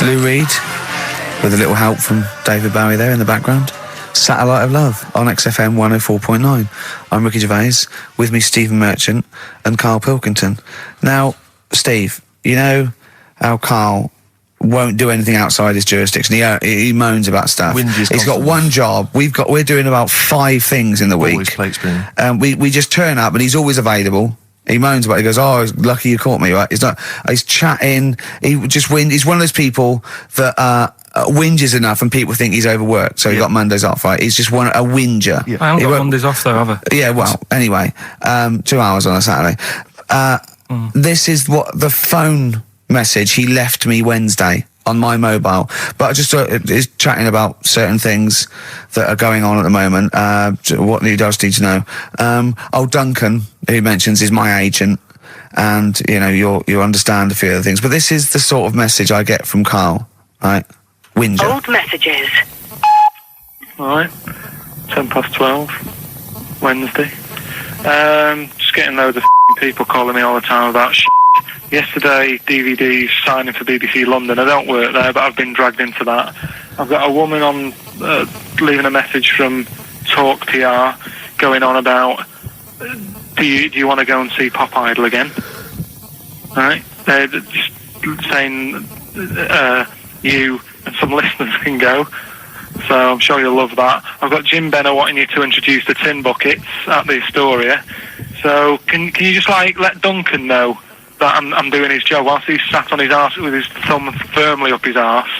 Lou Reed, with a little help from David Bowie there in the background. Satellite of Love on XFM 104.9. I'm Ricky Gervais, with me Stephen Merchant and Karl Pilkington. Now, Steve, you know how Karl won't do anything outside his jurisdiction. He moans about stuff. He's got one job. We're doing about 5 things in the week. Always plate spinning. We just turn up and he's always available. He moans about it. He goes, "Oh, lucky you caught me," right? He's chatting. He just He's one of those people that whinges enough and people think he's overworked. So he got Mondays off, right? He's just a whinger. Yeah. I haven't got Mondays off though, have I? Yeah, well, anyway, 2 hours on a Saturday. This is what the phone message he left me Wednesday on my mobile, but I just is chatting about certain things that are going on at the moment. What he does need to know. Duncan, who mentions, is my agent, and you know you understand a few of the things. But this is the sort of message I get from Karl, right? Whinger. Old messages. Right, 12:10, Wednesday. Just getting loads of people calling me all the time about shit. Yesterday, DVD's signing for BBC London. I don't work there, but I've been dragged into that. I've got a woman on leaving a message from Talk PR going on about, do you want to go and see Pop Idol again? Right? They're just saying you and some listeners can go. So I'm sure you'll love that. I've got Jim Benner wanting you to introduce the tin buckets at the Astoria. So can you just let Duncan know that I'm doing his job whilst he's sat on his arse with his thumb firmly up his arse?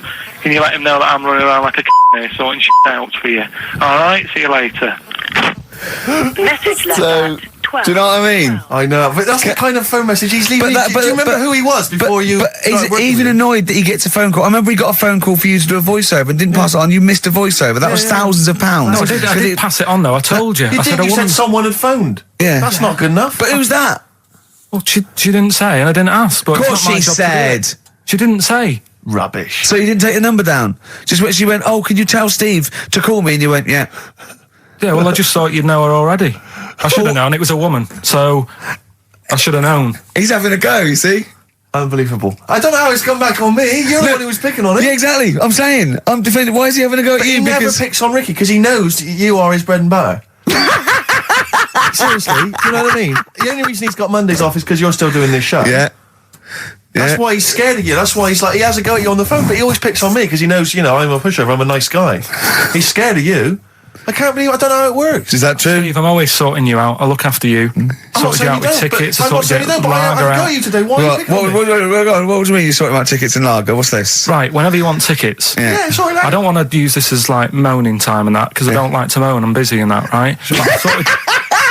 Can you let him know that I'm running around like a here sorting shit out for you? Alright, see you later. Message left at 12. Do you know what I mean? I know, but that's the kind of phone message he's leaving. Do you remember who he was before you? But he's even annoyed that he gets a phone call. I remember he got a phone call for you to do a voiceover and didn't pass it on. You missed a voiceover. That was thousands of pounds. No, I did pass it on though. I told you. You said someone had phoned. Yeah, that's not good enough. But who's that? Well, she didn't say, and I didn't ask. But of course she said. She didn't say. Rubbish. So you didn't take the number down? She went, "Oh, can you tell Steve to call me?" And you went, "Yeah." Yeah, well, I just thought you'd know her already. I should have known. It was a woman, so I should have known. He's having a go, you see? Unbelievable. I don't know how it's come back on me. You're the one who was picking on it. Yeah, exactly. I'm saying. I'm defending. Why is he having a go at you? He never picks on Ricky because he knows you are his bread and butter. Seriously, do you know what I mean? The only reason he's got Mondays off is because you're still doing this show. Yeah. That's why he's scared of you. That's why he has a go at you on the phone, but he always picks on me because he knows, I'm a pushover, I'm a nice guy. He's scared of you. I can't believe I don't know how it works. Is that true? Steve, I'm always sorting you out. I look after you. Sorted you out with tickets. I sorted you out with lager out. I got you today. Why are you picking on me? What do you mean you're sorting out tickets and lager? What's this? Right, whenever you want tickets. Yeah, sorry, that. I don't want to use this as moaning time and that because I don't like to moan. I'm busy and that, right?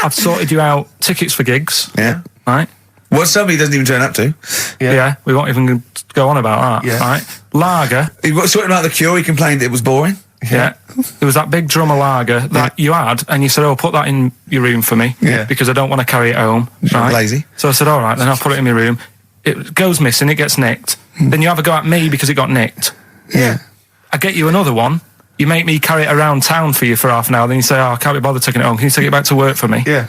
I've sorted you out tickets for gigs. Yeah. Right? What somebody doesn't even turn up to. Yeah, we won't even go on about that. Yeah. Right? Lager. He was sorting out the Cure. He complained it was boring. Yeah. There was that big drum of lager that you had, and you said, "Oh, put that in your room for me, because I don't want to carry it home." Right? Lazy. So I said, "All right, then I'll put it in my room." It goes missing, it gets nicked. Then you have a go at me because it got nicked. Yeah. I get you another one. You make me carry it around town for you for half an hour. Then you say, "Oh, I can't be bothered taking it home. Can you take it back to work for me?" Yeah.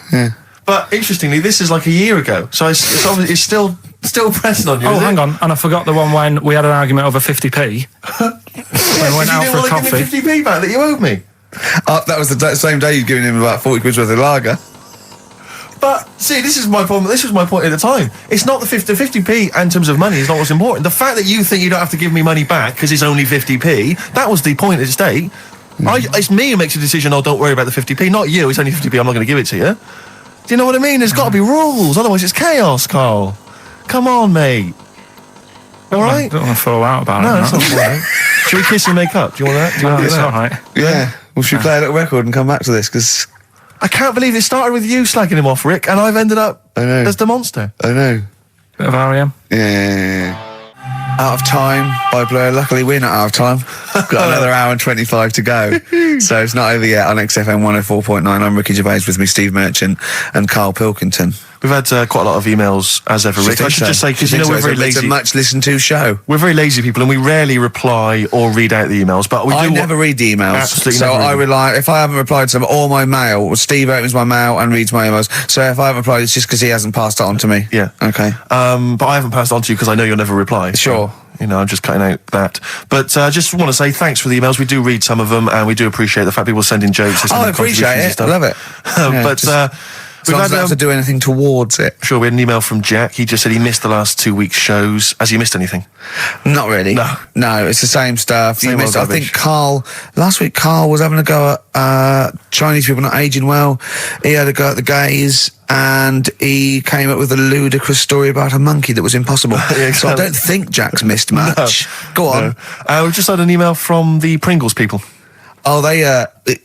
But interestingly, this is like a year ago, so it's obviously still pressing on you. Oh, hang on, and I forgot the one when we had an argument over 50p. When we went out for a coffee. You didn't want to give me 50p back that you owed me. That was the same day you'd given him about 40 quid worth of lager. But see, this is my problem. This was my point at the time. It's not the 50p in terms of money is not what's important. The fact that you think you don't have to give me money back because it's only 50p, that was the point at stake. It's me who makes the decision. Oh, don't worry about the 50p, not you. It's only 50p. I'm not going to give it to you. Do you know what I mean? There's got to be rules, otherwise it's chaos, Karl. Come on, mate. All right? I don't want to fall out about no, it. That's not all right. Should we kiss and make up? Do you want that? Do you want to do It's that? all right. Yeah. Well, should we play a little record and come back to this? Because I can't believe it started with you slagging him off, Rick, and I've ended up as the monster. I know. Bit of R.E.M. Yeah. Out of Time by Blur. Luckily, we're not out of time. Got another hour and 25 to go. So it's not over yet on XFM 104.9. I'm Ricky Gervais, with me Steve Merchant and Karl Pilkington. We've had quite a lot of emails, as ever, Rick. I should just say, because we're very lazy. It's a much listened to show. We're very lazy people, and we rarely reply or read out the emails. But I never read the emails. Absolutely. So I rely, if I haven't replied to them, or my mail, Steve opens my mail and reads my emails. So if I haven't replied, it's just because he hasn't passed it on to me. Yeah. Okay. But I haven't passed it on to you because I know you'll never reply. Sure. You know, I'm just cutting out that. But I just want to say thanks for the emails. We do read some of them, and we do appreciate the fact people send in jokes. I appreciate it. I love it. We've had had to do anything towards it. Sure, we had an email from Jack. He just said he missed the last 2 weeks' shows. Has he missed anything? Not really. No, it's the same stuff. Same old I think last week Karl was having a go at Chinese people not aging well. He had a go at the gays, and he came up with a ludicrous story about a monkey that was impossible. Yeah, so I don't think Jack's missed much. Go on. We've just had an email from the Pringles people. Oh,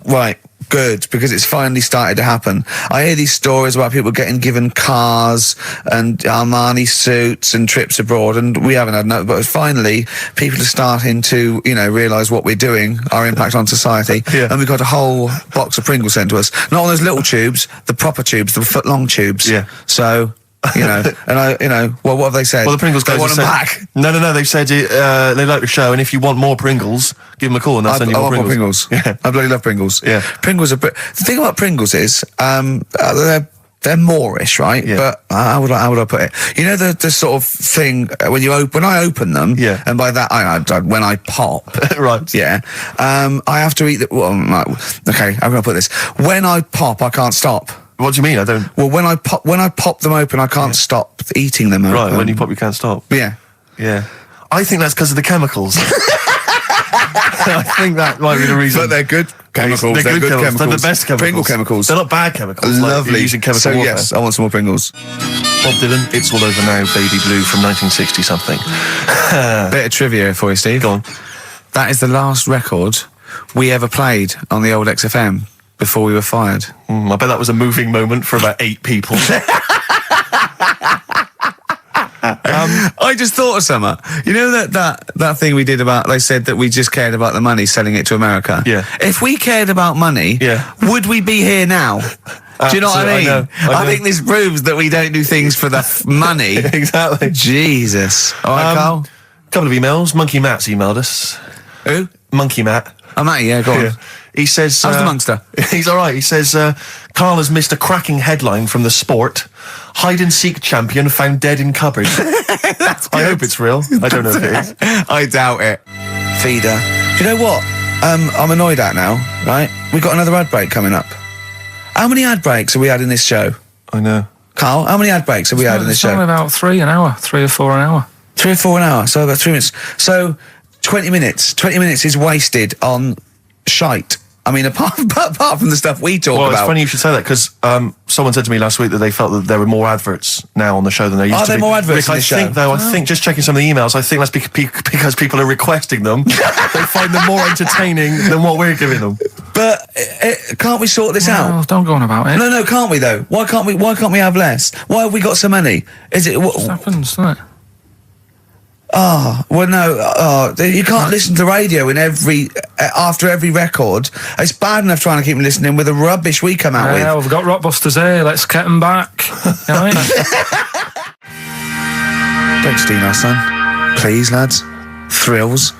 right. Good, because it's finally started to happen. I hear these stories about people getting given cars and Armani suits and trips abroad, and we haven't had no, but finally people are starting to, realise what we're doing, our impact on society, and we've got a whole box of Pringles sent to us. Not on those little tubes, the proper tubes, the foot-long tubes. Yeah. So... and what have they said? Well, the Pringles guys want them said, back. No, they've said they like the show, and if you want more Pringles, give them a call and they'll send you more Pringles. Yeah. I bloody love Pringles. Yeah. Pringles are... The thing about Pringles is, they're Moorish, right? Yeah. But how would I put it? You know the sort of thing when I open them, and by that when I pop, right? Yeah, I have to eat the. Well, okay, I'm gonna put this. When I pop, I can't stop. What do you mean? I don't. Well, when I pop them open, I can't stop eating them. Right, when you pop, you can't stop. Yeah. I think that's because of the chemicals. I think that might be the reason. But they're good chemicals. They're good chemicals. They're the best chemicals. Pringle chemicals. They're not bad chemicals. Lovely. Like using chemical warfare. Yes, I want some more Pringles. Bob Dylan, It's All Over Now, Baby Blue from 1960 something. Bit of trivia for you, Steve. Go on. That is the last record we ever played on the old XFM before we were fired. I bet that was a moving moment for about 8 people. I just thought of something. You know that thing we did about, they said that we just cared about the money, selling it to America? Yeah. If we cared about money, would we be here now? Do you know what I mean? I think this proves that we don't do things for the money. Exactly. Jesus. All right, Karl? Couple of emails. Monkey Matt's emailed us. Who? Monkey Matt. Oh, Matty, yeah, go on. Yeah. He says... How's the Monster? He's all right. He says, Karl has missed a cracking headline from The Sport. Hide-and-seek champion found dead in cupboard. I hope it's real. I don't know if it is. I doubt it. Feeder. Do you know what? I'm annoyed at now, right? We've got another ad break coming up. How many ad breaks have we had in this show? I know. Karl, how many ad breaks have we had in this show? It's about 3 an hour, 3 or 4 an hour. 3 or 4 an hour, so about 3 minutes. So 20 minutes. 20 minutes is wasted on shite. I mean, apart from the stuff we talk about. Well, it's funny you should say that, because someone said to me last week that they felt that there were more adverts now on the show than there used to be. Are there more adverts Rick, in the show? I think, just checking some of the emails, I think that's because people are requesting them. They find them more entertaining than what we're giving them. But can't we sort this out? Don't go on about it. No, can't we though? Why can't we have less? Why have we got so many? Is it what happens, doesn't it? Oh, well, no. You can't listen to radio after every record. It's bad enough trying to keep them listening with the rubbish we come out with. Yeah, we've got Rockbusters here. Let's get them back. Right? Don't steal our son. Please, lads. Thrills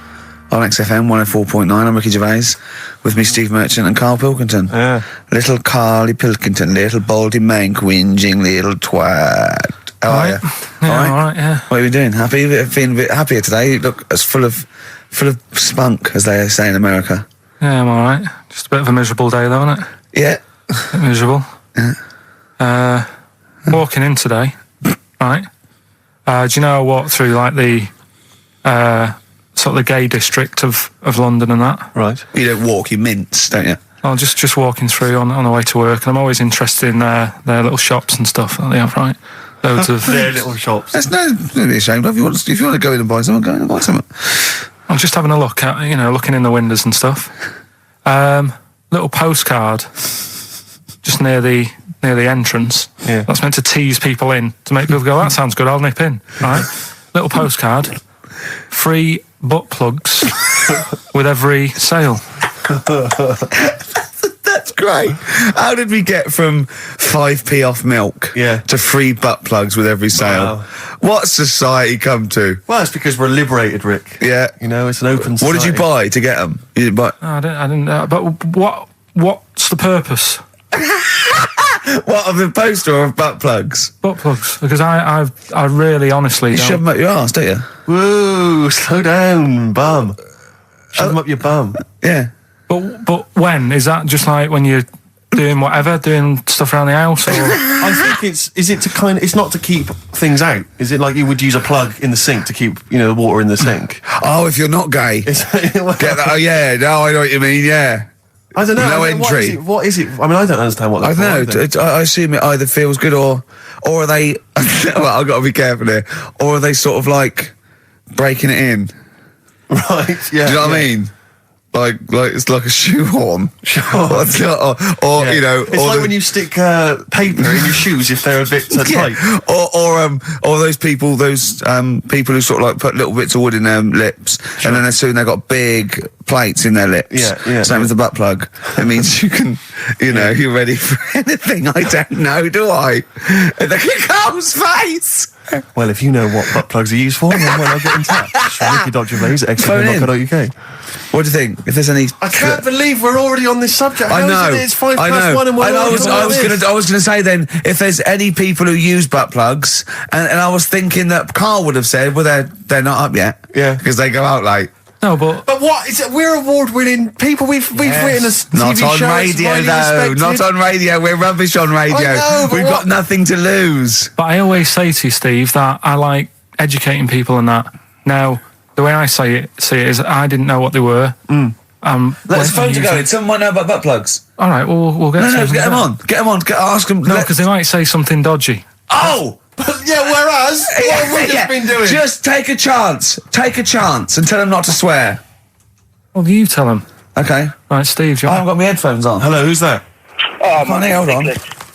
on XFM 104.9. I'm Ricky Gervais with me, Steve Merchant and Karl Pilkington. Yeah. Little Carly Pilkington, little baldy mank, whinging little twat. How are you? Yeah, all right, yeah. What are you doing? Happy? Feeling a bit happier today? You look as full of spunk, as they say in America. Yeah, I'm all right. Just a bit of a miserable day, though, isn't it? Yeah. A bit miserable. Yeah. Walking in today, right? Do you know I walked through, like, the sort of the gay district of London and that? Right. You don't walk, you mince, don't you? I'm just walking through on the way to work, and I'm always interested in their little shops and stuff that they have, right? Loads of their little shops. There's don't be ashamed of. If you want to go in and buy something, go in and buy something. I'm just having a look at, looking in the windows and stuff. Little postcard just near the entrance. Yeah. That's meant to tease people in, to make people go, that sounds good, I'll nip in. Right? Little postcard. Free butt plugs with every sale. That's great. How did we get from 5p off milk to free butt plugs with every sale? Wow. What's society come to? Well, it's because we're liberated, Rick. Yeah. It's an open society. What did you buy to get them? You didn't buy... No, I didn't. But what's the purpose? What, of the poster or of butt plugs? Butt plugs, because I really honestly You don't. shove them up your arse, don't you? Whoa, slow down, bum. Shove them up your bum. Yeah. But when is that? Just like when you're doing whatever, doing stuff around the house, or I think it's not to keep things out. Is it like you would use a plug in the sink to keep, the water in the sink? Oh, if you're not gay. Get that? Oh, yeah. No, I know what you mean, yeah. I don't know. No entry. What is it? I mean, I don't understand what I they're don't for, know. I assume it either feels good or are they... well, I've got to be careful here. Or are they sort of like breaking it in? Right, yeah. Do you know what I mean? Like it's like a shoehorn. Sure. or Yeah. It's like when you stick paper in your shoes if they're a bit tight. Or those people who sort of like put little bits of wood in their lips, and then as soon they've got big plates in their lips. Yeah. Same as the butt plug. It means you can, you're ready for anything. I don't know, do I? Look at Carl's face. Well, if you know what butt plugs are used for, then why not get in touch? Ricky.Gervais at XFM.co.uk. What do you think? If there's any... I can't believe we're already on this subject. I know. It's 1:05 and we're I was going to say then, if there's any people who use butt plugs, and I was thinking that Karl would have said, well, they're not up yet. Yeah. Because they go out late. no, but what is it? We're award-winning people. We've written a TV Not on show. It's radio, widely though. respected. Not on radio. We're rubbish on radio. I know, but We've got nothing to lose. But I always say to you, Steve, that I like educating people and that. Now, the way I see it is I didn't know what they were. Let's phone to go. Someone might know about butt plugs. All right, we'll get. No, to get them on. Get them on. Ask them. No, because they might say something dodgy. Oh! Yeah, whereas, what have we just been doing? Just take a chance. Take a chance and tell them not to swear. Well, you tell them. Okay. Right, Steve, I haven't got my headphones on. Hello, who's that? Hold on.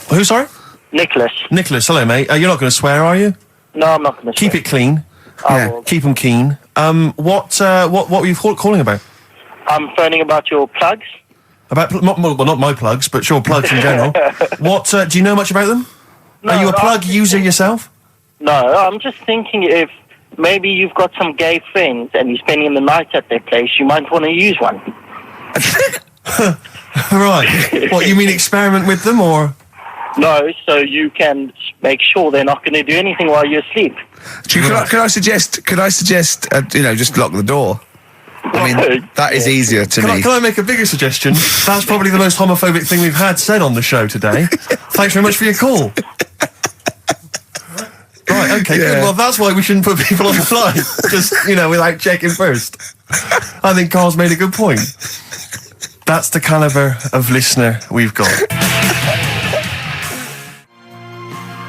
Who, sorry? Nicholas. Nicholas, hello, mate. You're not going to swear, are you? No, I'm not going to Keep it clean. Yeah. Keep them keen. What were you calling about? I'm phoning about your plugs. About not my plugs, but sure, plugs in general. What do you know much about them? No, Are you a plug user yourself? No, I'm just thinking if maybe you've got some gay friends and you're spending the night at their place, you might want to use one. Right. What, you mean experiment with them, or? No, so you can make sure they're not going to do anything while you're asleep. Could I suggest? Just lock the door. I mean, that is easier to me. Can I make a bigger suggestion? That's probably the most homophobic thing we've had said on the show today. Thanks very much for your call. Right, okay, good. Well, that's why we shouldn't put people on the line. Just, without checking first. I think Karl's made a good point. That's the calibre of listener we've got.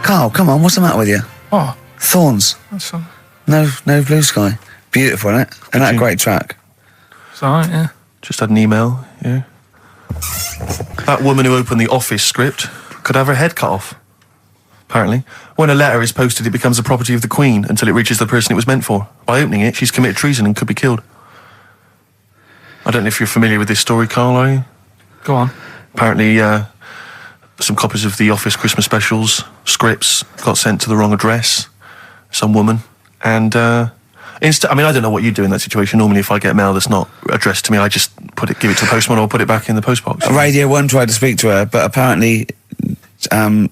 Karl, come on, what's the matter with you? Oh, Thorns. that's all. No blue sky. Beautiful, isn't it? And that a great track. It's all right, yeah. Just had an email, yeah. That woman who opened the Office script could have her head cut off. Apparently. When a letter is posted, it becomes the property of the Queen until it reaches the person it was meant for. By opening it, she's committed treason and could be killed. I don't know if you're familiar with this story, Karl, are you? Go on. Apparently, some copies of the Office Christmas specials, scripts, got sent to the wrong address. Some woman. And, I don't know what you do in that situation. Normally, if I get mail that's not addressed to me, I just give it to the postman or put it back in the postbox. Radio 1 tried to speak to her, but apparently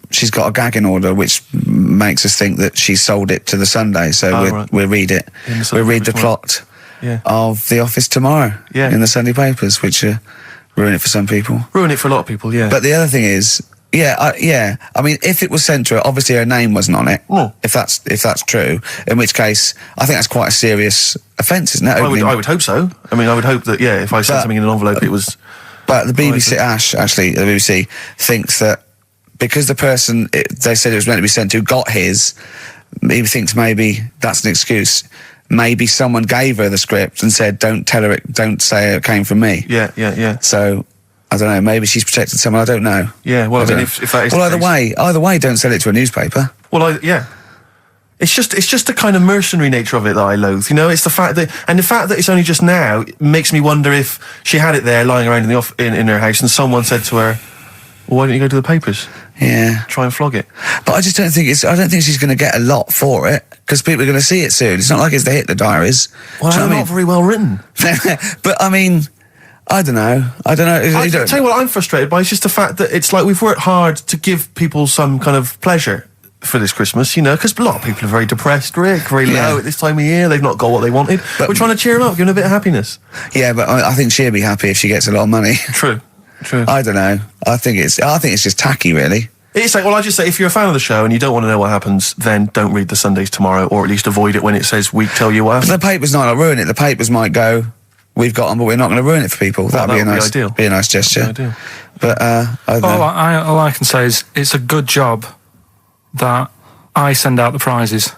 she's got a gagging order, which makes us think that she sold it to the Sunday. So we'll read it. We'll read the plot of The Office tomorrow in the Sunday papers, which ruin it for some people. Ruin it for a lot of people, yeah. But the other thing is, I mean, if it was sent to her, obviously her name wasn't on it. Oh. If that's true, in which case, I think that's quite a serious offence, isn't it? I would hope so. I mean, I would hope that, if I sent something in an envelope, it was... But the BBC, the BBC thinks that because the person they said it was meant to be sent to got his, he thinks maybe that's an excuse. Maybe someone gave her the script and said, don't say it came from me. Yeah. So... I don't know, maybe she's protected someone, I don't know. Yeah, well, I mean, if that is... Well, either way, don't sell it to a newspaper. Well, It's just the kind of mercenary nature of it that I loathe, It's the fact that it's only just now makes me wonder if she had it there lying around in her house and someone said to her, well, why don't you go to the papers? Yeah. Try and flog it. But I just don't think she's going to get a lot for it, because people are going to see it soon. It's not like it's the Hitler Diaries. Well, they're not very well written. But, I mean... I don't know. I tell you what I'm frustrated by. It's just the fact that it's like we've worked hard to give people some kind of pleasure for this Christmas, because a lot of people are very depressed, Rick, very low at this time of year. They've not got what they wanted. But we're trying to cheer them up, give them a bit of happiness. Yeah, but I think she'll be happy if she gets a lot of money. True. I don't know. I think it's just tacky, really. It's like, well, I just say, if you're a fan of the show and you don't want to know what happens, then don't read the Sundays Tomorrow, or at least avoid it when it says we tell you what happens. But the paper's not going to ruin it. The papers might go, we've got them, but we're not going to ruin it for people. That'd be a nice gesture. Ideal. But I don't know. All I can say is it's a good job that I send out the prizes.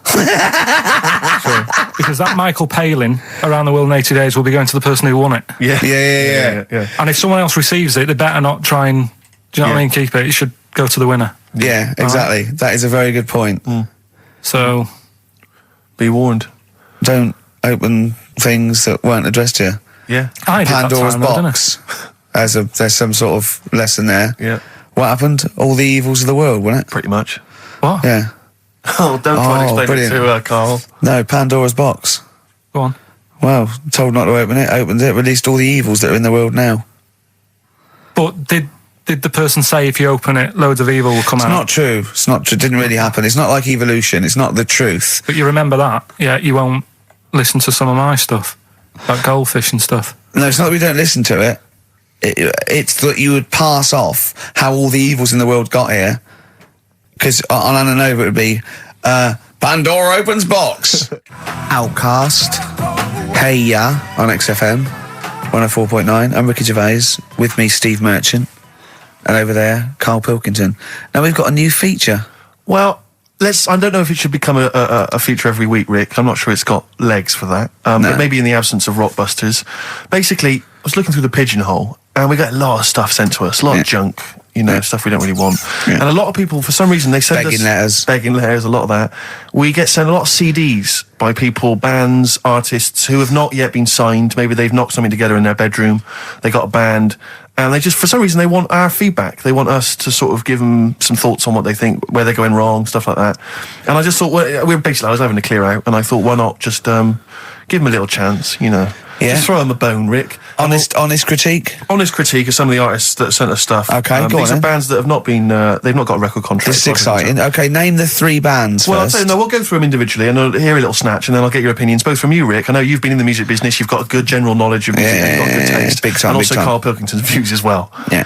Because that Michael Palin around the world in 80 days will be going to the person who won it. Yeah. And if someone else receives it, they better not try and, do you know what I mean, keep it. It should go to the winner. Yeah, exactly. Right. That is a very good point. So, be warned. Don't open things that weren't addressed to you. Yeah. I did Pandora's that time, box. There's some sort of lesson there. Yeah. What happened? All the evils of the world, wasn't it? Pretty much. What? Yeah. Oh, don't try and explain brilliant. it to Karl. No, Pandora's box. Go on. Well, told not to open it, opened it, released all the evils that are in the world now. But did the person say if you open it, loads of evil will come out? It's not true. It's not true. It didn't really happen. It's not like evolution. It's not the truth. But you remember that? Yeah, you won't listen to some of my stuff, like goldfish and stuff. No, it's not that we don't listen to it. It's that you would pass off how all the evils in the world got here. Because on Ananova it would be, Pandora opens box. Outcast. Hey Ya on XFM 104.9. I'm Ricky Gervais. With me, Steve Merchant. And over there, Karl Pilkington. Now we've got a new feature. Well, I don't know if it should become a feature every week, Rick. I'm not sure it's got legs for that. But maybe in the absence of Rockbusters. Basically, I was looking through the pigeonhole, and we got a lot of stuff sent to us, a lot of junk, stuff we don't really want. And a lot of people, for some reason, they send us... Begging letters, a lot of that. We get sent a lot of CDs by people, bands, artists, who have not yet been signed. Maybe they've knocked something together in their bedroom, they got a band, and they just, for some reason, they want our feedback. They want us to sort of give them some thoughts on what they think, where they're going wrong, stuff like that. And I just thought, I was having a clear out, and I thought, why not just give them a little chance, Just throw them a bone, Rick. Honest critique? Honest critique of some of the artists that sent us stuff. Okay, go on. These are bands that have not been, they've not got a record contract. This is exciting. Okay, name the 3 bands well, first. We'll go through them individually, and I'll hear a little snatch, and then I'll get your opinions, both from you, Rick. I know you've been in the music business, you've got a good general knowledge of music, you've got good taste. Big time, and also big time. Karl Pilkington's views as well. Yeah.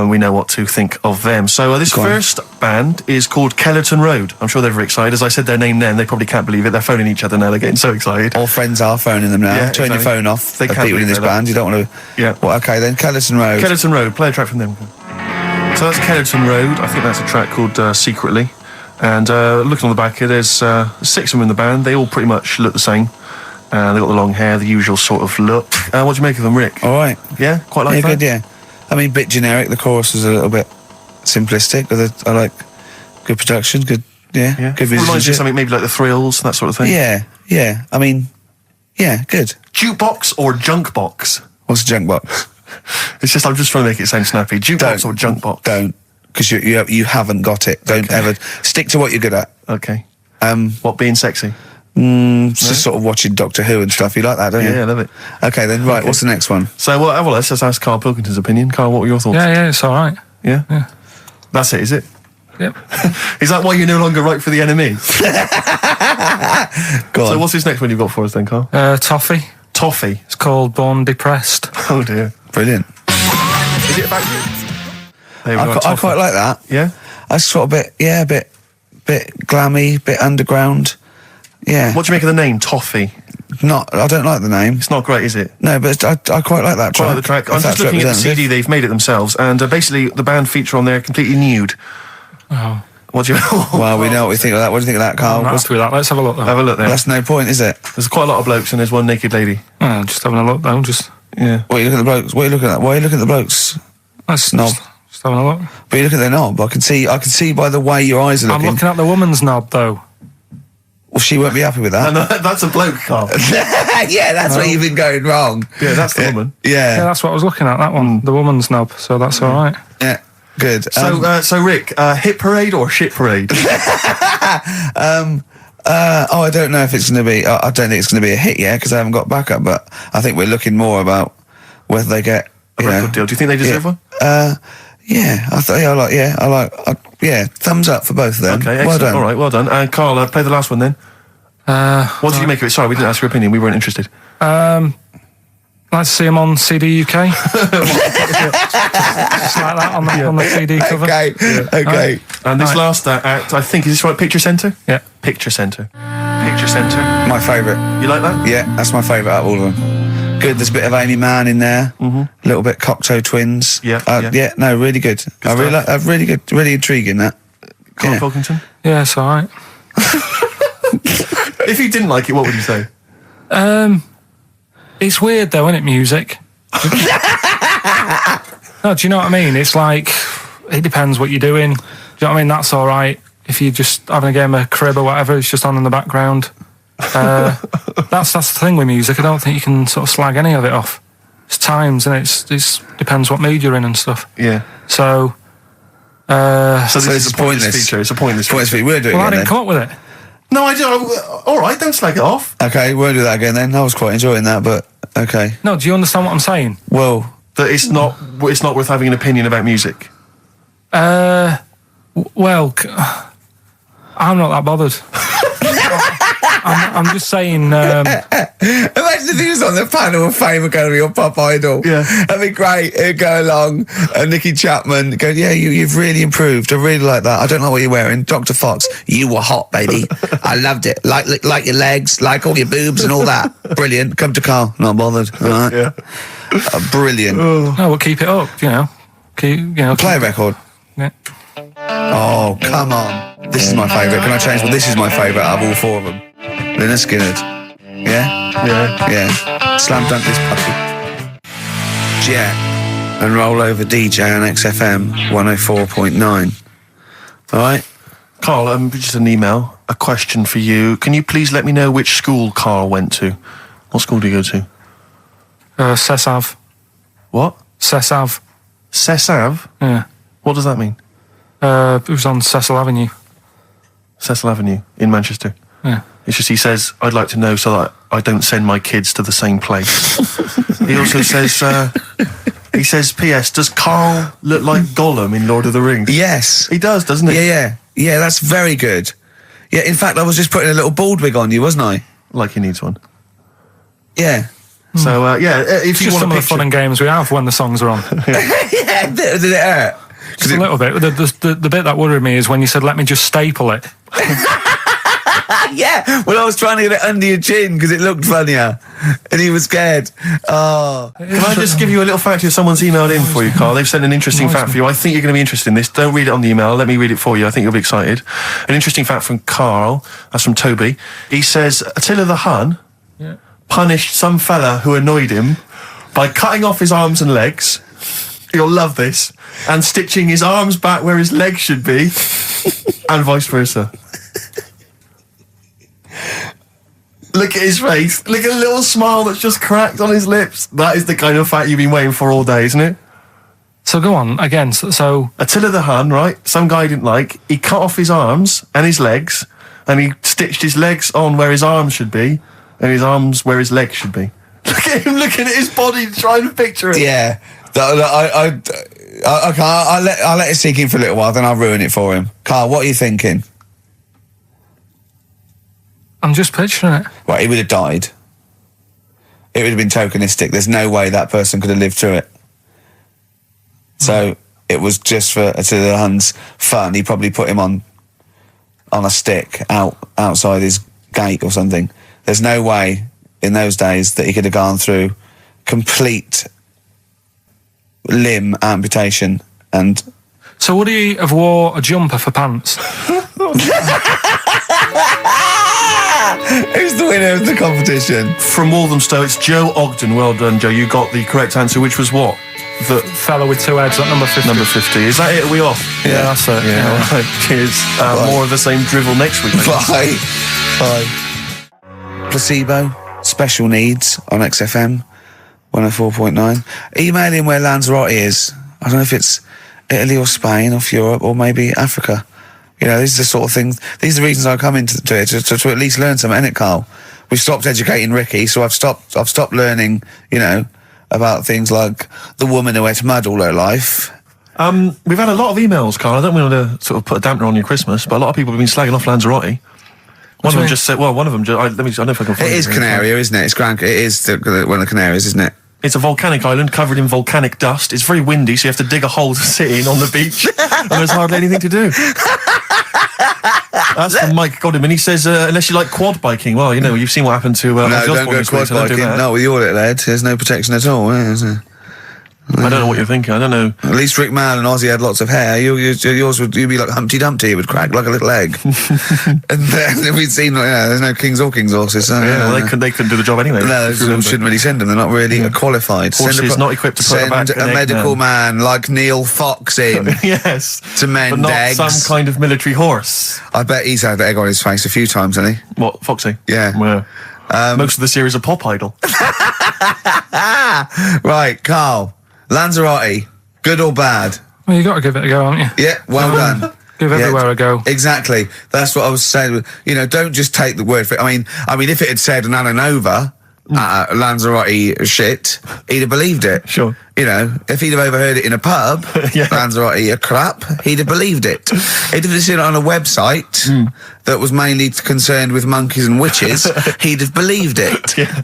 We know what to think of them. So this first band is called Kellerton Road. I'm sure they're very excited. As I said their name then, they probably can't believe it. They're phoning each other now. They're getting so excited. All friends are phoning them now. Yeah, Turn your phone off. They can't people in this band. You don't want to... Yeah. Well, okay, then Kellerton Road. Kellerton Road. Play a track from them. So that's Kellerton Road. I think that's a track called Secretly. And looking on the back here, there's 6 of them in the band. They all pretty much look the same. They've got the long hair, the usual sort of look. What do you make of them, Rick? All right. Yeah? Quite like that? Good, yeah. I mean, bit generic. The chorus was a little bit simplistic, but I like good production, good Yeah. good Reminds you of musicianship. something maybe like the Thrills, that sort of thing. Yeah. I mean, yeah, good. Jukebox or junk box? What's a junk box? It's just, I'm just trying to make it sound snappy. Jukebox or junk box? Don't, because you haven't got it. Don't ever stick to what you're good at. Okay. What, being sexy? Just sort of watching Doctor Who and stuff. You like that, don't you? Yeah, I love it. Okay, then right. What's the next one? So, well, let's just ask Karl Pilkington's opinion. Karl, what were your thoughts? Yeah, it's all right. Yeah? That's it, is it? Yep. Is that why you're no longer right for the enemy? Go on. So what's this next one you've got for us then, Karl? Toffee. Toffee. It's called Born Depressed. Oh dear. Brilliant. Is it about you? There we go, I Toffee. quite like that. Yeah? I sort of a bit glammy, bit underground. Yeah. What do you make of the name, Toffee? I don't like the name. It's not great, is it? No, but I quite like that track. Quite like the track. I'm If just that's looking at the representative. CD, they've made it themselves, and basically the band feature on there completely nude. Oh. What do you... Well, we know what we think of that. What do you think of that, Karl? I'm not happy with that. Let's have a look, though. Have a look there. That's no point, is it? There's quite a lot of blokes and there's one naked lady. Just having a look, though. Yeah. What are you looking at the blokes? What are you looking at? Why are you looking at the blokes? That's Knob. Just having a look. But you look at their knob. I can see by the way your eyes are I'm looking. looking at the woman's knob, though. Well, she won't be happy with that. No, that's a bloke, Karl. Yeah, that's where you've been going wrong. Yeah, that's the woman. Yeah, Yeah. that's what I was looking at, that one. The woman's knob, so that's all right. Yeah. Good. So Rick, hit parade or shit parade? I don't know if it's going to be. I don't think it's going to be a hit yet because I haven't got backup. But I think we're looking more about whether they get a record deal. Do you think they deserve one? Yeah, thumbs up for both of them. Okay, excellent. Well done. All right, well done. And Karl, play the last one then. What did you make of it? Sorry, we didn't ask your opinion. We weren't interested. Like to see him on CD UK. Just like that on the CD cover. Okay. And this last act, I think, is this right? Picture Centre? Yeah. Picture Centre. Picture Centre. My favourite. You like that? Yeah, that's my favourite out of all of them. Good, there's a bit of Amy Mann in there. A little bit Cocteau Twins. Yeah. No, really good. Really good, really intriguing, that. Karl Pilkington? Yeah, it's all right. If you didn't like it, what would you say? It's weird though, isn't it, music? No, do you know what I mean? It's like, it depends what you're doing. Do you know what I mean? That's all right. If you're just having a game of crib or whatever, it's just on in the background. That's the thing with music. I don't think you can sort of slag any of it off. It's times, and it depends what mood you're in and stuff. Yeah. So this is a pointless feature. It's a pointless feature. We'll do it I again didn't then. come up with it. No, I do. All right, don't slag it off. Okay, we'll do that again then. I was quite enjoying that, but okay. No, do you understand what I'm saying? Well, That it's not worth having an opinion about music. Well, I'm not that bothered. I'm just saying. imagine if he was on the panel of Fame Academy or Pop Idol. Yeah. That'd be great. He'd go along, and Nicky Chapman go, yeah, you've really improved. I really like that. I don't know what you're wearing. Dr. Fox, you were hot, baby. I loved it. Like your legs, like all your boobs and all that. Brilliant. Come to Karl. Not bothered. All right. Yeah. Brilliant. No, we'll keep it up. Play a record. Yeah. Oh, come on. This is my favourite. Can I change? Well, this is my favourite out of all four of them. Lynyrd Skynyrd. Yeah? Yeah. Slam dunk this puppy. Jet and roll over DJ on XFM 104.9. All right? Karl, just an email, a question for you. Can you please let me know which school Karl went to? What school do you go to? Cessav. What? Cessav. Cessav? Yeah. What does that mean? It was on Cecil Avenue. Cecil Avenue in Manchester. Yeah. It's just he says, I'd like to know so that I don't send my kids to the same place. He also says, P.S., does Karl look like Gollum in Lord of the Rings? Yes. He does, doesn't he? Yeah, that's very good. Yeah, in fact, I was just putting a little bald wig on you, wasn't I? Like he needs one. Yeah. So, if It's you just want some to of the fun and games we have when the songs are on. Yeah, did it hurt? Just a little bit. The bit that worried me is when you said, let me just staple it. Yeah, well, I was trying to get it under your chin because it looked funnier, and he was scared. Oh, Can I just give you a little fact here? Someone's emailed in for you, Karl. They've sent an interesting fact for you. I think you're going to be interested in this. Don't read it on the email. Let me read it for you. I think you'll be excited. An interesting fact from Karl. That's from Toby. He says, Attila the Hun punished some fella who annoyed him by cutting off his arms and legs. You'll love this. And stitching his arms back where his legs should be, and vice versa. Look at his face. Look at the little smile that's just cracked on his lips. That is the kind of fact you've been waiting for all day, isn't it? So go on, again, so... Attila the Hun, right? Some guy didn't like. He cut off his arms and his legs, and he stitched his legs on where his arms should be, and his arms where his legs should be. Look at him looking at his body, trying to picture it. yeah. I'll let it sink in for a little while, then I'll ruin it for him. Karl, what are you thinking? I'm just picturing it. Right, he would have died. It would have been tokenistic. There's no way that person could have lived through it. So it was just for Attila the Hun's fun. He probably put him on a stick outside his gate or something. There's no way in those days that he could have gone through complete limb amputation and... So would he have wore a jumper for pants? Who's the winner of the competition? From Walthamstow, it's Joe Ogden. Well done, Joe. You got the correct answer, which was what? The Fellow with two heads at number 50. number 50. Is that it? Are we off? Yeah, that's it. Yeah. All right. Cheers. More of the same drivel next week. Bye. Placebo, special needs on XFM 104.9. Email in where Lanzarote is. I don't know if it's Italy or Spain or Europe or maybe Africa. You know, these are the sort of things, these are the reasons I come into it, to at least learn something, innit, Karl? We've stopped educating Ricky, so I've stopped learning, you know, about things like the woman who ate mud all her life. We've had a lot of emails, Carl. I don't want to sort of put a dampener on your Christmas, but a lot of people have been slagging off Lanzarote. One of them just said, well, one of them just, I don't know if I can find it. It is Canaria, isn't it? It's It is one of the Canaries, isn't it? It's a volcanic island covered in volcanic dust. It's very windy, so you have to dig a hole to sit in on the beach, and there's hardly anything to do. That's from Mike Godham, and he says, unless you like quad biking, well, you know, you've seen what happened to... no, don't go quad biking. No, with your little head, there's no protection at all, is there? I don't know what you're thinking. I don't know. At least Rick Mann and Ozzy had lots of hair. Yours would be like Humpty Dumpty. It would crack like a little egg. And then we'd seen there's no kings or kings horses. So, well, they couldn't do the job anyway. No, shouldn't really send them. They're not really qualified. Horses not equipped to put send a medical man like Neil Fox in. Yes, to mend but not eggs. Some kind of military horse. I bet he's had the egg on his face a few times, hasn't he? What, Foxy? Yeah. Well, most of the series are Pop Idol. Right, Carl. Lanzarote, good or bad? Well, you got to give it a go, haven't you? Yeah, well done. Give everywhere a go. Exactly. That's what I was saying. You know, don't just take the word for it. I mean, if it had said an Ananova, Lanzarote shit, he'd have believed it. Sure. You know, if he'd have overheard it in a pub, Lanzarote a crap, he'd have believed it. He'd have seen it on a website that was mainly concerned with monkeys and witches, he'd have believed it. Yeah.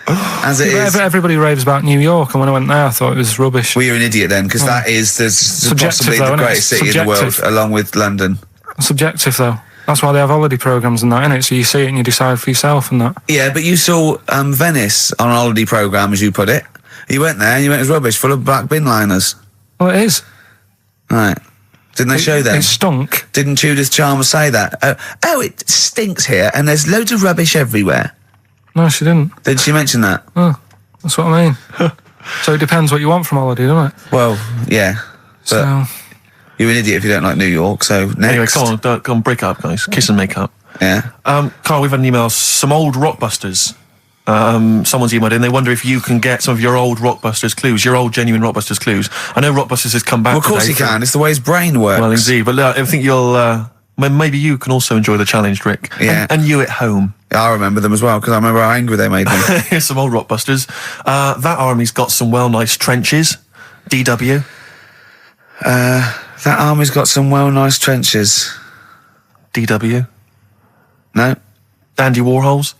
As it is. Everybody raves about New York, and when I went there, I thought it was rubbish. Well, you're an idiot then, because that is possibly the greatest city in the world, along with London. Subjective, though. That's why they have holiday programmes and that, innit? So you see it and you decide for yourself and that. Yeah, but you saw Venice on a holiday programme, as you put it. You went there and you went, it was rubbish, full of black bin liners. Well, it is. Right. Didn't they show them? It stunk. Didn't Judith Chalmers say that? Oh, it stinks here, and there's loads of rubbish everywhere. No, she didn't. Did she mention that? Oh, that's what I mean. So it depends what you want from holiday, doesn't it? Well, yeah. But you're an idiot if you don't like New York, so next. Anyway, come on, break up, guys. Kiss and make up. Yeah. Carl, we've had an email, some old Rockbusters. Someone's emailed in, they wonder if you can get some of your old Rockbusters clues, your old genuine Rockbusters clues. I know Rockbusters has come back Well, of course he can. It's the way his brain works. Well, indeed. But I think you'll... maybe you can also enjoy the challenge, Rick. Yeah. And you at home. I remember them as well, because I remember how angry they made them. Here's some old Rockbusters. That army's got some nice trenches. DW. That army's got some nice trenches. DW. No. Dandy Warhols.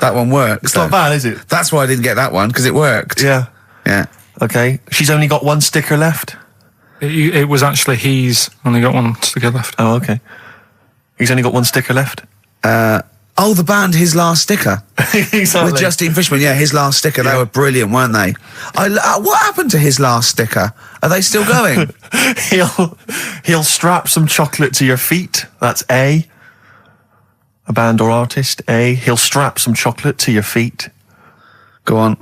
That one works. It's not bad, is it? That's why I didn't get that one, because it worked. Yeah. Yeah. Okay. She's only got one sticker left. It was actually he's only got one sticker left. Oh, okay. He's only got one sticker left. The band His Last Sticker. Exactly. With Justine Fishman, His Last Sticker. They were brilliant, weren't they? What happened to His Last Sticker? Are they still going? He'll strap some chocolate to your feet. That's A. A band or artist. A. He'll strap some chocolate to your feet. Go on.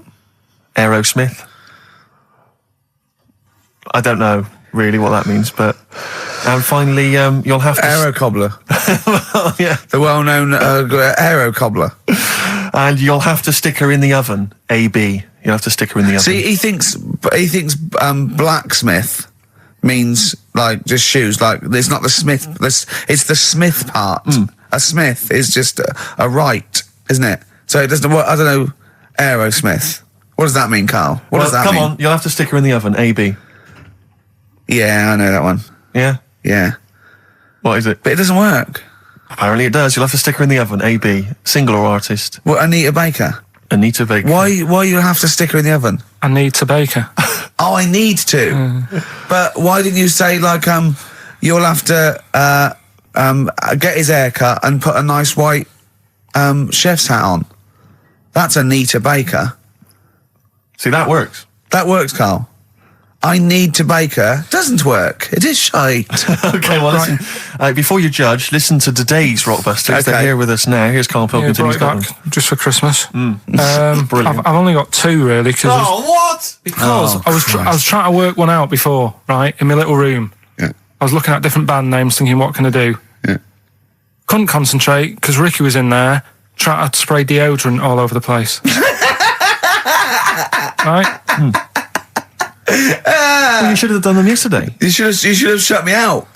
Aerosmith. I don't know really what that means, but... And finally, you'll have to... Aero Cobbler. Well, yeah. The well-known Aero Cobbler. And you'll have to stick her in the oven. AB. You'll have to stick her in the oven. See, he thinks blacksmith means, like, just shoes. Like, it's not the smith. It's the smith part. A smith is just a right, isn't it? So it doesn't... I don't know. Aerosmith. What does that mean, Carl? What does that mean? Come on, you'll have to stick her in the oven. AB. Yeah, I know that one. Yeah? Yeah. What is it? But it doesn't work. Apparently it does. You'll have to stick her in the oven. AB. Single or artist. What, Anita Baker? Anita Baker. Why you have to stick her in the oven? I need to bake her. Oh, I need to. But why didn't you say, like, you'll have to get his hair cut and put a nice white chef's hat on? That's Anita Baker. See, that works. That works, Carl. I need to bake her. Doesn't work. It is shite. Okay, well, listen. Before you judge, listen to today's Rockbusters. Okay. They're here with us now. Here's Karl Pilkington. He's back just for Christmas. Brilliant. I've only got two, really. What? Because I was trying to work one out before, right, in my little room. Yeah. I was looking at different band names, thinking, what can I do? Yeah. Couldn't concentrate, because Ricky was in there, trying to spray deodorant all over the place. Right? Well, you should have done them yesterday. You should have shut me out.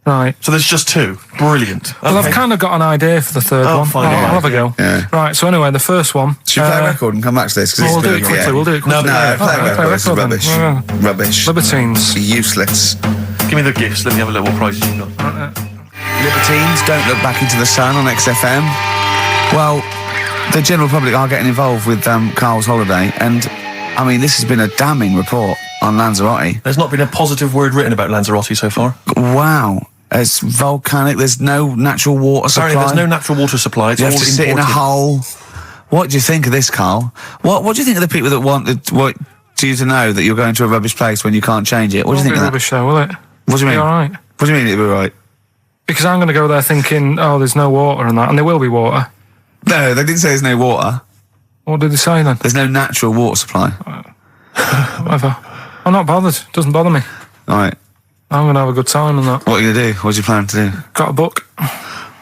Right. So there's just 2. Brilliant. Well, I've kind of got an idea for the third one. fine, I'll yeah. have a go. Yeah. Right, so anyway, the first one. Should we play a record and come back to this? 'Cause We'll it's do been it a- quickly, yeah. we'll do it quickly. No, play Alright, a record. This is then. rubbish. Yeah. Rubbish. Libertines. Useless. Give me the gifts. Let me have a look what prizes you got. Libertines, Don't Look Back Into the Sun on XFM. Well, the general public are getting involved with Karl's holiday, and I mean, this has been a damning report on Lanzarote. There's not been a positive word written about Lanzarote so far. Wow. It's volcanic, there's no natural water supply. Apparently there's no natural water supply. It's You all have to sit in a imported. hole. What do you think of this, Karl? What do you think of the people that want you to know that you're going to a rubbish place when you can't change it? What do you think of that? Rubbish though, will it? What do you Be mean? all right. What do you mean it'll be right? Because I'm going to go there thinking, oh, there's no water and that, and there will be water. No, they didn't say there's no water. What did they say then? There's no natural water supply. Whatever. I'm not bothered. Doesn't bother me. All right. I'm going to have a good time and that. What are you going to do? What's your plan to do? Got a book.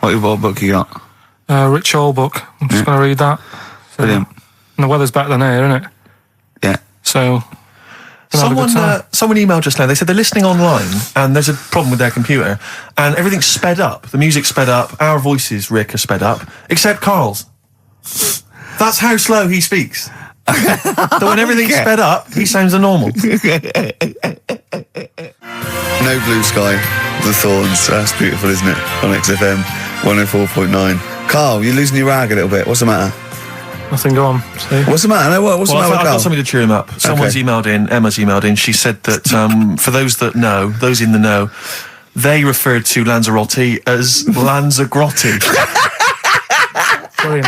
What book you got? Rich Hall book. I'm just going to read that. Brilliant. And the weather's better than here, isn't it? Yeah. So... Someone emailed just now. They said they're listening online and there's a problem with their computer and everything's sped up. The music's sped up. Our voices, Rick, are sped up, except Karl's. That's how slow he speaks. So when everything's sped up, he sounds normal. No Blue Sky, The Thorns. That's beautiful, isn't it? On XFM 104.9. Karl, you're losing your rag a little bit. What's the matter? Nothing, go on. See? What's the matter? No, what's the matter with I've Karl? got something to cheer him up. Someone's emailed in, Emma's emailed in, she said that for those that know, those in the know, they referred to Lanzarote as Lanzagrotte. Brilliant.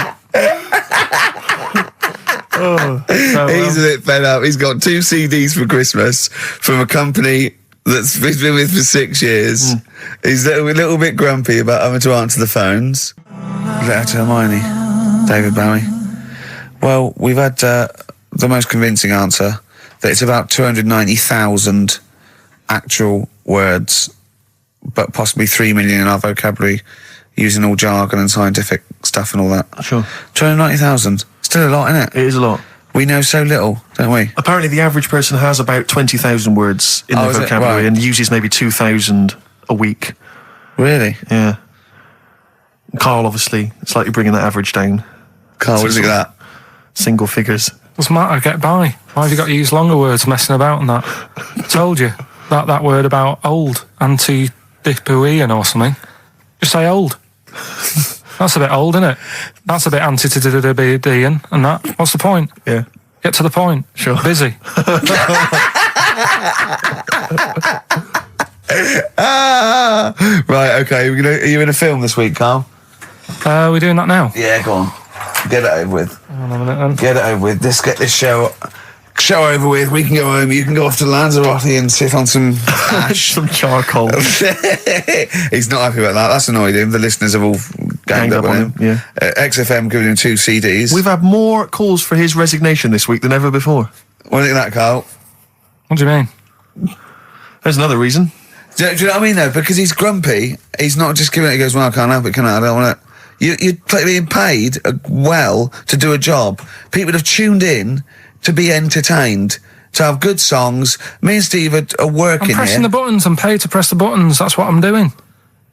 He's a bit fed up. He's got 2 CDs for Christmas from a company that's he's been with for 6 years. He's a little bit grumpy about having to answer the phones. Letter to Hermione. David Bowie. Well, we've had the most convincing answer that it's about 290,000 actual words, but possibly 3 million in our vocabulary, using all jargon and scientific stuff and all that. Sure. 290,000. Still a lot, isn't it? It is a lot. We know so little, don't we? Apparently the average person has about 20,000 words in their is it? vocabulary Right. and uses maybe 2,000 a week. Really? Yeah. Karl, obviously, slightly bringing that average down. Karl, what do you think of that? Single figures. What's the matter? Get by. Why have you got to use longer words messing about and that? I told you. That word about old. Anti-dipuian or something. Just say old. That's a bit old, isn't it? That's a bit anti-dipuian and that. What's the point? Yeah. Get to the point. Sure. Busy. Right, okay. Are you in a film this week, Karl? We're doing that now. Yeah, go on. Get it over with. Hang on a minute then. Get it over with. Let's get this show over with. We can go home. You can go off to Lanzarote and sit on some ash. Some charcoal. He's not happy about that. That's annoyed him. The listeners have all ganged up on him. Yeah. XFM giving him 2 CDs. We've had more calls for his resignation this week than ever before. What do you think of that, Karl? What do you mean? There's another reason. Do you know what I mean, though? Because he's grumpy. He's not just giving it. He goes, well, I can't help it, can I? I don't want it. You're being paid well to do a job. People have tuned in to be entertained, to have good songs. Me and Steve are working I'm pressing here. the buttons. I'm paid to press the buttons. That's what I'm doing.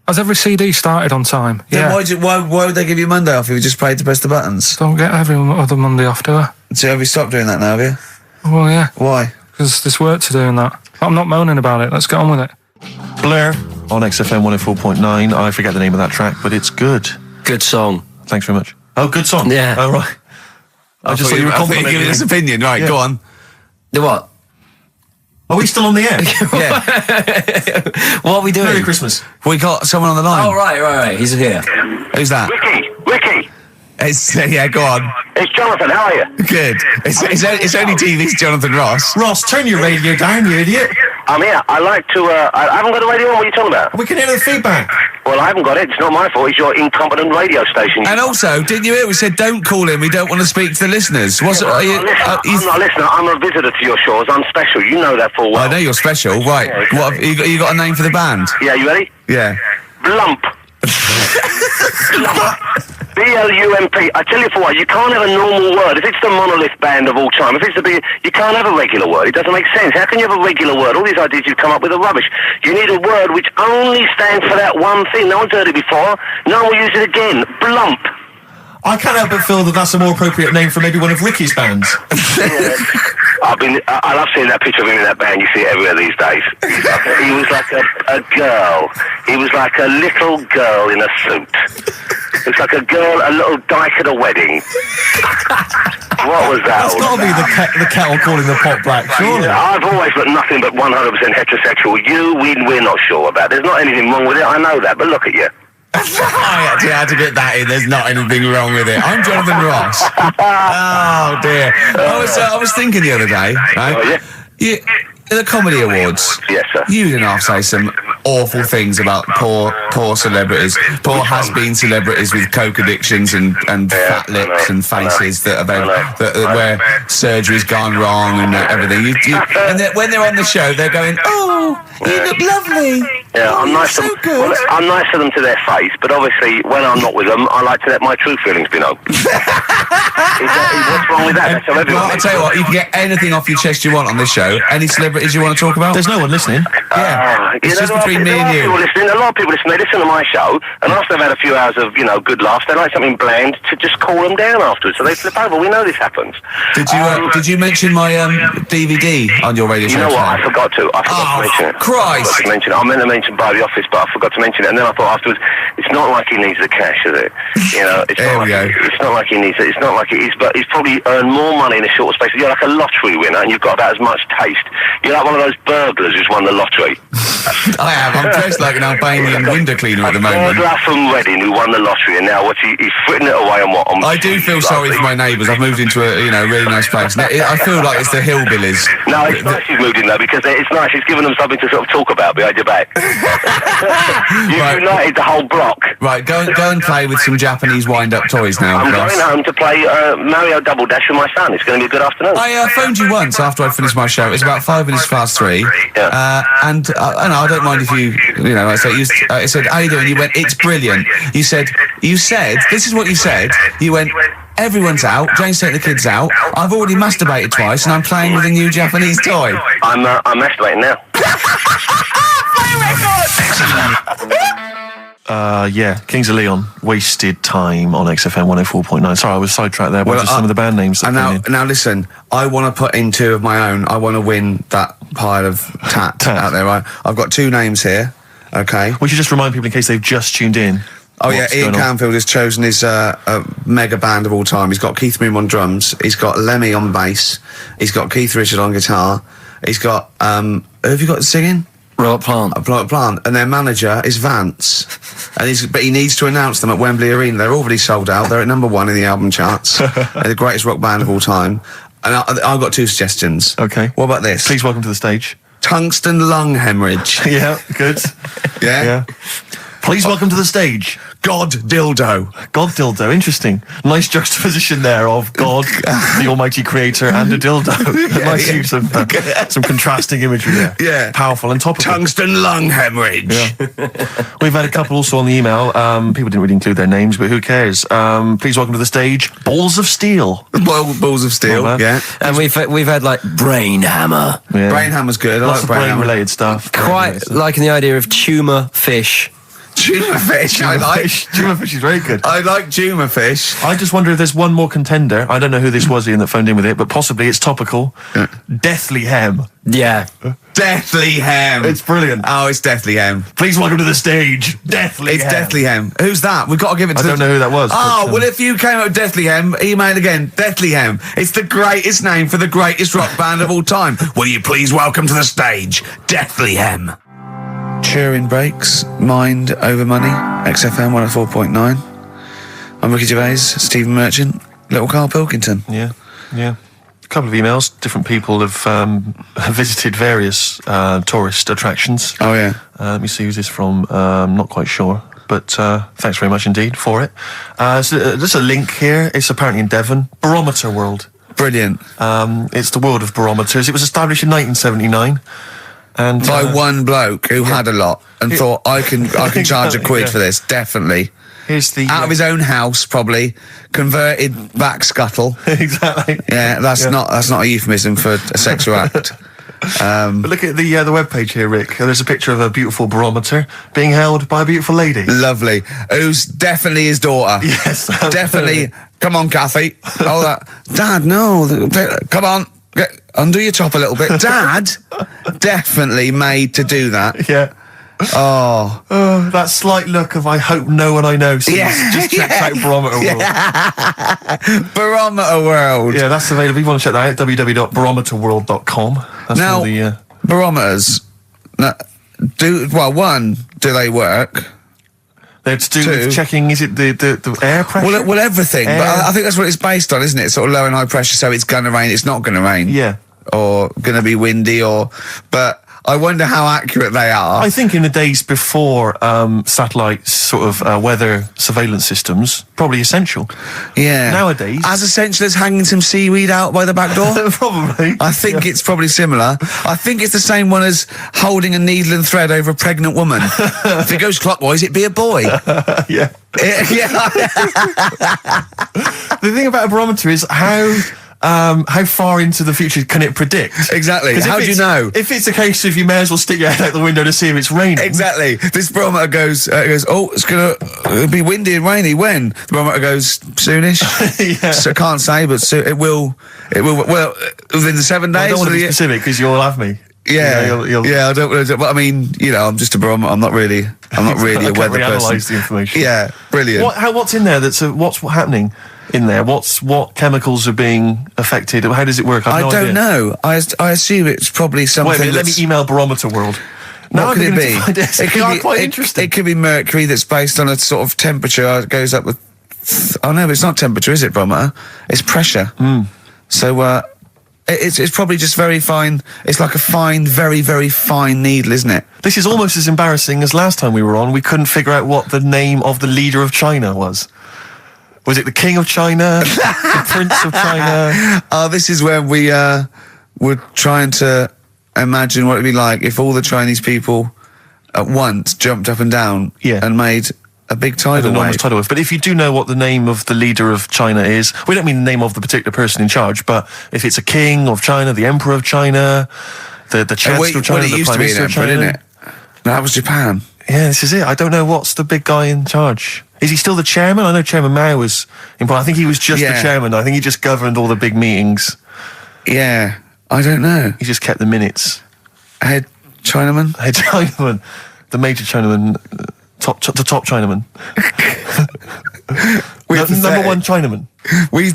Has every CD started on time? Then Yeah. why would they give you Monday off if you just paid to press the buttons? Don't get every other Monday off, do I? So have you stopped doing that now, have you? Well, yeah. Why? Because there's work to do and that. But I'm not moaning about it. Let's get on with it. Blair on XFM 104.9. I forget the name of that track, but it's good. Good song. Thanks very much. Oh, good song. Yeah. Oh, right. I just thought you were complimenting giving his me. opinion. Right, Yeah. go on. The what? Are we still on the air? Yeah. What are we doing? Merry Christmas. We got someone on the line. Oh, right. He's here. Who's that? Ricky, It's, yeah, go on. it's Jonathan. How are you? Good. It's only TV's Jonathan Ross. Ross, turn your radio down, you idiot. I'm here. I like to. I haven't got a radio on. What are you talking about? We can hear the feedback. Well, I haven't got it. It's not my fault. It's your incompetent radio station. And also, didn't you hear we said don't call him, we don't want to speak to the listeners? Are you, I'm not a listener. I'm a visitor to your shores. I'm special. You know that full well. I know you're special, right. Yeah, exactly. What have you got a name for the band? Yeah, you ready? Yeah. Blump. B-L-U-M-P. I tell you for what, you can't have a normal word. If it's the monolith band of all time, if it's the big, you can't have a regular word. It doesn't make sense. How can you have a regular word? All these ideas you've come up with are rubbish. You need a word which only stands for that one thing. No one's heard it before. No one will use it again. Blump. I can't help but feel that that's a more appropriate name for maybe one of Ricky's bands. I love seeing that picture of him in that band. You see it everywhere these days. He was like a girl. He was like a little girl in a suit. It was like a little dyke at a wedding. What was that? That's got to be the kettle calling the pot black, surely. I've always got nothing but 100% heterosexual. We're not sure about. There's not anything wrong with it. I know that, but look at you. I actually had to get that in. There's not anything wrong with it. I'm Jonathan Ross. Oh dear. I was thinking the other day, right? Oh, yeah? The Comedy Awards. Yes, sir. You didn't have to say some awful things about poor celebrities, poor has-been celebrities with coke addictions and fat lips and faces that where surgery's gone wrong and everything. And when they're on the show, they're going, "Oh, you look lovely." Yeah, I'm nice to them. Good. Well, I'm nice to them to their face, but obviously when I'm not with them, I like to let my true feelings be known. What's wrong with that? That's how everyone Well, I'll tell you what, you can get anything off your chest you want on this show. Any celebrities you want to talk about? There's no one listening. Yeah, it's just between me and you. A lot of people listen. They listen to my show, and after they've had a few hours of, good laughs, they like something bland to just cool them down afterwards. So they flip over. We know this happens. Did you mention my DVD on your radio show? You know what? I forgot to. I forgot to mention it. Christ! I meant to mention by the office, but I forgot to mention it. And then I thought afterwards, it's not like he needs the cash, is it? It's not like he needs it. It's not like it is, but he's probably earned more money in a short space. You're like a lottery winner, and you've got about as much taste. You're like one of those burglars who's won the lottery. I am. I'm dressed like an Albanian window cleaner at the moment. Burglar from Reading who won the lottery, and now he's fritting it away on what? I do feel sorry for my neighbours. I've moved into a really nice place. I feel like it's the hillbillies. No, it's nice you've moved in though, because it's nice. It's given them something to sort of talk about behind your back. You've united the whole block. Right, go and play with some Japanese wind-up toys now. I'm going home to play Mario Double Dash with my son. It's going to be a good afternoon. I phoned you once after I finished my show. It was about 3 Yeah. And I don't mind if I said, how you doing? You went, it's brilliant. You said, this is what you said. You went, everyone's out. Jane's taking the kids out. I've already masturbated twice, and I'm playing with a new Japanese toy. I'm masturbating now. Kings of Leon, Wasted Time on XFM 104.9. Sorry, I was sidetracked there by just some of the band names. Now listen, I want to put in 2 of my own. I want to win that pile of tat out there, right? I've got 2 names here, okay? We should just remind people in case they've just tuned in. Oh yeah, Ian Canfield has chosen his mega band of all time. He's got Keith Moon on drums, he's got Lemmy on bass, he's got Keith Richard on guitar, he's got, who have you got singing? Robert Plant. And their manager is Vance. But he needs to announce them at Wembley Arena. They're already sold out. They're at number 1 in the album charts. They're the greatest rock band of all time. And I've got 2 suggestions. Okay. What about this? Please welcome to the stage. Tungsten lung hemorrhage. Yeah, good. Yeah? Please welcome to the stage. God dildo. God dildo, interesting. Nice juxtaposition there of God, the almighty creator, and a dildo. Nice use of some contrasting imagery there. Yeah. Powerful and topical. Tungsten lung hemorrhage. Yeah. We've had a couple also on the email. People didn't really include their names, but who cares? Please welcome to the stage, Balls of Steel. Balls of Steel, yeah. And we've had like Brain Hammer. Yeah. Brain Hammer's good. I Lots like of Brain Hammer. brain-related stuff. Quite liking the idea of tumour fish. Juma fish, I like. Juma fish is very good. I like Juma fish. I just wonder if there's one more contender. I don't know who this was, Ian, that phoned in with it, but possibly it's topical. Deathly Hem. Yeah. Deathly Hem. It's brilliant. Oh, it's Deathly Hem. Please welcome to the stage, Deathly Hem. It's Deathly Hem. Who's that? We've got to give it to I don't know who that was. Oh, but, well, if you came up with Deathly Hem, email again. Deathly Hem. It's the greatest name for the greatest rock band of all time. Will you please welcome to the stage, Deathly Hem. Turing Breaks, Mind Over Money, XFM 104.9. I'm Ricky Gervais, Stephen Merchant, little Karl Pilkington. Yeah. A couple of emails. Different people have visited various tourist attractions. Oh, yeah. Let me see who's this from. Not quite sure. But thanks very much indeed for it. So there's a link here. It's apparently in Devon. Barometer World. Brilliant. It's the world of barometers. It was established in 1979. And by one bloke who had a lot and thought, I can charge a quid for this, definitely. Here's the out of his own house, probably converted back scuttle. exactly. Yeah, that's not a euphemism for a sexual act. But look at the webpage here, Rick. There's a picture of a beautiful barometer being held by a beautiful lady. Lovely. Who's definitely his daughter. Yes, definitely. Come on, Kathy. Oh, that. Dad, no. Come on. Undo your top a little bit. Dad, definitely made to do that. Yeah. Oh, that slight look of I hope no one I know sees. Just checks out Barometer World. Barometer World. Yeah, that's available. If you want to check that out, www.barometerworld.com. That's Now, all the barometers. One, do they work? they're to do with checking. Is it the air pressure? Well, everything. But I think that's what it's based on, isn't it? Sort of low and high pressure. So it's gonna rain. It's not gonna rain. Yeah. Or gonna be windy. But I wonder how accurate they are. I think in the days before satellite sort of weather surveillance systems, probably essential. Yeah. Nowadays, as essential as hanging some seaweed out by the back door. probably. I think it's probably similar. I think it's the same one as holding a needle and thread over a pregnant woman. If it goes clockwise, it'd be a boy. Yeah. Yeah. The thing about a barometer is how far into the future can it predict? Exactly. How do you know? If it's a case of you may as well stick your head out the window to see if it's raining. Exactly. This barometer goes, oh, it'll be windy and rainy. When? The barometer goes, soonish. Yeah. So I can't say, but it will, well, within the 7 days. I don't want to be specific because you'll have me. Yeah, you'll yeah. I don't. But I mean, I'm just a barometer. I'm not really a weather person. Reanalyse the information. Yeah, brilliant. What's in there? What's happening in there? What chemicals are being affected? How does it work? I don't know. I assume it's probably something. Wait a minute, let me email Barometer World. What could it be? It could be quite interesting. It could be mercury that's based on a sort of temperature. It goes up with. Oh no, but it's not temperature, is it, barometer? It's pressure. So it's probably just very fine. It's like a fine, very, very fine needle, isn't it? This is almost as embarrassing as last time we were on. We couldn't figure out what the name of the leader of China was. Was it the King of China? The Prince of China? Oh, this is when we were trying to imagine what it'd be like if all the Chinese people at once jumped up and down and made a big tidal wave. Tidal wave. But if you do know what the name of the leader of China is, we don't mean the name of the particular person in charge, but if it's a king of China, the emperor of China, the chancellor of China, the prime minister of China, didn't it? No, that was Japan. Yeah, this is it. I don't know what's the big guy in charge. Is he still the chairman? I know Chairman Mao was important. I think he was just the chairman. I think he just governed all the big meetings. Yeah, I don't know. He just kept the minutes. Head Chinaman? Head Chinaman. The major Chinaman. The top Chinaman. Number one Chinaman. Do you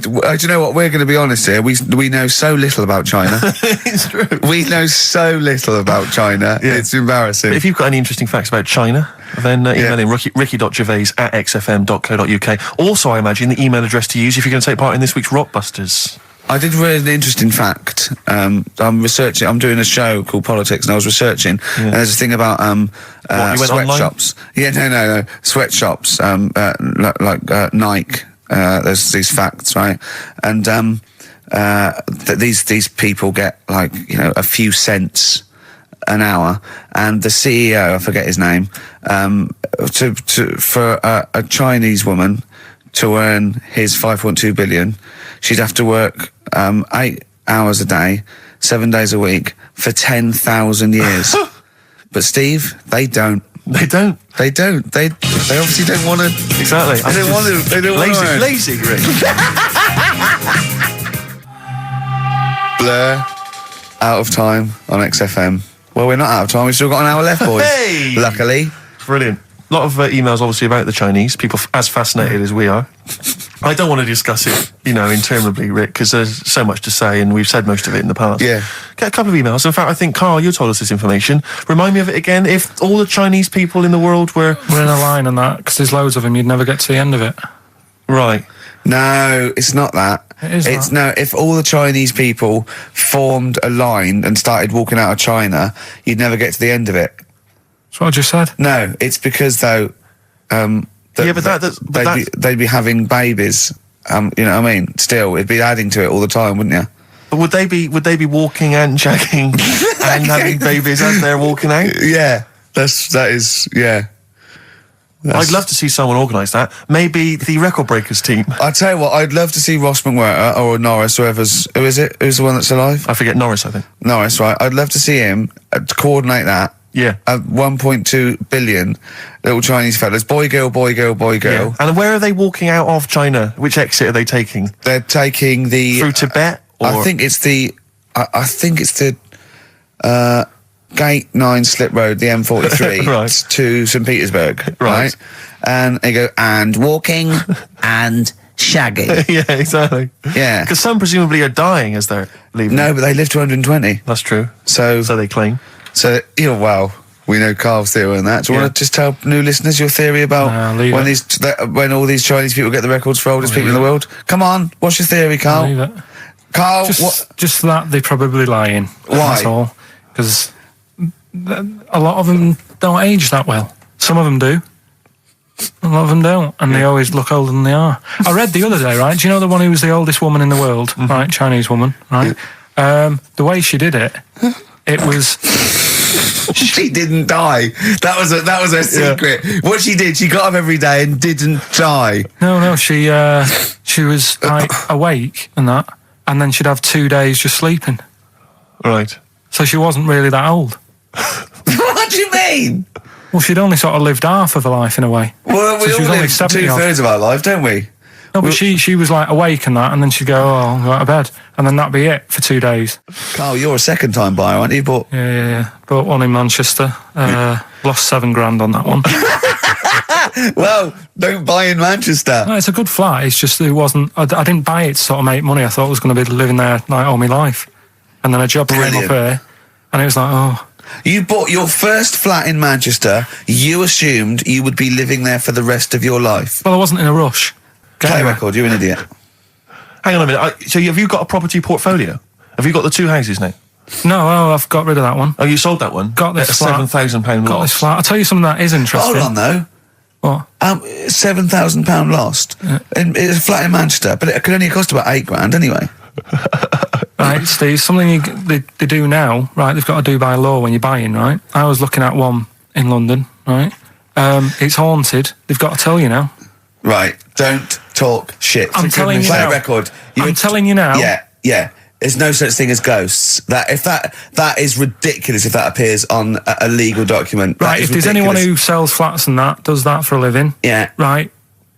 know what? We're going to be honest here. We know so little about China. It's true. We know so little about China. Yeah. It's embarrassing. But if you've got any interesting facts about China, then email in ricky.gervais@xfm.co.uk. Also, I imagine the email address to use if you're going to take part in this week's Rockbusters. I did read an interesting fact. I'm researching. I'm doing a show called Politics, and I was researching. And there's a thing about sweatshops. Yeah, no, sweatshops. Like Nike. There's these facts, right? And these people get like a few cents an hour, and the CEO, I forget his name, for a Chinese woman to earn his 5.2 billion, she'd have to work 8 hours a day, 7 days a week for 10,000 years. But Steve, they don't. They don't. They obviously don't want to. Exactly. They don't want to. They don't want to. Lazy, Rick. Blur, Out of Time on XFM. Well, we're not out of time. We've still got an hour left, boys. Hey! Luckily. Brilliant. A lot of emails, obviously, about the Chinese. People as fascinated as we are. I don't want to discuss it, interminably, Rick, because there's so much to say, and we've said most of it in the past. Yeah. Get a couple of emails. In fact, I think, Karl, you told us this information. Remind me of it again. If all the Chinese people in the world were in a line on that, because there's loads of them, you'd never get to the end of it. Right. No, it's not that. It's no. If all the Chinese people formed a line and started walking out of China, you'd never get to the end of it. That's what I just said. No, it's because though. They'd be having babies. You know what I mean? Still, it'd be adding to it all the time, wouldn't you? But would they be walking and shagging and having babies as they're walking out? Yeah, that is. Yeah. I'd love to see someone organise that. Maybe the Record Breakers team. I tell you what, I'd love to see Ross McWhirter or Norris, who is it? Who's the one that's alive? I forget Norris, I think. Norris, right? I'd love to see him to coordinate that. Yeah. 1.2 billion little Chinese fellas. Boy, girl, boy, girl, boy, girl. Yeah. And where are they walking out of China? Which exit are they taking? They're taking the... Through Tibet? Or? I think it's the Gate 9 Slip Road, the M43, right. to St. Petersburg, right? And they go, and walking, and shagging. Yeah, exactly. Yeah. Because some presumably are dying as they're leaving. No, but they live to 120. That's true. So they claim. So, well, we know Karl's theory on that. Do you want to just tell new listeners your theory about when all these Chinese people get the records for oldest people in the world? Come on, what's your theory, Karl? Leave it. Karl, just that they're probably lying. Why? That's all. Because a lot of them don't age that well. Some of them do. A lot of them don't, and they always look older than they are. I read the other day, right? Do you know the one who was the oldest woman in the world, right? Chinese woman, right? The way she did it, it was. She didn't die. That was her secret. Yeah. What she did, she got up every day and didn't die. No, she was like awake and that, and then she'd have 2 days just sleeping. Right. So she wasn't really that old. What do you mean? Well, she'd only sort of lived half of her life in a way. Well, we so all live 2/3 of our life, don't we? No, but she was like awake and that, and then she'd go, I'll go out of bed, and then that'd be it for 2 days. Karl, you're a second-time buyer, aren't you? Yeah. Bought one in Manchester. Lost $7,000 on that one. Well, don't buy in Manchester. No, it's a good flat. It's just it wasn't. I didn't buy it to sort of make money. I thought I was going to be living there like all my life, and then a job came up here, and it was like, oh. You bought your first flat in Manchester. You assumed you would be living there for the rest of your life. Well, I wasn't in a rush. Play record, you're an idiot. Hang on a minute. So have you got a property portfolio? Have you got the 2 houses now? No, I've got rid of that one. Oh, you sold that one? Got this flat. £7,000 Got loss. this flat. I'll tell you something that is interesting. Hold on, though. What? £7,000 lost. It's a flat in Manchester, but it could only cost about £8,000 anyway. Right, Steve, something they do now, right, they've got to do by law when you're buying, right? I was looking at one in London, right? It's haunted. They've got to tell you now. Right, don't talk shit. I'm telling you Play now. a record. I'm telling you now. Yeah. There's no such thing as ghosts. That is ridiculous if that appears on a legal document. Right, if there's anyone who sells flats and that, does that for a living. Yeah. Right,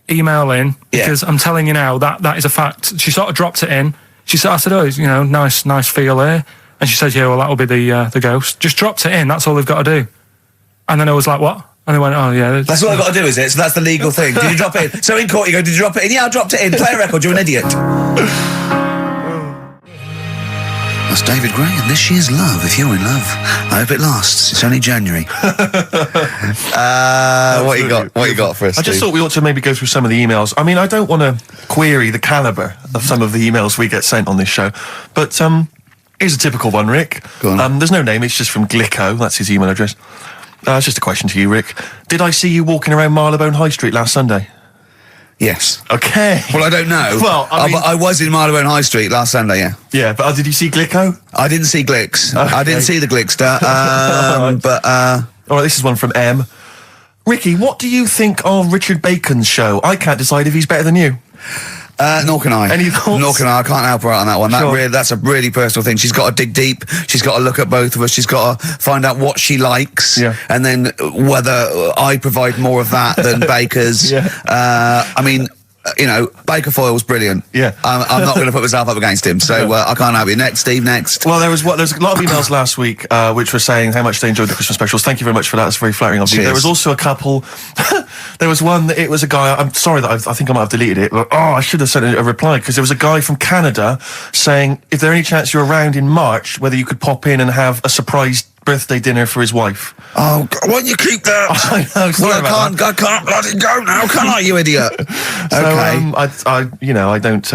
email in, because I'm telling you now, that is a fact. She sort of dropped it in. I said, oh, nice feel here. And she said, yeah, well, that'll be the ghost. Just dropped it in, that's all they've got to do. And then I was like, what? And they went, oh, yeah. That's what I've got to do, is it? So that's the legal thing. Did you drop it in? So in court you go, did you drop it in? Yeah, I dropped it in. Play a record, you're an idiot. That's David Gray, and this year's Love, if you're in love. I hope it lasts. It's only January. What you got for us, I just Steve? thought we ought to maybe go through some of the emails. I mean, I don't want to query the calibre of some of the emails we get sent on this show, but here's a typical one, Rick. Go on. There's no name, it's just from Glicko, that's his email address. It's just a question to you, Rick. Did I see you walking around Marylebone High Street last Sunday? Yes. Okay. Well, I don't know. Well, I mean, I was in Marylebone High Street last Sunday, yeah. Yeah, but did you see Glicko? I didn't see Glicks. Okay. I didn't see the Glickster. But all right, this is one from M. Ricky, what do you think of Richard Bacon's show? I can't decide if he's better than you. Nor can I. Any thoughts? Nor can I. I can't help her out on that one. Sure. That's a really personal thing. She's got to dig deep. She's got to look at both of us. She's got to find out what she likes. Yeah. And then whether I provide more of that than Baker's. Yeah. I mean, Baker Foyle's brilliant. Yeah. I'm not going to put myself up against him, so I can't help you. Next, Steve, next. Well, there's a lot of emails last week which were saying how much they enjoyed the Christmas specials. Thank you very much for that. That's very flattering of you. Cheers. There was also a couple. There was one that it was a guy. I'm sorry that I think I might have deleted it. But, I should have sent a reply, because there was a guy from Canada saying if there any chance you're around in March, whether you could pop in and have a surprise birthday dinner for his wife. Oh, why don't you keep that? I know. Sorry about that. I can't let it go now, can I, you idiot? So, Okay. I don't.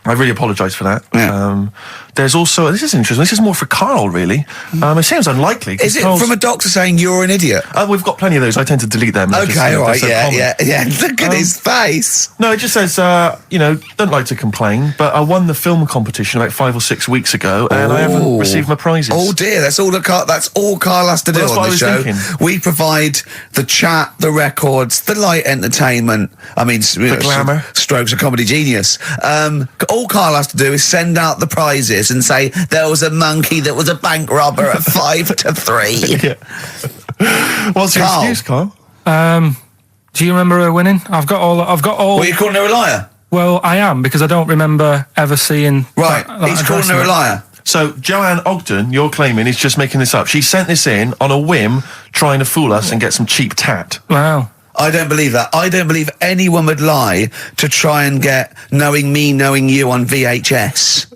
I really apologise for that. Yeah. There's also, this is interesting, this is more for Karl, really. It seems unlikely. Is it from a doctor saying you're an idiot? We've got plenty of those. I tend to delete them. Okay, all right, yeah. Look at his face. No, it just says, don't like to complain, but I won the film competition about 5 or 6 weeks ago, and I haven't received my prizes. Oh dear, that's all Karl has to do on the show. We provide the chat, the records, the light entertainment. I mean, the glamour. Strokes of comedy genius. All Karl has to do is send out the prizes and say there was a monkey that was a bank robber at 5 to 3. Yeah. What's your excuse, Karl? Do you remember her winning? I've got all. Well, you're calling her a liar? Well, I am, because I don't remember ever seeing. Right, he's calling her a liar. So, Joanne Ogden, you're claiming, is just making this up. She sent this in on a whim, trying to fool us and get some cheap tat. Wow. I don't believe that. I don't believe anyone would lie to try and get Knowing Me, Knowing You on VHS.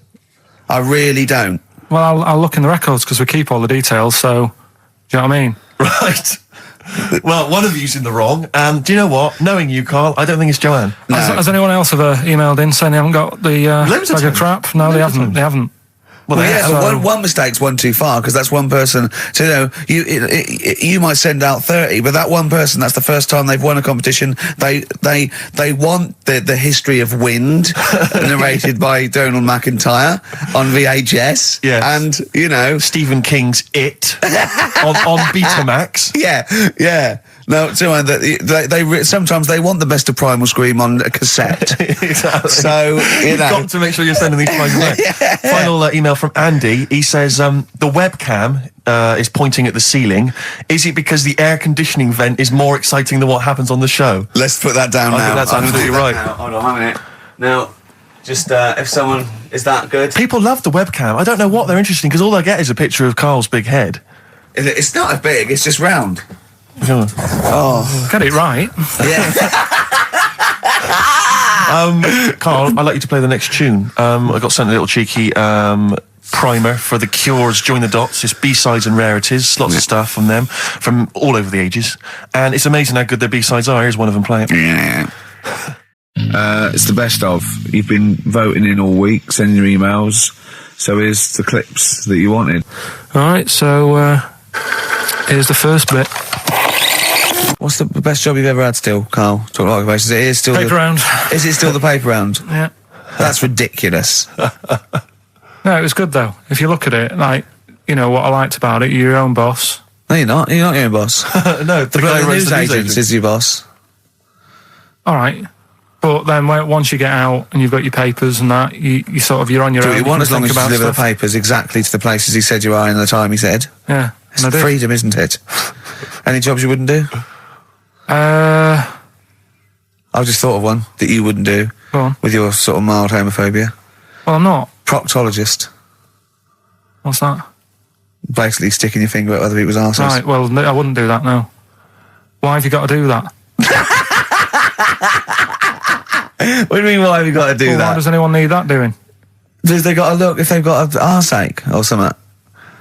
I really don't. Well, I'll look in the records, because we keep all the details, so... Do you know what I mean? Right. Well, one of you's in the wrong. Do you know what? Knowing you, Karl, I don't think it's Joanne. No. Has anyone else ever emailed in saying they haven't got the bag of crap? No, they haven't. They haven't. Well, yeah, one mistake's one too far, because that's one person. So, you might send out 30, but that one person, that's the first time they've won a competition. They want the history of Wind narrated by Donald McIntyre on VHS. Yes. And, Stephen King's It on Betamax. Yeah. No, they sometimes they want the best of Primal Scream on a cassette. Exactly. So, You've got to make sure you're sending these prizes away. Yeah. Final email from Andy. He says, the webcam is pointing at the ceiling. Is it because the air conditioning vent is more exciting than what happens on the show? Let's put that down now. I think that's absolutely right. Hold on a minute. Now, just if someone... Is that good? People love the webcam. I don't know what they're interested in, because all they get is a picture of Karl's big head. It's not as big, it's just round. Oh. Get it right. Yeah. Karl, I'd like you to play the next tune. I got sent a little cheeky primer for The Cure's Join the Dots. It's B-sides and rarities, lots of stuff from them, from all over the ages. And it's amazing how good their B-sides are. Here's one of them playing. Yeah. It's the best of. You've been voting in all week, sending your emails. So here's the clips that you wanted. All right, so here's the first bit. What's the best job you've ever had still, Karl? Talk about occupations. It is still Paper round. Is it still the paper round? Yeah. That's ridiculous. No, it was good though. If you look at it, like, what I liked about it, you're your own boss. No, you're not. You're not your own boss. No, the guy The runs news the news agent is your boss. All right. But then once you get out and you've got your papers and that, you're on your own. Do what you want, as long as you think deliver the about papers exactly to the places he said you are in the time he said. Yeah. It's freedom, isn't it? Any jobs you wouldn't do? I've just thought of one that you wouldn't do. Go on. With your sort of mild homophobia. Well, I'm not. Proctologist. What's that? Basically sticking your finger at other people's arses. Right, well, I wouldn't do that, no. Why have you got to do that? What do you mean, why have you got to do that? Why does anyone need that doing? Because they got to look if they've got an arseache or something.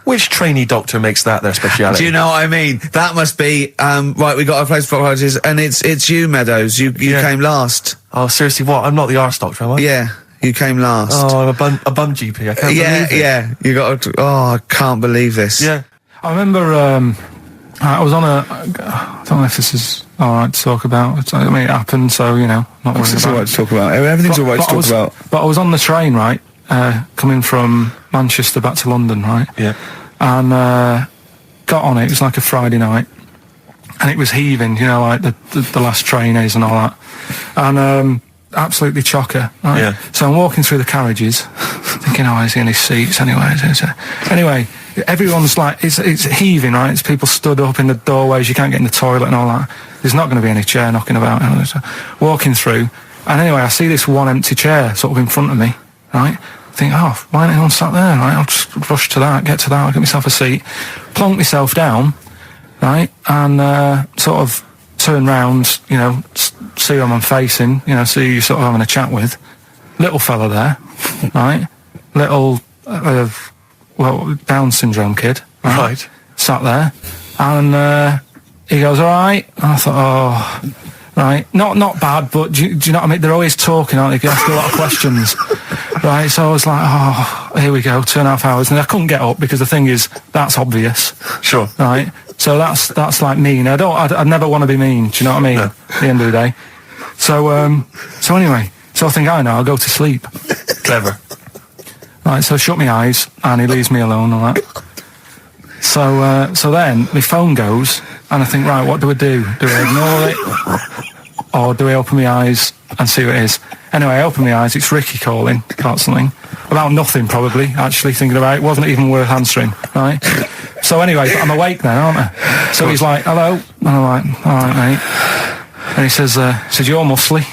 Which trainee doctor makes that their speciality? Do you know what I mean? That must be, right, we got a place for proctologists, and it's you, Meadows. You came last. Oh, seriously, what? I'm not the arse doctor, am I? Yeah, you came last. Oh, I'm a bum GP. I can't believe it. Yeah, you got to, I can't believe this. Yeah. I remember, I was on I don't know if this is alright to talk about. I mean, it happened, so, not worried It's about all right to talk about. Everything's all right to talk about. But I was on the train, right, coming from Manchester back to London, right? Yeah. And got on it. It was like a Friday night, and it was heaving, like the last train is and all that, and absolutely chocker. Right? Yeah. So I'm walking through the carriages, thinking, is he in his seats anyway? Anyway, everyone's like, it's heaving, right? It's people stood up in the doorways. You can't get in the toilet and all that. There's not going to be any chair knocking about. So walking through, and anyway, I see this one empty chair sort of in front of me, right? Think, why ain't anyone sat there, right? I'll just rush to that, get I'll get myself a seat, plonk myself down, right, and sort of turn round, see who I'm facing, see who you're sort of having a chat with. Little fella there, right? Little, Down syndrome kid, right? Sat there, and he goes, all right. And I thought, right? Not bad, but do you know what I mean? They're always talking, aren't they? You ask a lot of questions, right? So I was like, oh, here we go, 2.5 hours, and I couldn't get up because the thing is, that's obvious. Sure. Right? So that's like mean. I'd never want to be mean, do you know what I mean? No. At the end of the day. So anyway, so I think, I know, I'll go to sleep. Clever. Right, so I shut my eyes, and he leaves me alone and that. So then my phone goes, and I think, right, what do? Do I ignore it, or do I open my eyes and see what it is? Anyway, I open my eyes. It's Ricky calling about something, about nothing probably. Actually, thinking about it, wasn't even worth answering. Right. So anyway, I'm awake now, aren't I? So he's like, "Hello," and I'm like, "All right, mate." And he says, "You're muscly."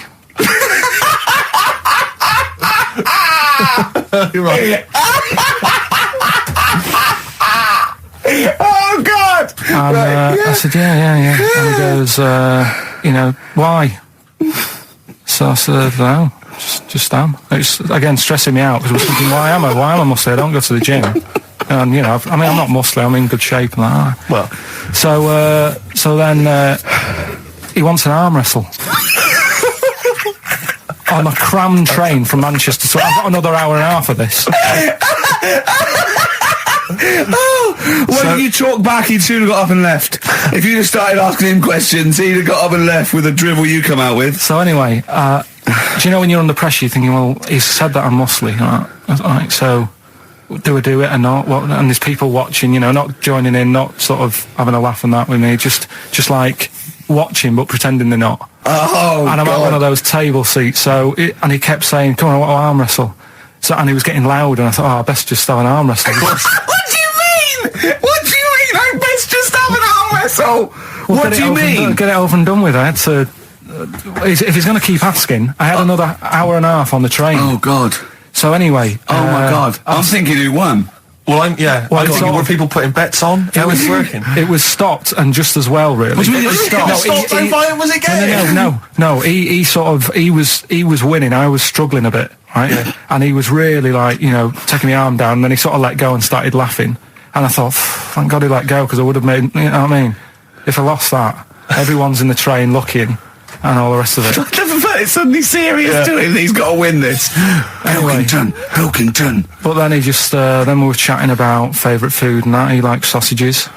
You're right. Oh God! And I said, yeah. And he goes, why? So I said, no, just am. It's again stressing me out because I was thinking, why am I muscly? I don't go to the gym. And I'm not muscly. I'm in good shape and that. Well, so then he wants an arm wrestle. On a crammed train from Manchester, so I've got another hour and a half of this. When you talk back, he'd soon have got up and left. If you'd have started asking him questions, he'd have got up and left with the drivel you come out with. So anyway, do you know when you're under pressure, you're thinking, well, he's said that I'm muscly, right? So do I do it or not? What? And there's people watching, not joining in, not sort of having a laugh and that with me, just like watching but pretending they're not. Oh, and I'm at one of those table seats, and he kept saying, come on, I want to arm wrestle. So, and he was getting loud, and I thought, I best just have an arm wrestle. What do you mean? I best just have an arm wrestle? Well, what do you mean? Get it over and done with. I had to... if he's going to keep asking, I had another hour and a half on the train. Oh, God. So anyway... Oh, my God. I'm thinking who won. Well, were people putting bets on? It was working. It was stopped, and just as well, really. What do you mean it was stopped? Was it game? No. He was winning. I was struggling a bit, right? Yeah. And he was really taking my arm down. And then he sort of let go and started laughing. And I thought, thank God he let go, because I would have made. You know what I mean? If I lost that, everyone's in the train looking, and all the rest of it. I never felt it's suddenly serious to him. He's got to win this. Pilkington. But then he just, then we were chatting about favourite food and that. He likes sausages.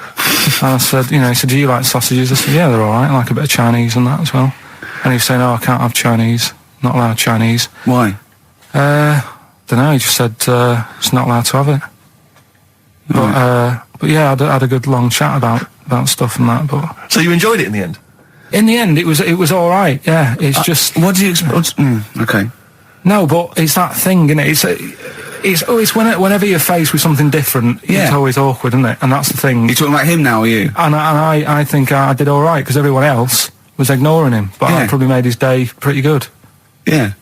And I said, he said, do you like sausages? I said, yeah, they're alright. I like a bit of Chinese and that as well. And he was saying, I can't have Chinese. Not allowed Chinese. Why? Don't know. He just said, it's not allowed to have it. But yeah, I had a good long chat about stuff and that. But so you enjoyed it in the end? In the end, it was all right. Yeah, it's just. What do you expect? Okay. No, but it's that thing, isn't it? It's whenever you're faced with something different, it's always awkward, isn't it? And that's the thing. You're talking about him now, are you? And I think I did all right because everyone else was ignoring him, but I probably made his day pretty good. Yeah.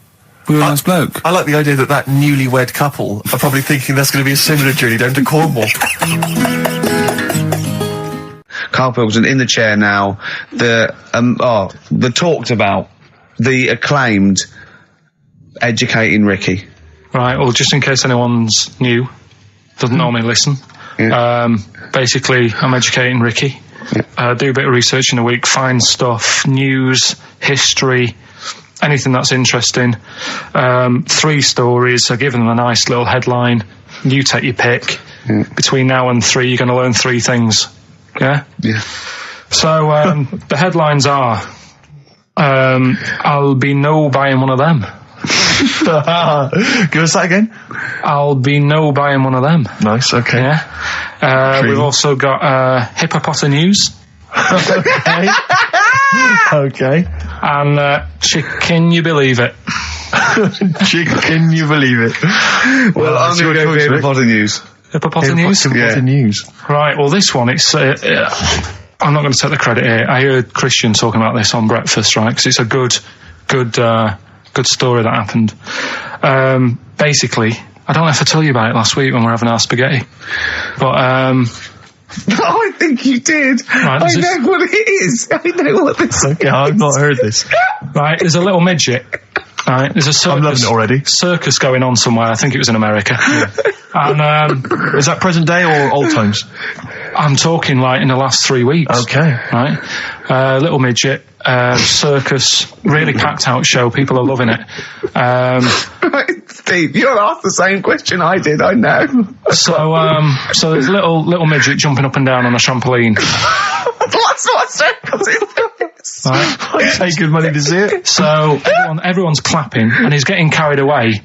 We were a nice bloke. I like the idea that newlywed couple are probably thinking that's going to be a similar journey down to Cornwall. Karl Pilkington in the chair now. The talked about, the acclaimed Educating Ricky. Right, well, just in case anyone's new, doesn't normally listen. Yeah. Basically, I'm educating Ricky. Yeah. Do a bit of research in a week, find stuff, news, history, anything that's interesting. 3 stories, I give them a nice little headline. You take your pick. Yeah. Between now and 3, you're going to learn 3 things. Yeah? Yeah. So, the headlines are, I'll be no buying one of them. Give us that again. I'll be no buying one of them. Nice, okay. Yeah. We've also got hippopotamus news. Okay. Okay. And can you believe it? Can you believe it? Well, I'm going to go with hippopotamus news. Hippopotamus news? Right, well, this one, it's... I'm not going to take the credit here. I heard Christian talking about this on breakfast, right? Because it's a good story that happened. Basically, I don't know if I told you about it last week when we were having our spaghetti, but I think you did. Right, I know what it is. I know what this is. Okay, I've not heard this. Right, there's a little midget. Right, there's a circus. I'm loving it already. Circus going on somewhere. I think it was in America. Yeah. And is that present day or old times? I'm talking like in the last 3 weeks. Okay. Right? Little midget, circus, really packed out show. People are loving it. Steve, you asked the same question I did, I know. So there's little midget jumping up and down on a trampoline. That's what circus is. Right? I pay good money to see it. So everyone's clapping and he's getting carried away.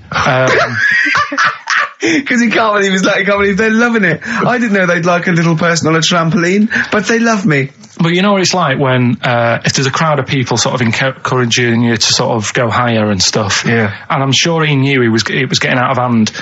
Because he can't believe they're loving it. I didn't know they'd like a little person on a trampoline, but they love me. But you know what it's like when, if there's a crowd of people sort of encouraging you to sort of go higher and stuff. Yeah. And I'm sure he knew it was getting out of hand.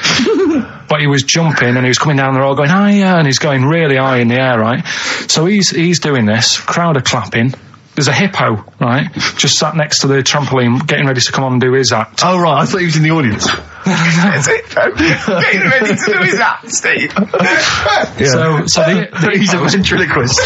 But he was jumping and he was coming down the road going higher, and he's going really high in the air, right? So he's doing this, crowd are clapping. There's a hippo, right, just sat next to the trampoline getting ready to come on and do his act. Oh, right, I thought he was in the audience. That's it. Getting ready to do his act, Steve. Yeah. So he's a ventriloquist.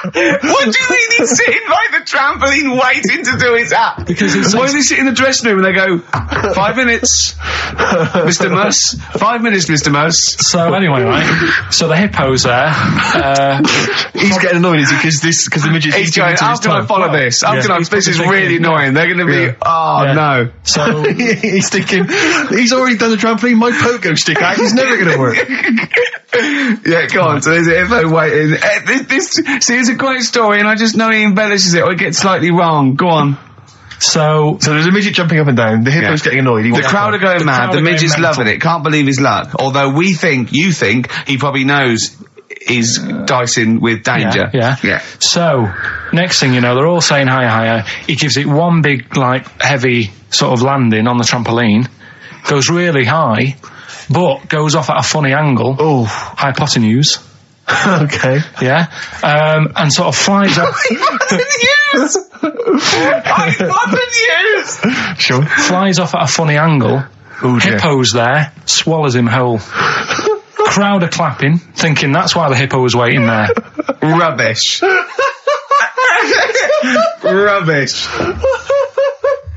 What do you mean he's sitting by the trampoline waiting to do his act? Because why does he sit in the dressing room and they go, 5 minutes, Mr. Muss, 5 minutes, Mr. Muss. So anyway, right, so the hippo's there. He's getting annoyed, is he? Because the midget's He's going, how can I follow this? This is really annoying. They're going to be, no. So he's thinking, he's already done the trampoline, my pogo stick act is never going to work. Yeah, go on. So there's a hippo waiting. It's a great story, and I just know he embellishes it or it gets slightly wrong. Go on. So there's a midget jumping up and down. The hippo's getting annoyed. The crowd are going mad. The midget's loving it. Can't believe his luck. Although you think he probably knows he's dicing with danger. Yeah. So next thing you know, they're all saying higher. He gives it one big, like, heavy sort of landing on the trampoline. Goes really high, but goes off at a funny angle. Oh, hypotenuse. Okay. Yeah. And sort of flies up. Hypotenuse! Sure. Flies off at a funny angle. Ooh, Hippo's there, swallows him whole. Crowd are clapping, thinking that's why the hippo was waiting there. Rubbish. Rubbish.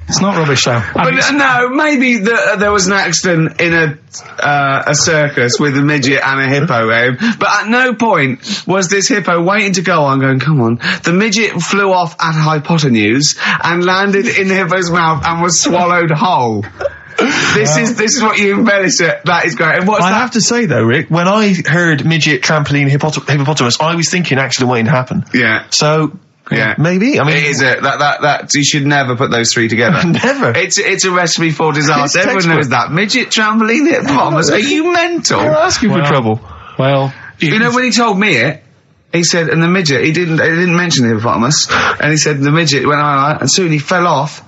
It's not rubbish though. But no, maybe there was an accident in a circus with a midget and a hippo, but at no point was this hippo waiting to go on, going, come on. The midget flew off at hypotenuse and landed in the hippo's mouth and was swallowed whole. This is what you embellish it. That is great. And I have to say though, Rick, when I heard midget, trampoline, hippopotamus, I was thinking accident waiting to happen. Yeah. So. Yeah, maybe. I mean, it is that you should never put those three together. Never. It's a recipe for disaster. Everyone knows that. Midget, trampoline, hippopotamus. Are you mental? You're asking for trouble. Well, you know when he told me it, he said, and the midget, he didn't mention the hippopotamus, and he said the midget went on, and soon he fell off,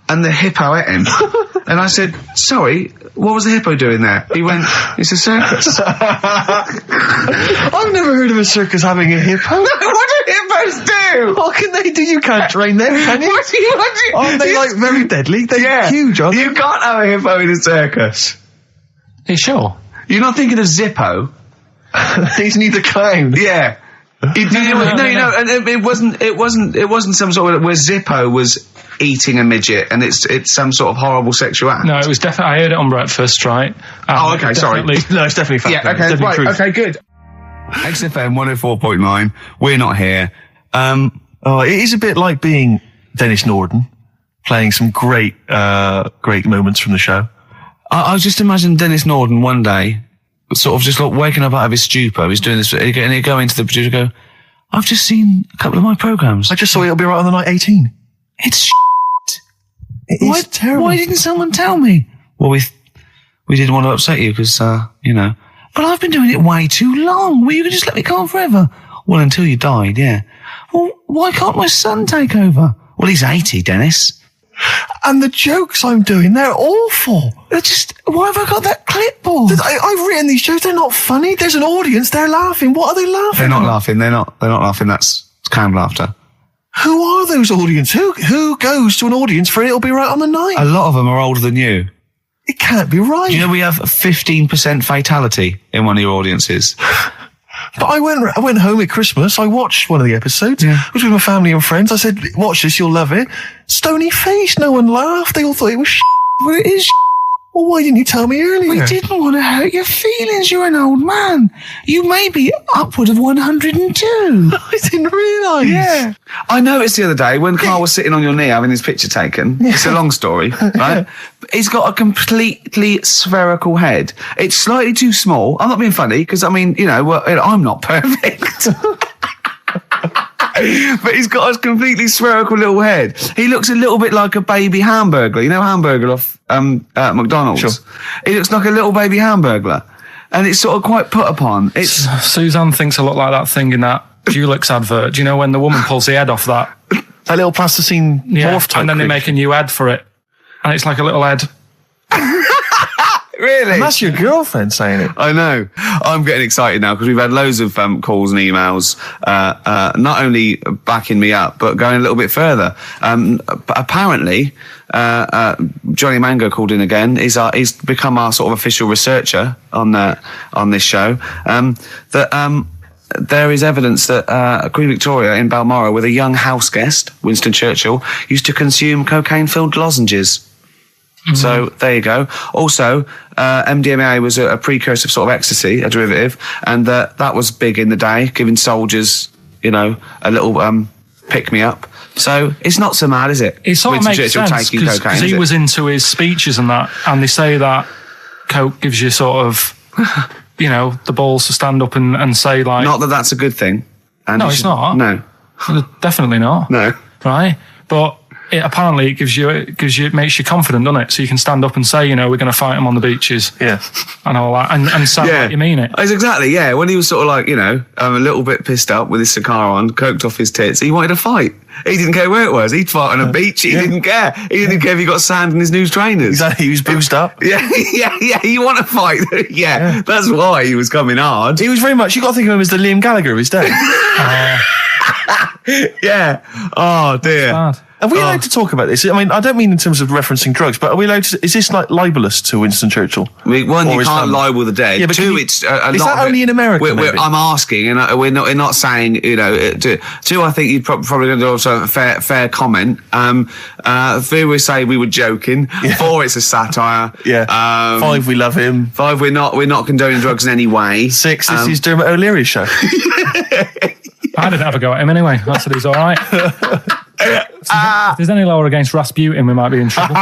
and the hippo ate him. And I said, sorry, what was the hippo doing there? He went, it's a circus. I've never heard of a circus having a hippo. No, what do hippos do? What can they do? You can't train them, can you? What do you? Aren't they like very deadly? They're huge, aren't they? You can't have a hippo in a circus. Are you sure? You're not thinking of Zippo? He's neither kind. Yeah. No, and it wasn't some sort of where Zippo was eating a midget and it's some sort of horrible sexual act. No, it was definitely, I heard it on breakfast, right? Oh, okay, sorry. No, it's definitely fact. Yeah, okay, right, okay, good. XFM 104.9, we're not here. It is a bit like being Dennis Norden, playing some great moments from the show. I was just imagining Dennis Norden one day, sort of just like waking up out of his stupor. He's doing this, and he'd go into the producer and go, I've just seen a couple of my programmes. I just saw It'll Be Right on the Night 18. It's shit. It is terrible. Why didn't someone tell me? Well, we didn't want to upset you because, but I've been doing it way too long. Well, you could just let me go on forever. Well, until you died, yeah. Well, why can't my son take over? Well, he's 80, Dennis. And the jokes I'm doing, they're awful. Why have I got that clipboard? I've written these jokes, they're not funny. There's an audience, they're laughing. What are they laughing They're not at? laughing, they're not laughing, that's canned laughter. Who are those audience? Who goes to an audience for It'll Be Right on the Night? A lot of them are older than you. It can't be right. Do you know we have 15% fatality in one of your audiences? But I went home at Christmas, I watched one of the episodes. Yeah. I was with my family and friends. I said, watch this, you'll love it. Stony face, no one laughed. They all thought it was shit. Well, it is Well, why didn't you tell me earlier? We didn't want to hurt your feelings. You're an old man. You may be upward of 102. I didn't realise. Yeah. I noticed the other day when Karl was sitting on your knee having his picture taken. It's a long story, right? He's got a completely spherical head. It's slightly too small. I'm not being funny because, I mean, you know, I'm not perfect. But he's got a completely spherical little head. He looks a little bit like a baby hamburger. You know hamburger off McDonald's? Sure. He looks like a little baby hamburger. And it's sort of quite put upon. Suzanne thinks I look like that thing in that Dulux advert. Do you know when the woman pulls the head off that? That little plasticine morph type and then they make a new head for it. And it's like a little head. Really? And that's your girlfriend saying it. I know. I'm getting excited now because we've had loads of calls and emails, not only backing me up, but going a little bit further. Apparently, Johnny Mango called in again. He's become our sort of official researcher on this show. There is evidence that Queen Victoria in Balmoral, with a young house guest, Winston Churchill, used to consume cocaine-filled lozenges. Mm-hmm. So there you go. Also, MDMA was a precursor of sort of ecstasy, a derivative, and that was big in the day, giving soldiers, you know, a little pick-me-up. So it's not so mad, is it? It sort of makes sense because he was into his speeches and that, and they say that coke gives you sort of, you know, the balls to stand up and say like... Not that that's a good thing. And no, it's not. No. Definitely not. No. Right? But... Apparently, it makes you confident, doesn't it? So you can stand up and say, you know, we're going to fight them on the beaches. Yeah. And all that. And sound like you mean it. It's exactly, yeah. When he was sort of like, you know, a little bit pissed up with his cigar on, coked off his tits, he wanted to fight. He didn't care where it was. He'd fight on a beach. He didn't care. He didn't care if he got sand in his new trainers. Exactly. He was boozed up. Yeah. You want to fight. Yeah. That's why he was coming hard. He was very much, you got to think of him as the Liam Gallagher of his day. Yeah. Oh, dear. Are we allowed to talk about this? I mean, I don't mean in terms of referencing drugs, but are we allowed to... Is this like libelous to Winston Churchill? One, you can't libel the dead. Yeah, but two, it's a is lot that only in America? I'm asking, and we're not saying, you know. Two, I think you'd probably going to also a fair comment. Three, we say we were joking. Yeah. 4, it's a satire. Yeah. 5, we love him. 5, we're not condoning drugs in any way. 6, this is Dermot O'Leary's show. I didn't have a go at him anyway. I said he's all right. If there's any law against Rasputin, we might be in trouble.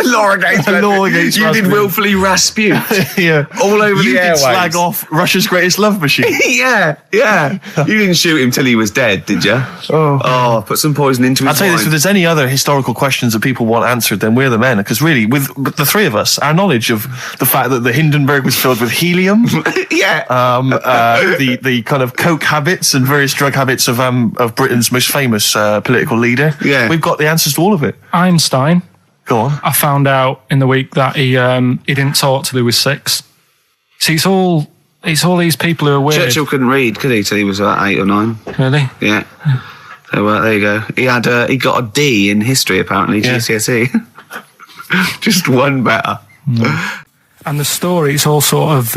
Law against Rasputin. You did willfully Rasputin. Yeah. All over the airwaves. You did slag off Russia's greatest love machine. Yeah. You didn't shoot him till he was dead, did you? Oh, put some poison into his I'll tell you this, if there's any other historical questions that people want answered, then we're the men. Because really, with the three of us, our knowledge of the fact that the Hindenburg was filled with helium. Yeah. The kind of coke habits and various drug habits of Britain's most famous political leader. Yeah. We've got the answers to all of it. Einstein. Go on. I found out in the week that he didn't talk till he was 6. See, it's all these people who are weird. Churchill couldn't read, could he, till he was about 8 or 9? Really? Yeah. So there you go. He got a D in history apparently, GCSE. Just one better. And the story, it's all sort of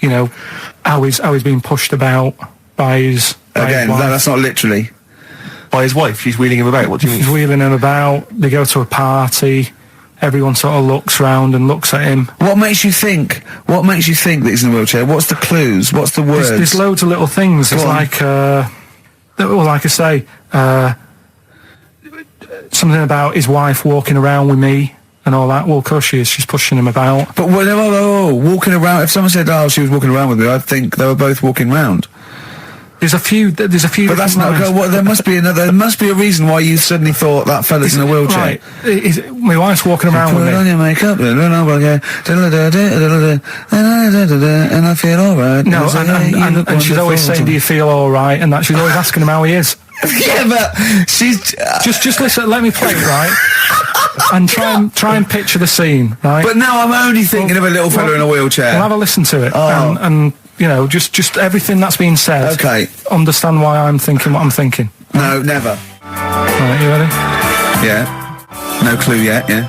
you know, how he's being pushed about by his again. That's not literally. By his wife, she's wheeling him about. What do you mean? She's wheeling him about. They go to a party. Everyone sort of looks round and looks at him. What makes you think that he's in a wheelchair? What's the clues? What's the words? There's loads of little things. It's like, like I say, something about his wife walking around with me and all that. Well, of course she is. She's pushing him about. But walking around. If someone said, she was walking around with me, I'd think they were both walking around. There's a few. But that's not. There must be another. There must be a reason why you suddenly thought that fella's in a wheelchair. Right. My wife's walking around with me. Put on your makeup, and I feel all right. No, and she's always saying, "Do you feel all right?" And that she's always asking him how he is. Yeah, but she's just listen. Let me play it, right? And try and picture the scene, right? But now I'm only thinking of a little fella in a wheelchair. We'll have a listen to it, and you know, just everything that's been said. Okay. Understand why I'm thinking what I'm thinking. No, never. Right, you ready? Yeah. No clue yet. Yeah.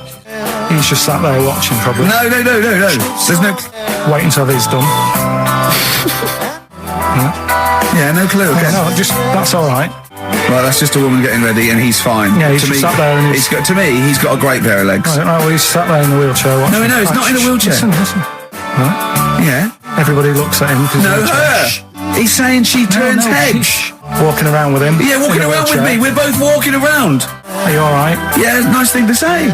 He's just sat there watching, probably. No. There's no. Wait until he's done. Yeah, no clue. Okay. No, that's all right. Well, that's just a woman getting ready, and he's fine. Yeah, he's just sat there and he's got, to me, he's got a great pair of legs. Right, well, he's sat there in the wheelchair. No, he's not in a wheelchair. Listen. Right. Yeah. Everybody looks at him. No, her. He's saying she turns heads. Walking around with him. Yeah, walking around with me. We're both walking around. Are you alright? Yeah, nice thing to say.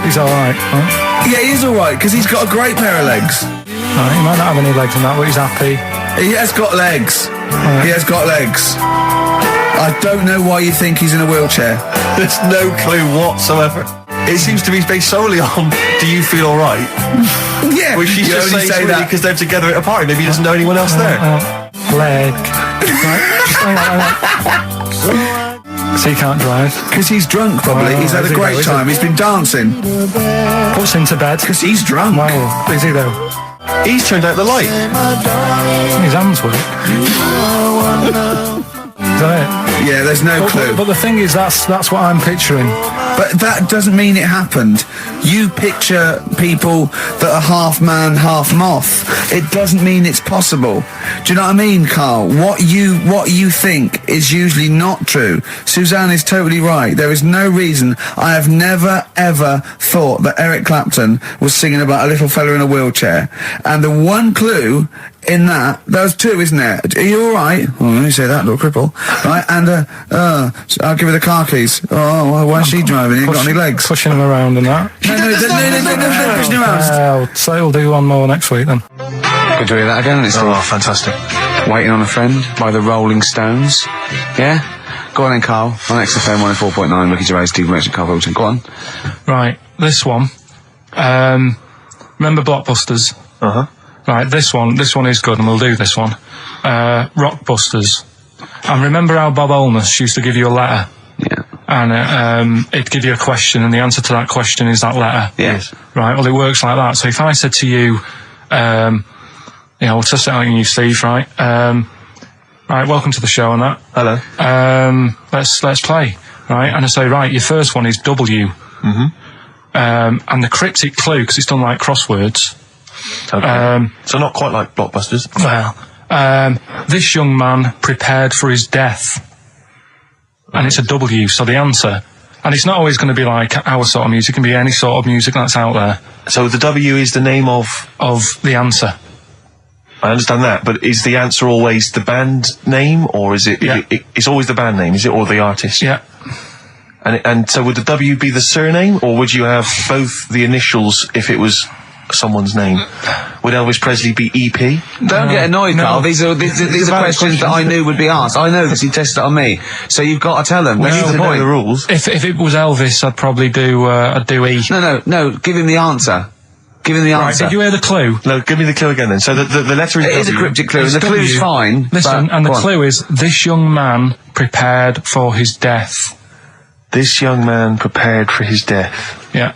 He's alright, right? Yeah, he is alright, because he's got a great pair of legs. Right, he might not have any legs and that, but he's happy. He has got legs. Right. He has got legs. I don't know why you think he's in a wheelchair. There's no clue whatsoever. It seems to be based solely on, do you feel alright? Yeah. Which she's you just only saying say that because they're together at a party. Maybe he doesn't know anyone else there. Leg. So he can't drive. because he's drunk, probably. Oh, he's had is a he great though, is time. He's been dancing Puts him to bed. because he's drunk. Wow, is he though? He's turned out the light. His hands work. Is that it? Yeah, there's no clue. But the thing is, that's what I'm picturing. But that doesn't mean it happened. You picture people that are half man, half moth. It doesn't mean it's possible. Do you know what I mean, Karl? What you think is usually not true. Suzanne is totally right. There is no reason. I have never, ever thought that Eric Clapton was singing about a little fella in a wheelchair. And the one clue in that, there's two, isn't there? Are you alright? Oh, let me say that, little cripple. Right, and, I'll give her the car keys. Oh, why is she driving? He ain't got any legs. Pushing him around and that. No, pushing him around. So he'll do one more next week then. Could do that again, it's Oh, fantastic. Waiting on a Friend by the Rolling Stones. Yeah? Go on then, Karl. On XFM 104.9, Ricky Gervais, Steve Merchant, Karl Wilson. Go on. Right, this one. Remember Blockbusters? Uh-huh. Right, this one is good, and we'll do this one. Rockbusters. And remember how Bob Olmus used to give you a letter? Yeah. And it'd give you a question, and the answer to that question is that letter. Yes. Right, well, it works like that. So if I said to you, we'll test it out on you, Steve, right? Right, welcome to the show and that. Hello. Let's play, right? And I say, right, your first one is W. Mm-hmm. And the cryptic clue, because it's done like crosswords. Okay. So not quite like Blockbusters. Well, this young man prepared for his death. And it's a W, so the answer. And it's not always going to be like our sort of music, it can be any sort of music that's out there. So the W is the name of the answer. I understand that, but is the answer always the band name, or is it? Yeah. It's always the band name, is it, or the artist? Yeah. And so would the W be the surname, or would you have both the initials if it was someone's name? Would Elvis Presley be EP? Don't get annoyed, Karl. These are questions that I knew would be asked. I know because he tested it on me. So you've got to tell them. We That's need the to know point. the rules. If it was Elvis, I'd probably do E. No. Give him the answer. Give him the Right, answer. did you hear the clue? No, give me the clue again then. So the letter is It is a W. cryptic clue, and the It's clue's W. fine. Listen, but- and the go on. clue is, this young man prepared for his death. This young man prepared for his death. Yeah.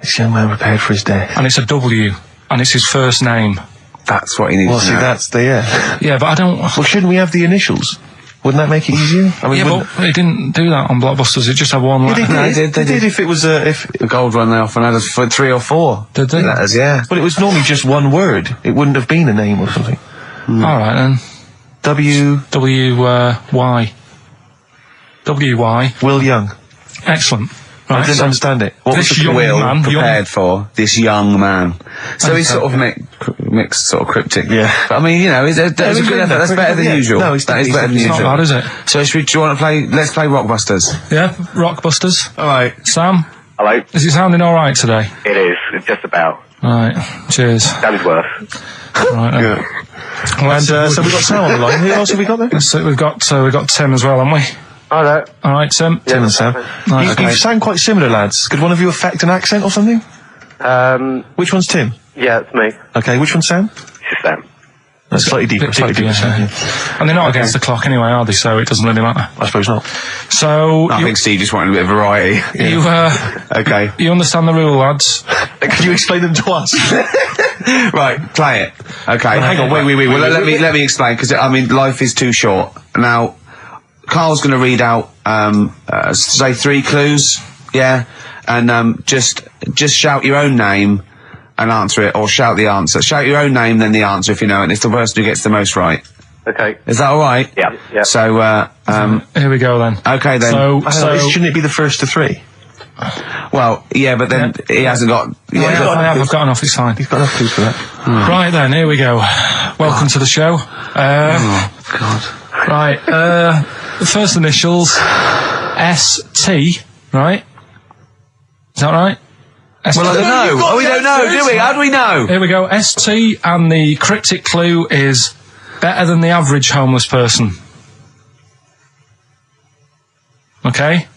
This young man prepared for his death. And it's a W. And it's his first name. That's what he needs Well, to see, know. that's the, yeah. Yeah, but I don't... Well, shouldn't we have the initials? Wouldn't that make it easier? I mean, Yeah, wouldn't- but they didn't do that on Blockbusters. It just had one letter. No, they did. If it was if The gold run they often had us for 3 or 4. Did they? Letters, yeah. but it was normally just one word. It wouldn't have been a name or something. All right, then. W. W-Y. W-Y. Will Young. Excellent. I Right, didn't so understand it. What was this the young clue? man... Prepared for this young man. So he's sort of mixed, sort of cryptic. Yeah. But I mean, it's a good effort. That's better than Yeah. usual. No, it's that is it's better than It's not usual. bad, is it? So do you want to play? Let's play Rockbusters. Yeah, Rockbusters. All right. Sam, Hello. is it sounding all right today? It is. It's just about. All right. Cheers. Danny's worth. Right. Then. Yeah. Well, And so we've got Sam on the line. Who else have we got there? So we've got Tim as well, haven't we? Hi there. All right, Tim. Tim and Sam. Right, You okay. sound quite similar, lads. Could one of you affect an accent or something? Which one's Tim? Yeah, it's me. Okay, which one's Sam? It's Sam. That's slightly deeper. Bit Slightly deeper, deeper. yeah. Sam, yeah. And they're not against the clock anyway, are they? So it doesn't really matter. I suppose not. So I think Steve just wanted a bit of variety. you Okay. you understand the rule, lads? Could you explain them to us? Right, play it. Okay. Hang on, wait. Well, let me explain, because I mean, life is too short. Now, Karl's going to read out, say 3 clues, yeah, and just shout your own name and answer it, or shout the answer. Shout your own name, then the answer if you know it. And it's the person who gets the most right. Okay. Is that all right? Yeah. Yeah. So, Here we go then. okay then. Shouldn't it be the first to three? Well, yeah, but then he hasn't got. I've got enough, it's fine. He's got enough clue for that. Right then, here we go. Welcome to the show. God. Right, the first initials, ST, right? Is that right? ST. Well, I don't know. Oh, we don't know, do we? How do we know? Here we go, ST, and the cryptic clue is better than the average homeless person. Okay?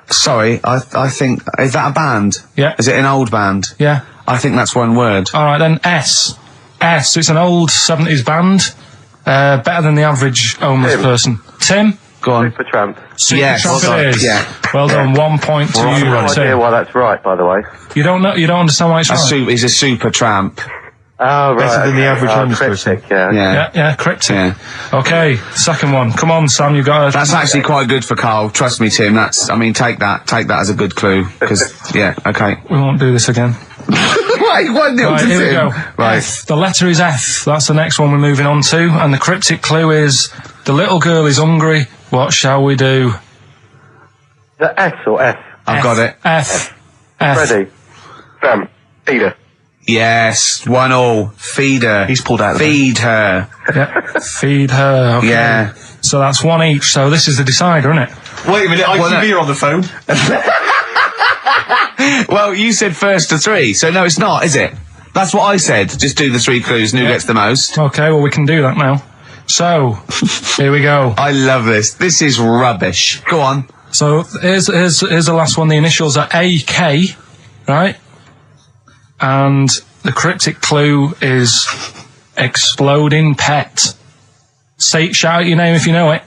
Sorry, I think, is that a band? Yeah. Is it an old band? Yeah. I think that's one word. Alright then, S. It's an old 70s band. Better than the average homeless person. Tim? Go on. Supertramp. Yes. Supertramp it is. Yeah. Well done, 1 point to I have you, no idea Tim. why that's right, by the way. You don't understand why it's right? He's a super tramp. Oh, right. Better than the average homeless person. cryptic, yeah. Yeah, cryptic. Yeah. Okay, second one. Come on, Sam, you got it. That's actually quite good for Karl. Trust me, Tim. Take that as a good clue. Because, yeah, okay. We won't do this again. Wait, 1-0 Right, to here we Tim. go. Right. F. The letter is F. That's the next one we're moving on to. And the cryptic clue is, the little girl is hungry. What shall we do? Is that S or F? I've got it. F. Freddy. Sam. Peter. Yes, 1-1. Feed her. He's pulled out of Feed her. Yeah. Feed her. Okay. Yeah. So that's one each. So this is the decider, isn't it? Wait a minute, ITV are on the phone. Well, you said first to three, so no, it's not, is it? That's what I said. Just do the three clues and who gets the most. Okay, well, we can do that now. So, here we go. I love this. This is rubbish. Go on. So, here's the last one. The initials are AK, right? And the cryptic clue is exploding pet. Shout out your name if you know it.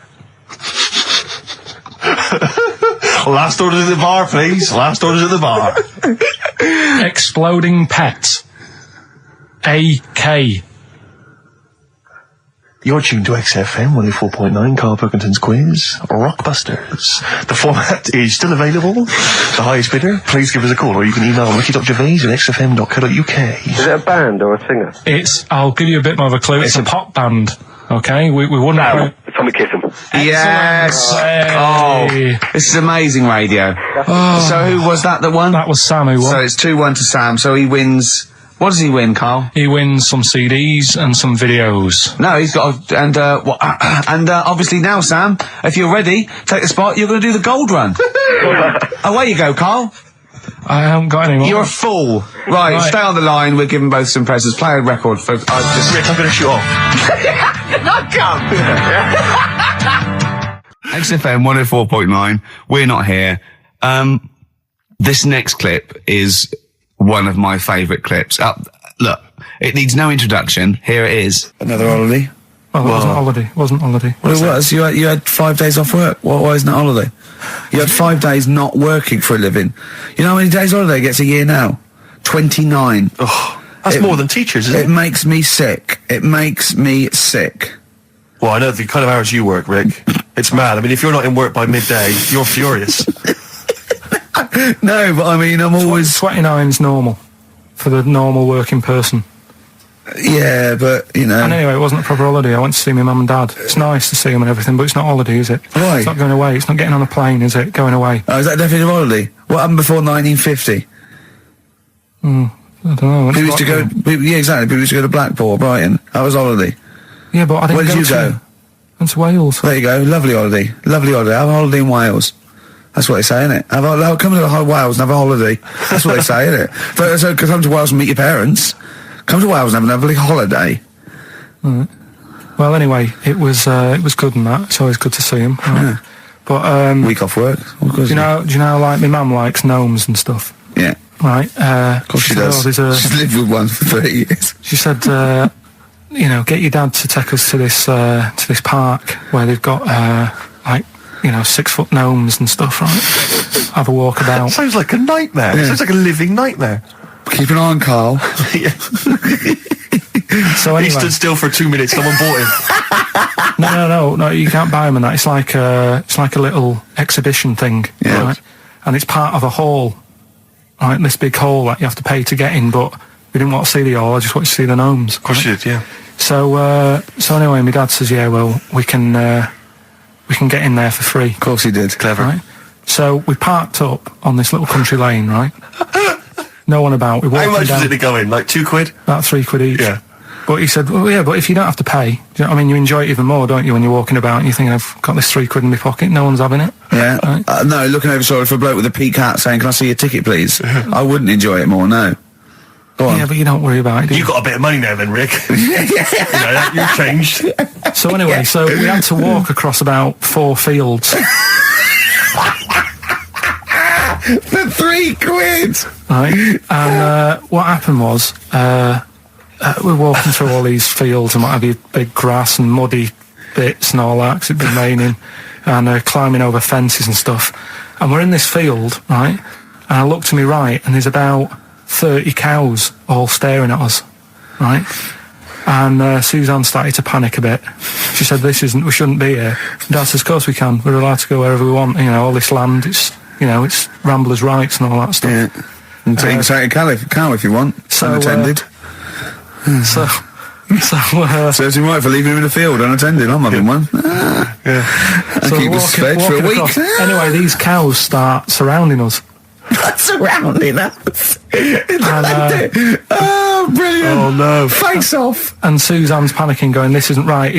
Last orders at the bar, please. Last orders at the bar. Exploding pet. AK. You're tuned to XFM 104.9, Karl Pilkington's quiz, Rockbusters. The format is still available. The highest bidder, please give us a call, or you can email ricky.gervais@xfm.co.uk. Is it a band or a singer? I'll give you a bit more of a clue. It's a pop band. Okay, we wouldn't. No, it's Tommy Kissam. Yes. Hey. Oh, this is amazing radio. So who was that won? That was Sam who won. So it's 2-1 to Sam. So he wins. What does he win, Karl? He wins some CDs and some videos. No, he's got obviously now, Sam, if you're ready, take the spot. You're going to do the gold run. Away you go, Karl. I haven't got any more. You're a fool. Right, stay on the line. We're giving both some presents. Play a record for. Rick, I'm going to shoot off. Not come. XFM 104.9. We're not here. This next clip is one of my favourite clips. Look, it needs no introduction. Here it is. Another holiday. Well, it wasn't holiday. Well, it was. You had 5 days off work. Why isn't it holiday? You had 5 days not working for a living. You know how many days holiday gets a year now? 29. Oh, that's more than teachers, isn't it? It makes me sick. It makes me sick. Well, I know the kind of hours you work, Rick. It's mad. I mean, if you're not in work by midday, you're furious. No, but I mean, I'm always... 29's normal for the normal working person. Yeah, but, you know... And anyway, it wasn't a proper holiday. I went to see my mum and dad. It's nice to see them and everything, but it's not holiday, is it? Why? It's not going away. It's not getting on a plane, is it? Going away. Oh, is that definitely a holiday? What happened before 1950? I don't know. People used to go... Yeah, exactly. People used to go to Blackpool or Brighton. That was holiday. Yeah, but I didn't Where did you go? Went to Wales. There you go. Lovely holiday. Lovely holiday. Have a holiday in Wales. That's what they say, innit? Come to Wales and have a holiday. That's what they say, innit? So come to Wales and meet your parents. Come to Wales and have a lovely holiday. Right. Well, anyway, it was good and that. It's always good to see him. Right? Yeah. But week off work. Do you know like my mum likes gnomes and stuff? Yeah. Right. Of course she does. She's lived with one for 30 years. She said, get your dad to take us to this park where they've got 6-foot gnomes and stuff, right? Have a walk about. Sounds like a nightmare. Yeah. Sounds like a living nightmare. Keep an eye on Karl. Yeah. So anyway, he stood still for 2 minutes. Someone bought him. No. You can't buy them and that. It's like a little exhibition thing, yeah. Right? And it's part of a hall, right? This big hall that you have to pay to get in. But we didn't want to see the hall. I just wanted to see the gnomes. Of course you did, yeah. So anyway, my dad says, yeah, well, we can get in there for free. Of course he did. Clever. Right? So we parked up on this little country lane, right? No one about. We walked How much down, was it to go in? Like £2? about £3 each. Yeah. But he said, well, yeah, but if you don't have to pay, do you know what I mean? You enjoy it even more, don't you, when you're walking about and you think, I've got this £3 in my pocket, no one's having it. Yeah. Right? No, looking over shoulder for a bloke with a peak hat saying, can I see your ticket, please? I wouldn't enjoy it more, no. Go on. Yeah, but you don't worry about it, do you? You got a bit of money now then, Rick. You've changed. So anyway, so we had to walk across about 4 fields. For £3! Right, and what happened was we're walking through all these fields and what have you, big grass and muddy bits and all that, 'cause it'd been raining, and climbing over fences and stuff. And we're in this field, right, and I look to my right and there's about 30 cows all staring at us, right? And Suzanne started to panic a bit. She said, we shouldn't be here. Dad says, of course we can, we're allowed to go wherever we want, all this land, it's ramblers' rights and all that stuff. Yeah. And you can take a cow if you want, unattended. Serves him right for leaving him in the field unattended. I'm having one. And keep us fed for a week. Anyway, these cows start surrounding us. Surrounding us. Oh, brilliant. Oh, no. Face off. And Suzanne's panicking, going, this isn't right.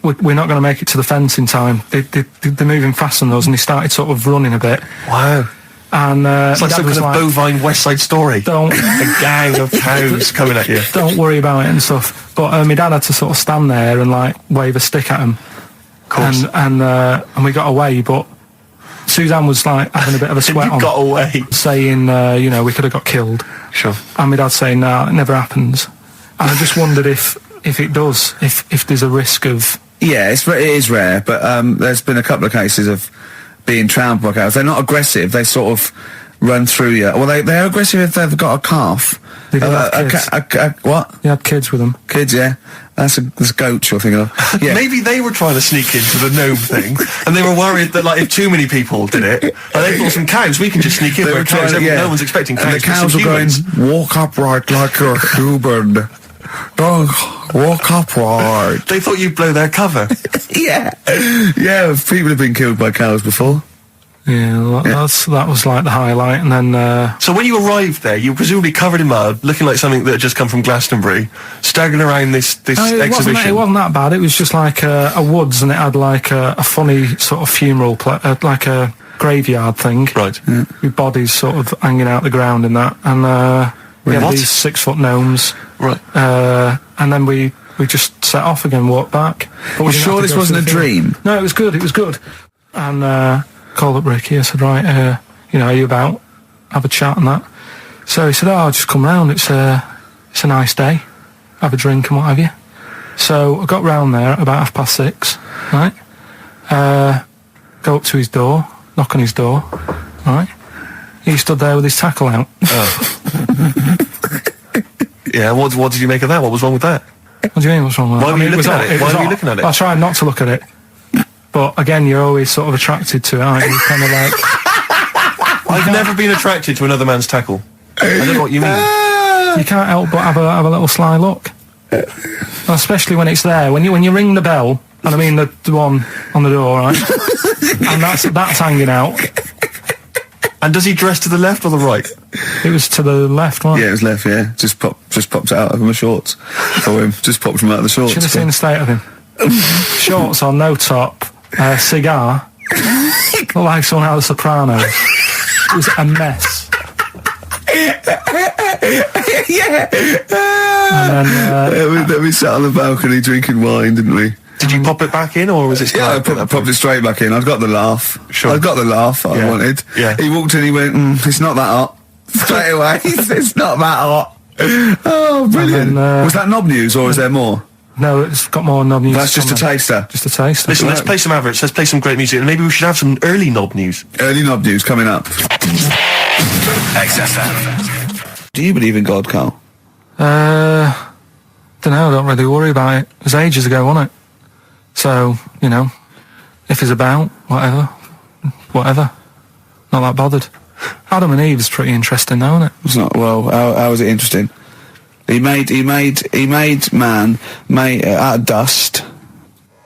We're not going to make it to the fence in time. They're moving faster than us, and he started sort of running a bit. Wow. And it's like some kind of bovine West Side Story. A gang of cows coming at you. Don't worry about it and stuff. But my dad had to sort of stand there and wave a stick at him. Of course. And we got away, but Suzanne was having a bit of a sweat on. Got away. Saying, we could have got killed. Sure. And my dad saying, nah, it never happens. And I just wondered if it does, if there's a risk of... Yeah, it is rare, but there's been a couple of cases of being trampled by cows. They're not aggressive, they sort of run through you. Well, they're aggressive if they've got a calf. They have kids. What? They had kids with them. Kids, yeah. That's goats you're thinking of. Yeah. Maybe they were trying to sneak into the gnome thing, and they were worried that if too many people did it, and they thought some cows, we can just sneak in. They were cows, trying, no one's expecting cows. And the cows were going, walk upright like you're human. Don't walk upright. They thought you'd blow their cover. Yeah. Yeah, people have been killed by cows before. Yeah, that was the highlight, and then... So when you arrived there, you were presumably covered in mud, looking like something that had just come from Glastonbury, staggering around this exhibition. It wasn't that bad, it was just a woods, and it had a funny sort of funeral, like a graveyard thing. Right. Yeah. With bodies sort of hanging out the ground and that, and we had these 6-foot gnomes. Right. And then we just set off again, walked back. But you sure this wasn't a dream? No, it was good. And... called up Ricky, I said, right, are you about? Have a chat and that. So he said, I'll just come round, it's a nice day, have a drink and what have you. So I got round there at about 6:30, right? Go up to his door, knock on his door, right? He stood there with his tackle out. Oh. Yeah, what did you make of that? What was wrong with that? What do you mean, what's wrong with that? Why were you looking at it? Why were you looking at it? I tried not to look at it. But again, you're always sort of attracted to it, aren't you? Kind of I've never been attracted to another man's tackle. I don't know what you mean. You can't help but have a little sly look. Especially when it's there. When you ring the bell, and I mean the one on the door, right? And that's hanging out. And does he dress to the left or the right? It was to the left, right? Yeah, it was left, yeah. Just popped it out of my shorts for him. Just popped him out of the shorts. Should have seen the state of him. Shorts on, no top, cigar. Looked like someone out of The Sopranos. It was a mess. Yeah. And then, we sat on the balcony drinking wine, didn't we? Did you pop it back in, or was it... Yeah, I popped it straight back in. I got the laugh. Sure. I got the laugh I wanted. Yeah. He walked in, he went, it's not that hot. Straight away, it's not that hot. Oh, brilliant. Then, was that knob news, or is there more? no, it's got more knob news. That's just a taster. Just a taster. Listen, let's play some adverts, let's play some great music, and maybe we should have some early knob news. Early knob news coming up. XFM. Do you believe in God, Karl? Don't know, I don't really worry about it. It was ages ago, wasn't it? So, if it's about, whatever. Not that bothered. Adam and Eve is pretty interesting now, isn't it? It's not, well, how is it interesting? He made man out of dust.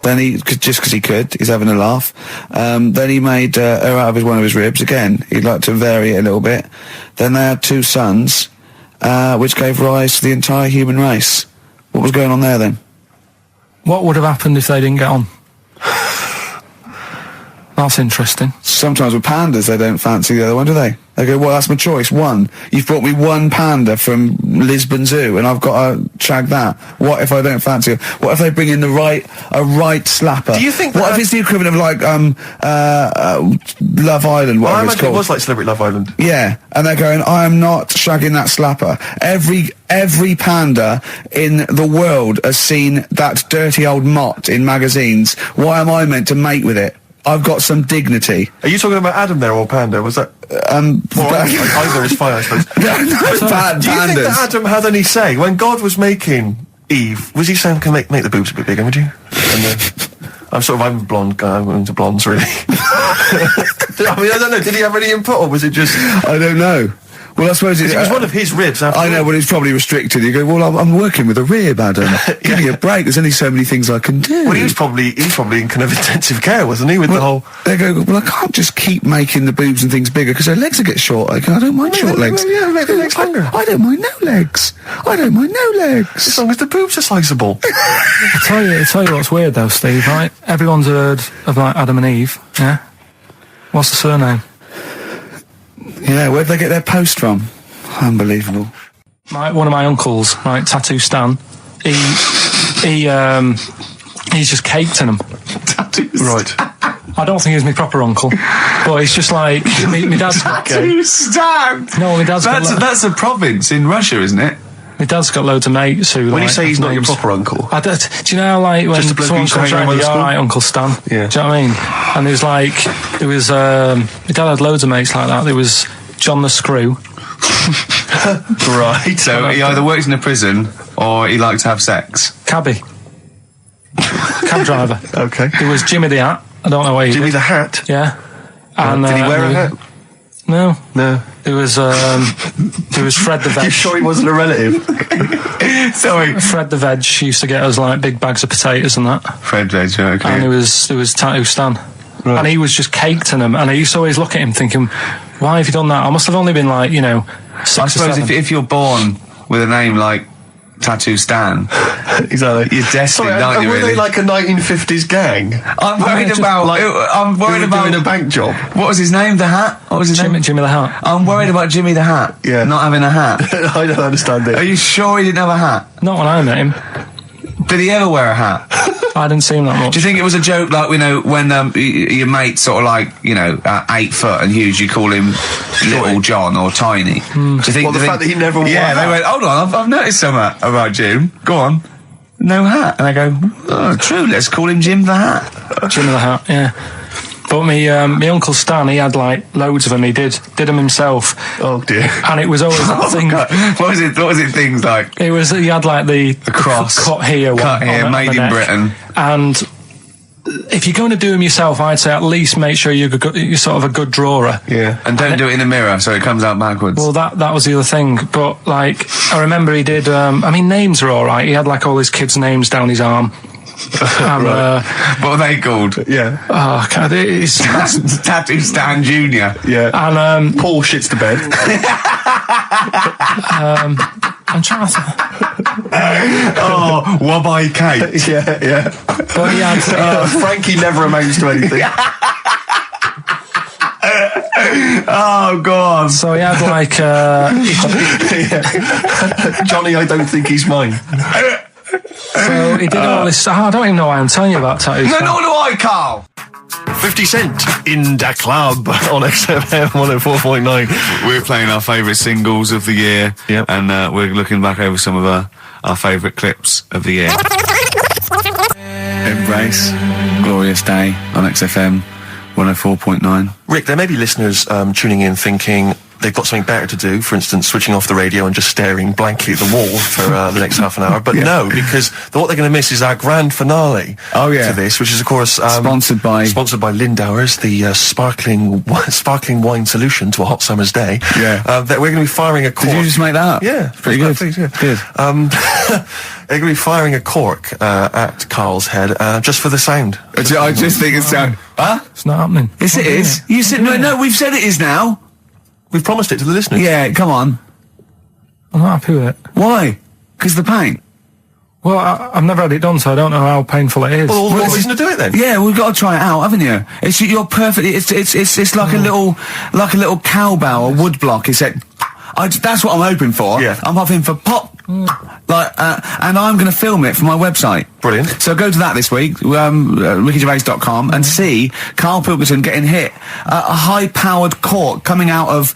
Then just because he could, he's having a laugh. Then he made her out of one of his ribs. Again, he'd like to vary it a little bit. Then they had 2 sons, which gave rise to the entire human race. What was going on there then? What would have happened if they didn't get on? That's interesting. Sometimes with pandas, they don't fancy the other one, do they? They go, well, that's my choice. One. You've brought me one panda from Lisbon Zoo, and I've got to shag that. What if I don't fancy it? What if they bring in a right slapper? Do you think what if it's the equivalent of like Love Island? Well, I Whatever it's imagine called. it was like Celebrity Love Island. Yeah, and they're going, I am not shagging that slapper. Every panda in the world has seen that dirty old mott in magazines. Why am I meant to mate with it? I've got some dignity. Are you talking about Adam there or Panda? Was that... either is fine, I suppose. No, bad Do you think that Adam had any say? When God was making Eve, was he saying, can make the boobs a bit bigger, would you? And I'm a blonde guy, I'm into blondes, really. I mean, I don't know, did he have any input, or was it just... I don't know. Well, I suppose it was one of his ribs. I know, but it's probably restricted. You go, well, I'm working with a rib, Adam. Give me a break. There's only so many things I can do. Well, he was probably in kind of intensive care, wasn't he? With the whole. They go, well, I can't just keep making the boobs and things bigger because their legs will get shorter. I don't mind short legs. Yeah, make the legs longer. I don't mind no legs. I don't mind no legs. As long as the boobs are sizeable. I tell you what's weird though, Steve. Right? Everyone's heard of like Adam and Eve. Yeah. What's the surname? Yeah. Where'd they get their post from? Unbelievable. One of my uncles, right, Tattoo Stan, he's just caked in them. Right. I don't think he's my proper uncle, but he's just like my dad's got Tattoo Stan. No, my dad's got. That's a province in Russia, isn't it? My dad's got loads of mates who. When you say he's not your proper uncle, do you know how, like, when someone comes around, you're alright, Uncle Stan? Yeah. Do you know what I mean? And my dad had loads of mates like that. There was John the Screw. Right. So he either works in a prison or he likes to have sex. Cab driver. Okay. There was Jimmy the Hat. I don't know why he Jimmy did. the Hat? Yeah. And, did he wear a hat? No. No. There was Fred the Veg. You sure he wasn't a relative? Sorry. Fred the Veg used to get us like big bags of potatoes and that. Fred Veg, okay. And there was Tattoo Stan. Right. And he was just caked in them. And I used to always look at him thinking, why have you done that? I must have only been like, 6 I or suppose 7. if you're born with a name like Tattoo Stan, exactly, you're destined, aren't you? Were really? they like a 1950s gang? I'm worried about doing a bank job. What was his name? The Hat? What was his name? Jimmy the Hat. I'm worried about Jimmy the Hat. Yeah, not having a hat. I don't understand it. Are you sure he didn't have a hat? Not when I met him. Did he ever wear a hat? I didn't see him that much. Do you think it was a joke, like, when your mate's sort of like, 8 foot and huge, you call him Little John or Tiny? Do you think? Well, the fact that he never wore a hat. They went, hold on, I've noticed something about Jim. Go on. No hat. And I go, oh, true, let's call him Jim the Hat. Jim the Hat, yeah. But my Uncle Stan, he had like loads of them. He did them himself. Oh dear! And it was always that thing. God. What was it? Things like he had like the cross cut here, made in Britain. And if you're going to do them yourself, I'd say at least make sure you're sort of a good drawer. Yeah, and don't do it in the mirror so it comes out backwards. Well, that was the other thing. But like, I remember he did. Names are all right. He had like all his kids' names down his arm. And, what are they called? Yeah. Oh, God, it's Tattoo Stan Jr. Yeah. And Paul shits to bed. I'm trying to. Oh, Wabbai Kate. Yeah. But he had. Frankie never amounts to anything. Oh God! So he had like. Johnny, I don't think he's mine. So he did all this. I don't even know why I'm telling you about tattoos. No, nor do I, Karl. 50 Cent in the club on XFM 104.9. We're playing our favourite singles of the year, yep. And we're looking back over some of our favourite clips of the year. Embrace, Glorious Day on XFM 104.9. Rick, there may be listeners tuning in thinking, they've got something better to do, for instance, switching off the radio and just staring blankly at the wall for the next half an hour. But no, because what they're going to miss is our grand finale to this, which is, of course, sponsored by Lindauer's, the sparkling wine solution to a hot summer's day. That we're going to be firing a cork. Did you just make that up? Yeah, pretty good. Good. They're going to be firing a cork at Karl's head just for the sound. I just think it's sound. Huh? It's not happening. Yes, it is. You said no. We've said it is now. We've promised it to the listeners. Yeah, come on. I'm not happy with it. Why? Because the pain. Well, I've never had it done, so I don't know how painful it is. Well, what reason to do it then? Yeah, we've got to try it out, haven't you? You're perfect. It's like a little cowbell or wood block. That's what I'm hoping for. Yeah. I'm hoping for pop. And I'm going to film it for my website. Brilliant. So go to that this week, rickygervais.com, and see Karl Pilkington getting hit. A high-powered cork coming out of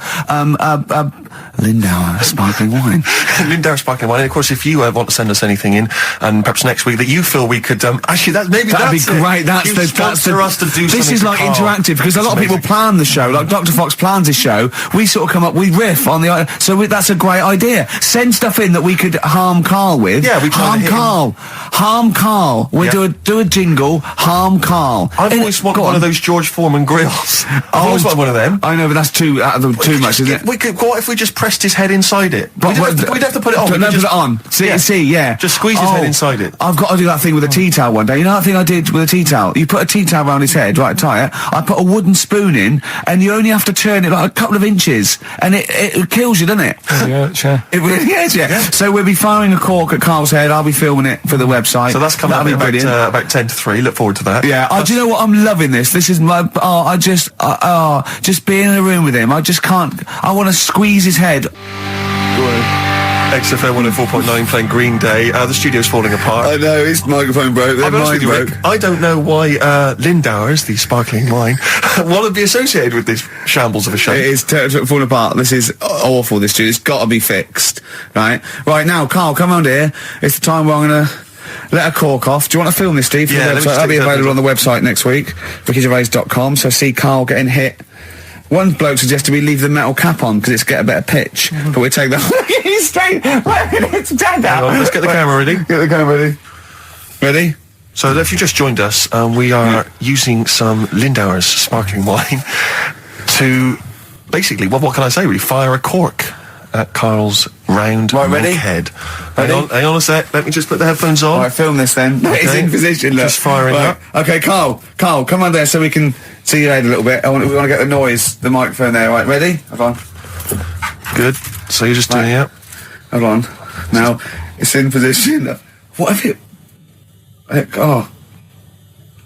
Lindauer sparkling wine. Lindauer sparkling wine. And of course, if you want to send us anything in, and perhaps next week that you feel we could actually that'd be great. That's us to do. This is like interactive because a lot of people plan the show. Like Dr. Fox plans his show. We sort of come up, we riff on the. So that's a great idea. Send stuff in that we could harm Karl with. Yeah, we harm Karl. We do a jingle. Harm Karl. I've always wanted one of those George Foreman grills. I've always wanted one of them. I know, but that's too much, isn't it? What if we just pressed his head inside it? We'd have to put it on. Put it on. See. Just squeeze his head inside it. I've got to do that thing with a tea towel one day. You know that thing I did with a tea towel? You put a tea towel around his head, right, tie it. I put a wooden spoon in, and you only have to turn it like a couple of inches, and it kills you, doesn't it? Yeah, sure. It really is, yeah. So we'll be firing a cork at Karl's head. I'll be filming it for the website. So that's coming up about 10 to 3. Look forward to that. Yeah. Do you know what? I'm loving this. This is my. Just being in a room with him. I just can't. I want to squeeze his head. XFM 104.9 playing Green Day. The studio's falling apart. I know, his microphone broke. I don't know why Lindauer's, the sparkling wine, want to be associated with this shambles of a show. It is falling apart. This is awful, this studio. It's got to be fixed. Right now, Karl, come on here. It's the time where I'm going to let a cork off. Do you want to film this, Steve? Yeah, that'll be available on the website next week, rickygervais.com. So see Karl getting hit. One bloke suggested we leave the metal cap on because it's get a better pitch, but we take that. He's straight. Let's get the camera ready. Get the camera ready. Ready? So if you just joined us, we are using some Lindauer's sparkling wine to basically, what can I say? We fire a cork at Karl's round head. Hang on a sec. Let me just put the headphones on. All right, film this then. Okay. It's in position. Look. Just firing up. Okay, Karl, come on there so we can see your head a little bit. We want to get the noise, the microphone there. Right, ready? Hold on. Good. So you're just doing it. Hold on. Now it's in position. What if it?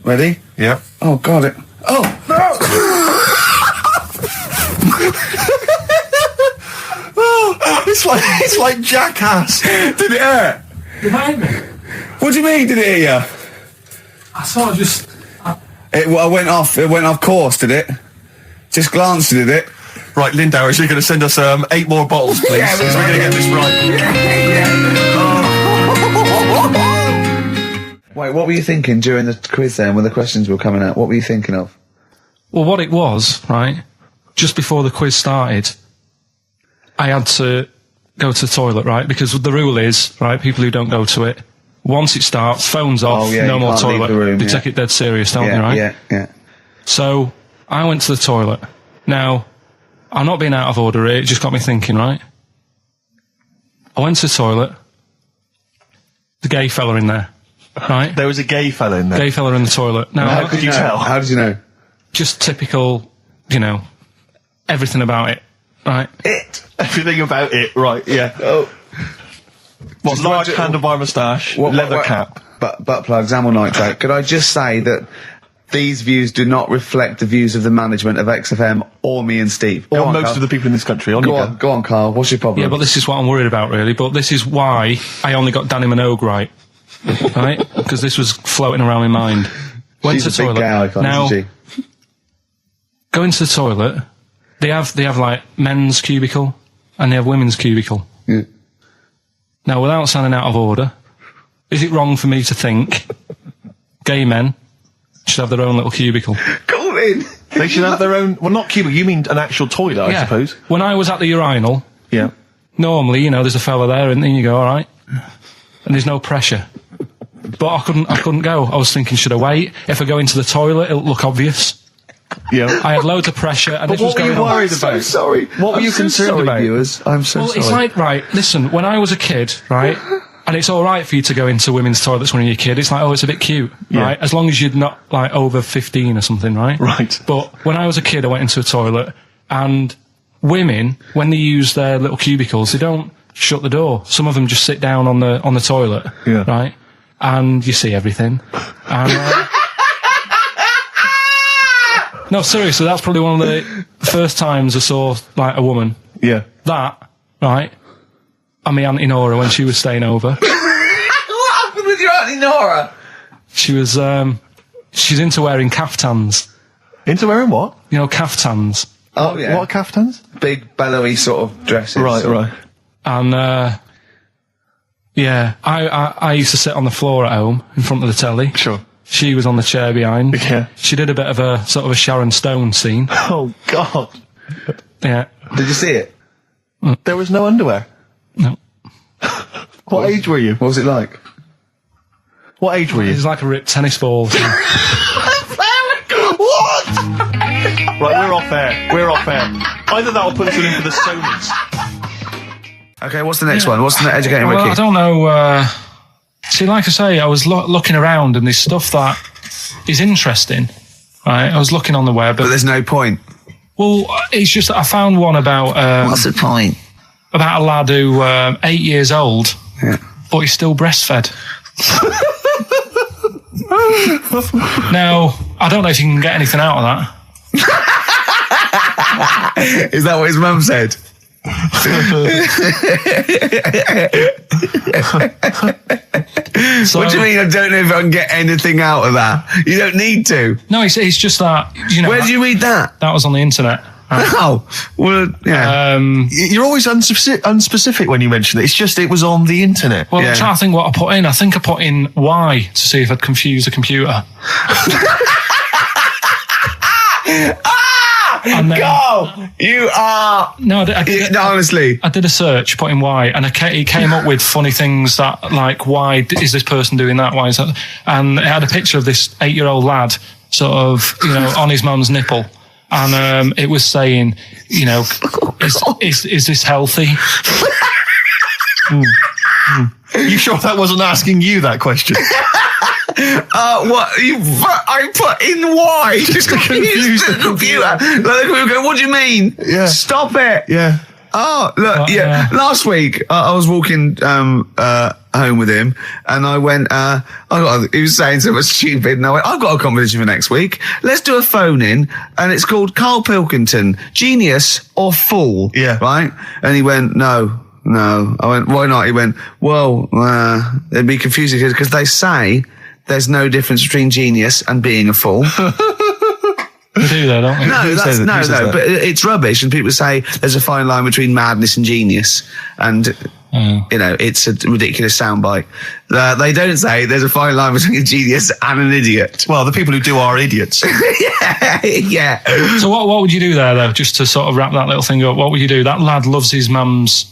Ready? Yeah. Oh God! Oh no! It's like Jackass. Did it hurt? Behind me. What do you mean? Did it hit you? I sort of just. It went off. It went off course. Did it? Just glanced at it. Right, Lindauer, you're going to send us 8 more bottles, please. Yeah, we're going to get this right. Wait, what were you thinking during the quiz then, when the questions were coming out? What were you thinking of? Well, what it was, right, just before the quiz started, I had to go to the toilet, right, because the rule is, right, people who don't go to it, once it starts, phones off, no more toilet. They take it dead serious, don't they, right? Yeah. So, I went to the toilet. Now, I'm not being out of order here, it just got me thinking, right? I went to the toilet, the gay fella in there, right? There was a gay fella in there? Gay fella in the toilet. Now, how could you tell? How did you know? Just typical, everything about it, right? Everything about it, right, yeah. Oh. What, large handlebar moustache, leather cap. Butt plugs, amyl nitrate. Could I just say that these views do not reflect the views of the management of XFM or me and Steve. Or most of the people in this country. Go on, Karl. What's your problem? Yeah, but this is what I'm worried about, really. But this is why I only got Danny Minogue right. Right? Because this was floating around my mind. Went to the toilet. Now, go into the toilet. They have like men's cubicle and they have women's cubicle. Yeah. Now, without sounding out of order, is it wrong for me to think gay men should have their own little cubicle? Go in. They should have their own. Well, not cubicle. You mean an actual toilet, I suppose. When I was at the urinal, Yeah. normally, there's a fella there, and then you go, all right, and there's no pressure. But I couldn't go. I was thinking, should I wait? If I go into the toilet, it'll look obvious. Yeah. I had loads of pressure, and But this was what were going you on. worried about? I'm so sorry. What were you concerned about? Viewers? I'm so Well, sorry. it's like, right, listen, when I was a kid, right, and it's all right for you to go into women's toilets when you're a kid, it's like, oh, it's a bit cute, right, as long as you're not, like, over 15 or something, right? Right. But when I was a kid, I went into a toilet, and women, when they use their little cubicles, they don't shut the door. Some of them just sit down on the toilet, right, and you see everything. And, no, seriously, that's probably one of the first times I saw, like, a woman. Yeah. That, right, and my Auntie Nora when she was staying over. What happened with your Auntie Nora? She was, she's into wearing caftans. Into wearing what? Caftans. Oh, yeah. What caftans? Big, bellowy sort of dresses. Right. And, I used to sit on the floor at home in front of the telly. Sure. She was on the chair behind. Yeah. She did a bit of a sort of a Sharon Stone scene. Oh, God. Yeah. Did you see it? There was no underwear. No. What age were you? What was it like? What age were It you? was like a ripped tennis ball. What? Right, we're off air. Either that or put us in for the Sonys. Okay, what's the next one? What's the educating Well, Ricky? I don't know. See, like I say, I was looking around and there's stuff that is interesting. Right, I was looking on the web. But there's no point. Well, it's just that I found one about... What's the point? About a lad who 8 years old, but he's still breastfed. Now, I don't know if you can get anything out of that. Is that what his mum said? So, What do you mean I don't know if I can get anything out of that? You don't need to. No, it's just that, Where did you read that? That was on the internet. Oh, well, yeah. You're always unspecific when you mention it. It's just it was on the internet. Well, I'm trying to think what I put in. I think I put in Y to see if I'd confuse a computer. And then, Go! You are... No, I did, No, honestly. I did a search, put in why, and it came up with funny things that, like, why is this person doing that? Why is that? And it had a picture of this 8-year-old lad, sort of, on his mum's nipple. And it was saying, is this healthy? You sure that wasn't asking you that question? What? I put in why? Just to confuse the computer. Like, the computer go, what do you mean? Yeah. Stop it. Yeah. Oh, look, last week I was walking home with him and I went, he was saying so much stupid and I went, I've got a competition for next week. Let's do a phone in and it's called Karl Pilkington, Genius or Fool. Yeah. Right? And he went, No. I went, why not? He went, well, it'd be confusing because they say there's no difference between genius and being a fool. They do though, don't they? No, but it's rubbish. And people say there's a fine line between madness and genius. And, it's a ridiculous soundbite. They don't say there's a fine line between a genius and an idiot. Well, the people who do are idiots. Yeah. So what would you do there, though, just to sort of wrap that little thing up? What would you do? That lad loves his mum's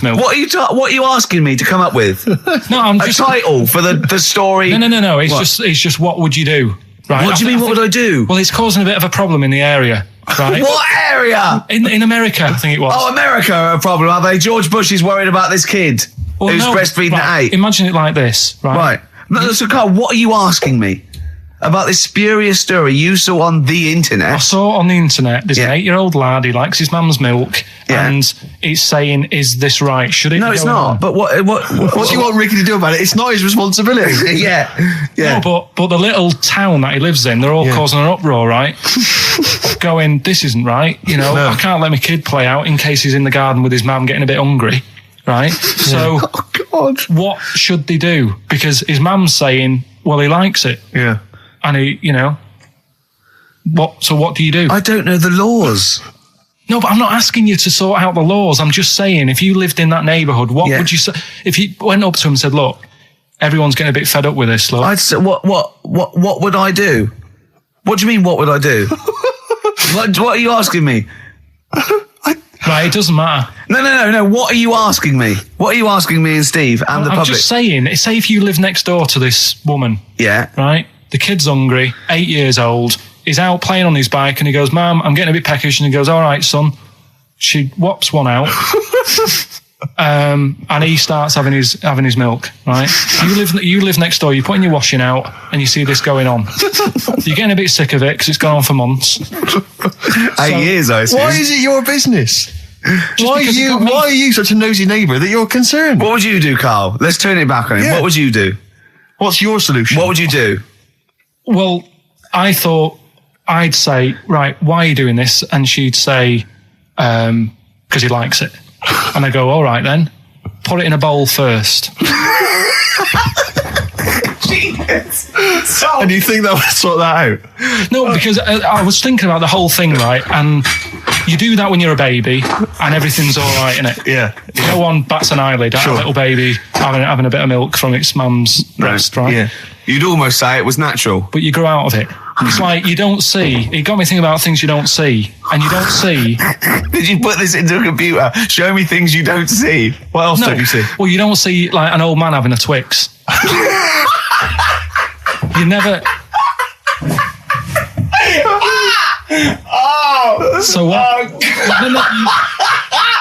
milk. What are you asking me to come up with? No, I'm just... A title for the story? No. It's just what would you do? Right? What do you mean, what would I do? Well, it's causing a bit of a problem in the area, right? What area? In America, I think it was. Oh, America are a problem, are they? George Bush is worried about this kid who's breastfeeding at 8. Imagine it like this, right? Right. No, so, Carl, what are you asking me? About this spurious story you saw on the internet? I saw on the internet, there's an 8-year-old lad, he likes his mum's milk, and it's saying, is this right? Should it No, be it's going not. on? But what do you want Ricky to do about it? It's not his responsibility. Yeah. No, but the little town that he lives in, they're all causing an uproar, right? Going, this isn't right. I can't let my kid play out in case he's in the garden with his mum getting a bit hungry, right? So, what should they do? Because his mum's saying, well, he likes it. Yeah. And he, what do you do? I don't know the laws. No, but I'm not asking you to sort out the laws. I'm just saying, if you lived in that neighbourhood, what would you say? If you went up to him and said, look, everyone's getting a bit fed up with this, look. I'd say, what would I do? What do you mean, what would I do? What are you asking me? Right, it doesn't matter. No. What are you asking me? What are you asking me and Steve and the I'm public? just saying, say if you live next door to this woman. Yeah. Right? The kid's hungry, 8 years old. He's out playing on his bike and he goes, Mum, I'm getting a bit peckish. And he goes, all right, son. She whops one out. And he starts having his milk, right? You live next door, you're putting your washing out and you see this going on. You're getting a bit sick of it because it's gone on for months. 8 years, I assume. Why is it your business? Why are you such a nosy neighbour that you're concerned? What would you do, Carl? Let's turn it back on him. Yeah. What would you do? What's your solution? What would you do? Well, I thought I'd say, right, why are you doing this? And she'd say, because he likes it. And I go, all right then, put it in a bowl first. And you think that would sort that out? No, because I was thinking about the whole thing, right? And you do that when you're a baby and everything's all right, innit? Yeah. No one bats an eyelid at a little baby having a bit of milk from its mum's breast, right? Yeah. You'd almost say it was natural. But you grow out of it. It's like you don't see. It got me thinking about things you don't see. And you don't see. Did you put this into a computer? Show me things you don't see. What else don't you see? Well, you don't see like an old man having a Twix. You never. So what?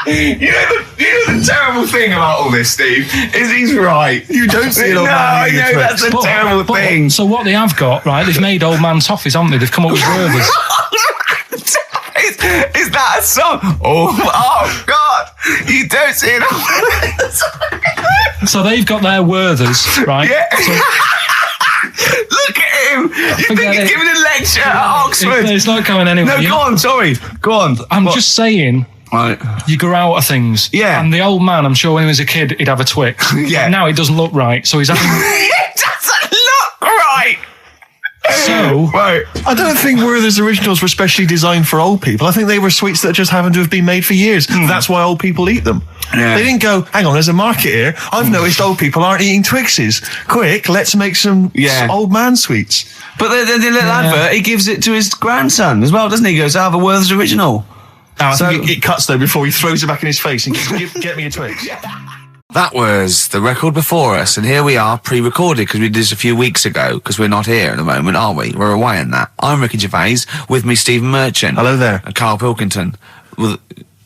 You know the terrible thing about all this, Steve, is he's right. You don't see an old man I eating a know, Twix. that's a terrible thing. So what they have got, right? They've made old man toffees, haven't they? They've come up with Gervais. Is that a song? Oh God! You don't see it. So they've got their Werthers, right? Yeah. So, look at him. You think he's giving a lecture at Oxford? It's not going anywhere. No, go on. Sorry. Go on. I'm just saying. Right. You grow out of things. Yeah. And the old man, I'm sure when he was a kid, he'd have a Twix. Yeah. But now it doesn't look right, so he's having. It doesn't look right. So. Right. I don't think Werther's originals were specially designed for old people. I think they were sweets that just happened to have been made for years. That's why old people eat them. Yeah. They didn't go, hang on, there's a market here. I've noticed old people aren't eating Twixes. Quick, let's make some old man sweets. But the little advert, he gives it to his grandson as well, doesn't he? He goes, I have a Werther's original. I think it cuts though before he throws it back in his face and get me a Twix. That was the record before us, and here we are pre-recorded because we did this a few weeks ago because we're not here at the moment, are we? We're away in that. I'm Ricky Gervais, with me Stephen Merchant. Hello there. And Karl Pilkington. Well,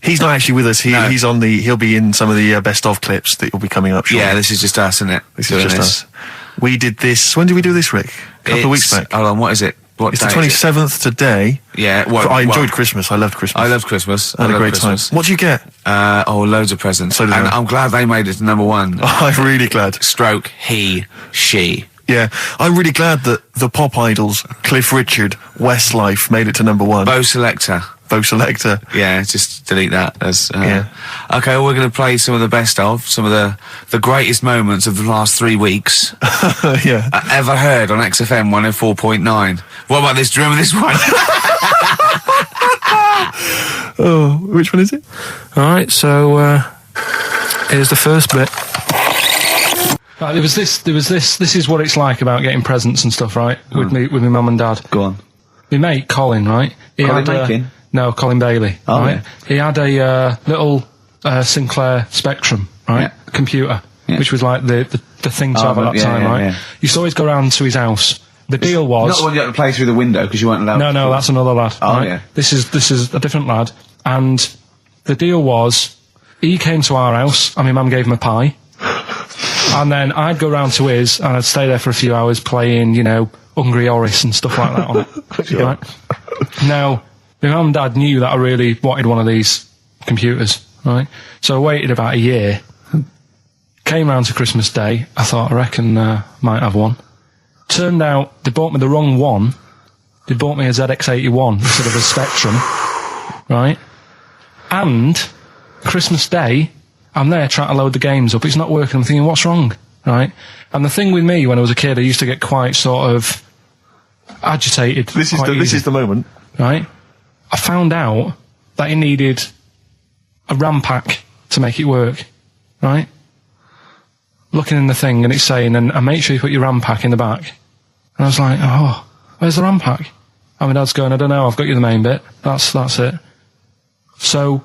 he's not actually with us. He's on he'll be in some of the best of clips that will be coming up shortly. Yeah, this is just us, isn't it? This is just us. We did this, when did we do this, Rick? A couple of weeks back. Hold on, what is it? What it's the day 27th today. Yeah. I enjoyed Christmas. I loved Christmas. I loved Christmas. I had a great time. What did you get? Loads of presents. So did and I. I'm glad they made it to number one. I'm really glad. Stroke, he, she. Yeah, I'm really glad that the pop idols, Cliff Richard, Westlife, made it to number one. Bo Selector. Yeah, just delete that. Okay, well, we're going to play some of the best of, some of the greatest moments of the last 3 weeks. Yeah. Ever heard on XFM 104.9. What about this? Do you remember this one? Oh, which one is it? All right, so here's the first bit. Right, there was this. This is what it's like about getting presents and stuff, right? With my mum and dad. Go on. My mate Colin, right? Colin Bacon? No, Colin Bailey. Oh, right? yeah. He had a little Sinclair Spectrum, right? Yeah. Computer, which was like the thing to have at that time, right? Yeah. Used to always go round to his house. The deal was Not the one you had to play through the window because you weren't allowed. No, that's another lad. Oh, right? yeah. This is a different lad, and the deal was he came to our house, and my mum gave him a pie, and then I'd go round to his, and I'd stay there for a few hours playing, Hungry Horace and stuff like that on it. Sure. Right? Now, my mum and dad knew that I really wanted one of these computers, right? So I waited about a year. Came round to Christmas Day. I thought, I reckon might have one. Turned out they bought me the wrong one. They bought me a ZX81 instead of a Spectrum, right? And Christmas Day, I'm there trying to load the games up. It's not working. I'm thinking, what's wrong, right? And the thing with me when I was a kid, I used to get quite sort of agitated. This is the moment. Right? I found out that it needed a RAM pack to make it work, right? Looking in the thing and it's saying, and make sure you put your RAM pack in the back. And I was like, oh, where's the RAM pack? And my dad's going, I don't know, I've got you the main bit. That's it. So,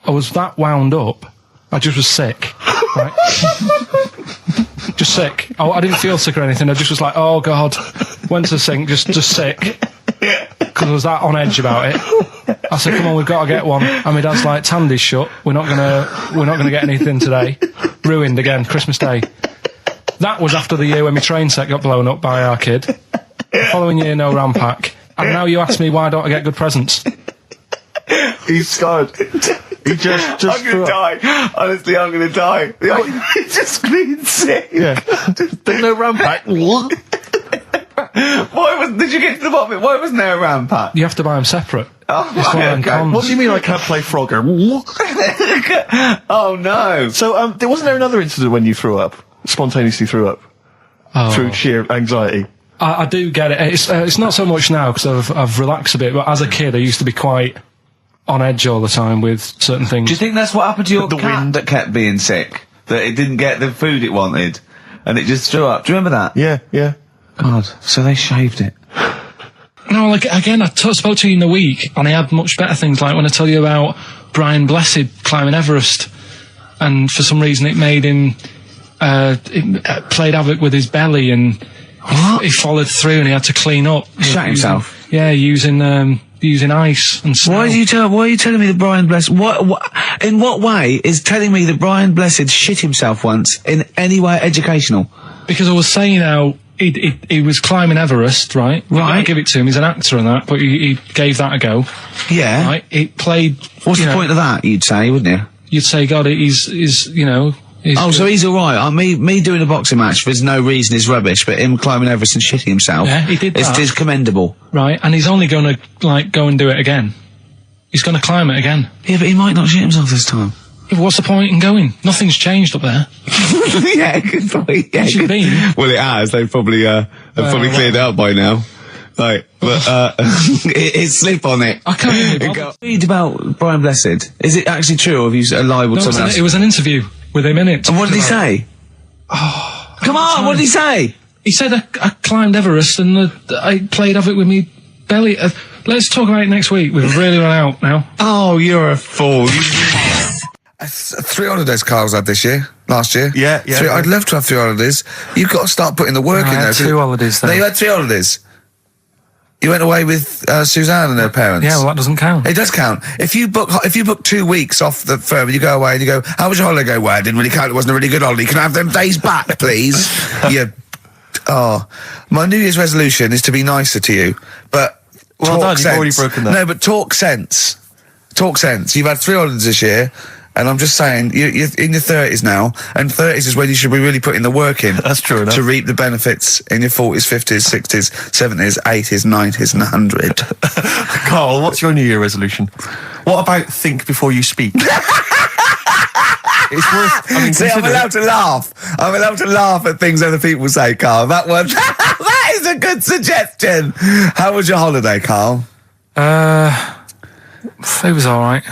I was that wound up, I just was sick, right? Just sick. I didn't feel sick or anything, I just was like, oh God. Went to the sink, just sick. Because I was that on edge about it. I said, come on, we've got to get one. And my dad's like, Tandy's shut, we're not gonna get anything today. Ruined again, Christmas Day. That was after the year when my train set got blown up by our kid. The following year, no RAM pack. And now you ask me, why don't I get good presents? He's scarred. He just I'm gonna die. Honestly, I'm gonna die. He's just screamed sick. Yeah. There's no RAM pack. Did you get to the bottom of it? Why wasn't there a RAM pack? You have to buy them separate. Oh, It's one of them cons. What do you mean I can't play Frogger? Oh no. So, wasn't there another incident when you threw up? Spontaneously threw up? Through sheer anxiety? I do get it. It's not so much now because I've relaxed a bit, but as a kid I used to be quite on edge all the time with certain things. Do you think that's what happened to your The cat wind. that kept being sick? That it didn't get the food it wanted? And it just threw up? Do you remember that? Yeah. God, so they shaved it. No, like, again, I spoke to you in the week, and I had much better things, like when I tell you about Brian Blessed climbing Everest, and for some reason it made him, it played havoc with his belly, and he followed through, and he had to clean up. Shut himself? Yeah, using ice and snow. Why are you telling me that Brian Blessed, in what way is telling me that Brian Blessed shit himself once in any way educational? Because I was saying how he was climbing Everest, right? Right. I give it to him, he's an actor and that, but he gave that a go. Yeah. Right? It played... What's the point of that, you'd say, wouldn't you? You'd say, God, he's you know... So he's alright. Me doing a boxing match for no reason is rubbish, but him climbing Everest and shitting himself... Yeah, he did that. Is commendable. Right, and he's only gonna, go and do it again. He's gonna climb it again. Yeah, but he might not shit himself this time. Yeah, what's the point in going? Nothing's changed up there. Yeah, good point. Yeah, Should be. Well, it has. They've probably cleared it up by now. Right, but it's slip on it. I can't even Read about Brian Blessed. Is it actually true, or have you libelled someone else? It was an interview with him in it. And what did he say? Oh, Come on, what did he say? He said I climbed Everest and I played havoc with me belly. Let's talk about it next week. We've really run out now. Oh, you're a fool. 3 holidays Carl's had this year, last year. Yeah. I'd love to have 3 holidays. You've got to start putting the work in I there. had 2 holidays then. No, you had 3 holidays. You went away with Suzanne and her parents. Yeah, well, that doesn't count. It does count. If you book 2 weeks off the firm, you go away and you go, how was your holiday? Go, well, it didn't really count. It wasn't a really good holiday. Can I have them days back, please? My New Year's resolution is to be nicer to you, but Well done, sense. you've already broken that. No, but talk sense. Talk sense. You've had 3 holidays this year, and I'm just saying, you're in your 30s now, and 30s is when you should be really putting the work in. That's true enough. To reap the benefits in your 40s, 50s, 60s, 70s, 80s, 90s, and 100. Carl, what's your New Year resolution? What about think before you speak? It's worth... See, I'm allowed to laugh. I'm allowed to laugh at things other people say, Carl. That one, that is a good suggestion. How was your holiday, Carl? It was alright.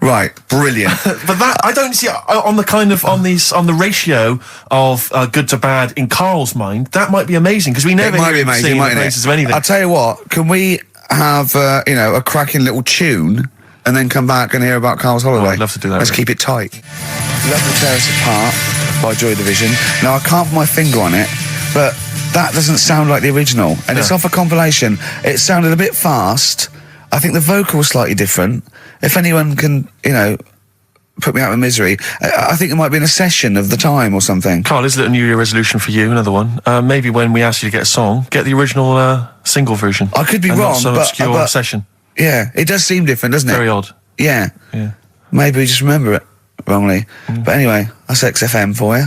Right, brilliant. But that, I don't see, on the ratio of good to bad in Carl's mind, that might be amazing, because we never It might hear be him amazing, singing the mightn't praises it? of anything. I'll tell you what, can we have, a cracking little tune and then come back and hear about Carl's holiday? I'd love to do that. Let's keep it tight. Love to Tear Us Apart by Joy Division. Now, I can't put my finger on it, but that doesn't sound like the original. And it's off a compilation. It sounded a bit fast. I think the vocal was slightly different. If anyone can, put me out of misery, I think it might be in a session of the time or something. Carl, is it a New Year resolution for you? Another one. Maybe when we ask you to get a song, get the original single version. I could be and wrong, not some but obscure session. Yeah, it does seem different, doesn't it? Very odd. Yeah. Maybe we just remember it wrongly. But anyway, that's XFM for you.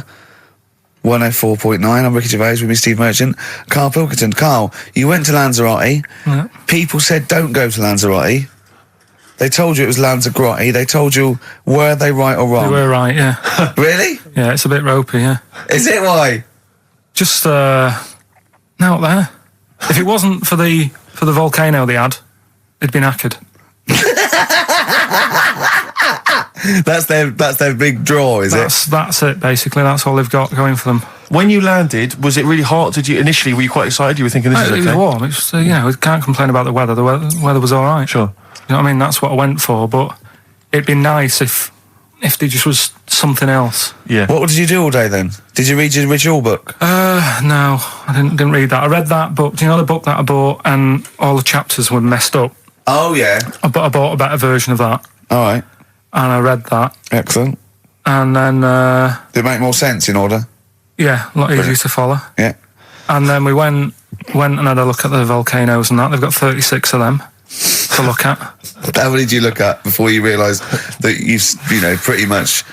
104.9, I'm Ricky Gervais with me, Steve Merchant. Karl Pilkington. Karl, you went to Lanzarote. Yeah. People said don't go to Lanzarote. They told you it was Lanzarote. They told you, were they right or wrong? You were right, yeah. Really? Yeah, it's a bit ropey, yeah. Is it? Why? Just, out there. If it wasn't for the volcano they had, it'd been knackered. That's their big draw, is it? That's it, basically. That's all they've got going for them. When you landed, was it really hot? Were you quite excited? You were thinking this is okay? It was warm. It's, we can't complain about the weather. The weather was all right. Sure. You know what I mean? That's what I went for, but it'd be nice if there just was something else. Yeah. What did you do all day then? Did you read your ritual book? No, I didn't read that. I read that book. Do you know the book that I bought and all the chapters were messed up? Oh, yeah. I bought a better version of that. All right. And I read that. Excellent. And then... Did it make more sense in order? Yeah, a lot easier to follow. Yeah. And then we went and had a look at the volcanoes and that. They've got 36 of them to look at. How many did you look at before you realised that pretty much,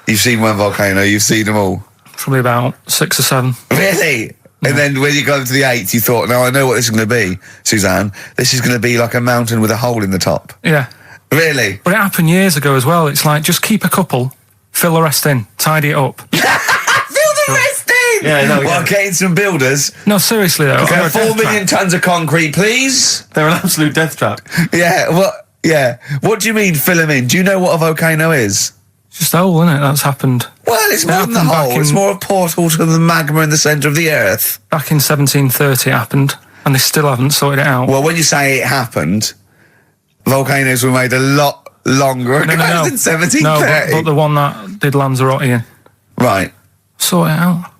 you've seen one volcano, you've seen them all? Probably about 6 or 7. Really? Yeah. And then when you got to the 8th, you thought, now I know what this is going to be, Suzanne. This is going to be like a mountain with a hole in the top. Yeah. Really? But it happened years ago as well. It's like, just keep a couple, fill the rest in, tidy it up. Fill the rest in! Yeah, no, Well, getting some builders. No, seriously though. Okay, 4 million tons of concrete, please. They're an absolute death trap. Yeah, what do you mean fill them in? Do you know what a volcano is? It's just a hole, isn't it? That's happened. Well, it's more than the hole. It's more a portal to the magma in the centre of the earth. Back in 1730 it happened, and they still haven't sorted it out. Well, when you say it happened, volcanoes were made a lot longer ago than 1730. No, but the one that did Lanzarote in. Right. Sort it out.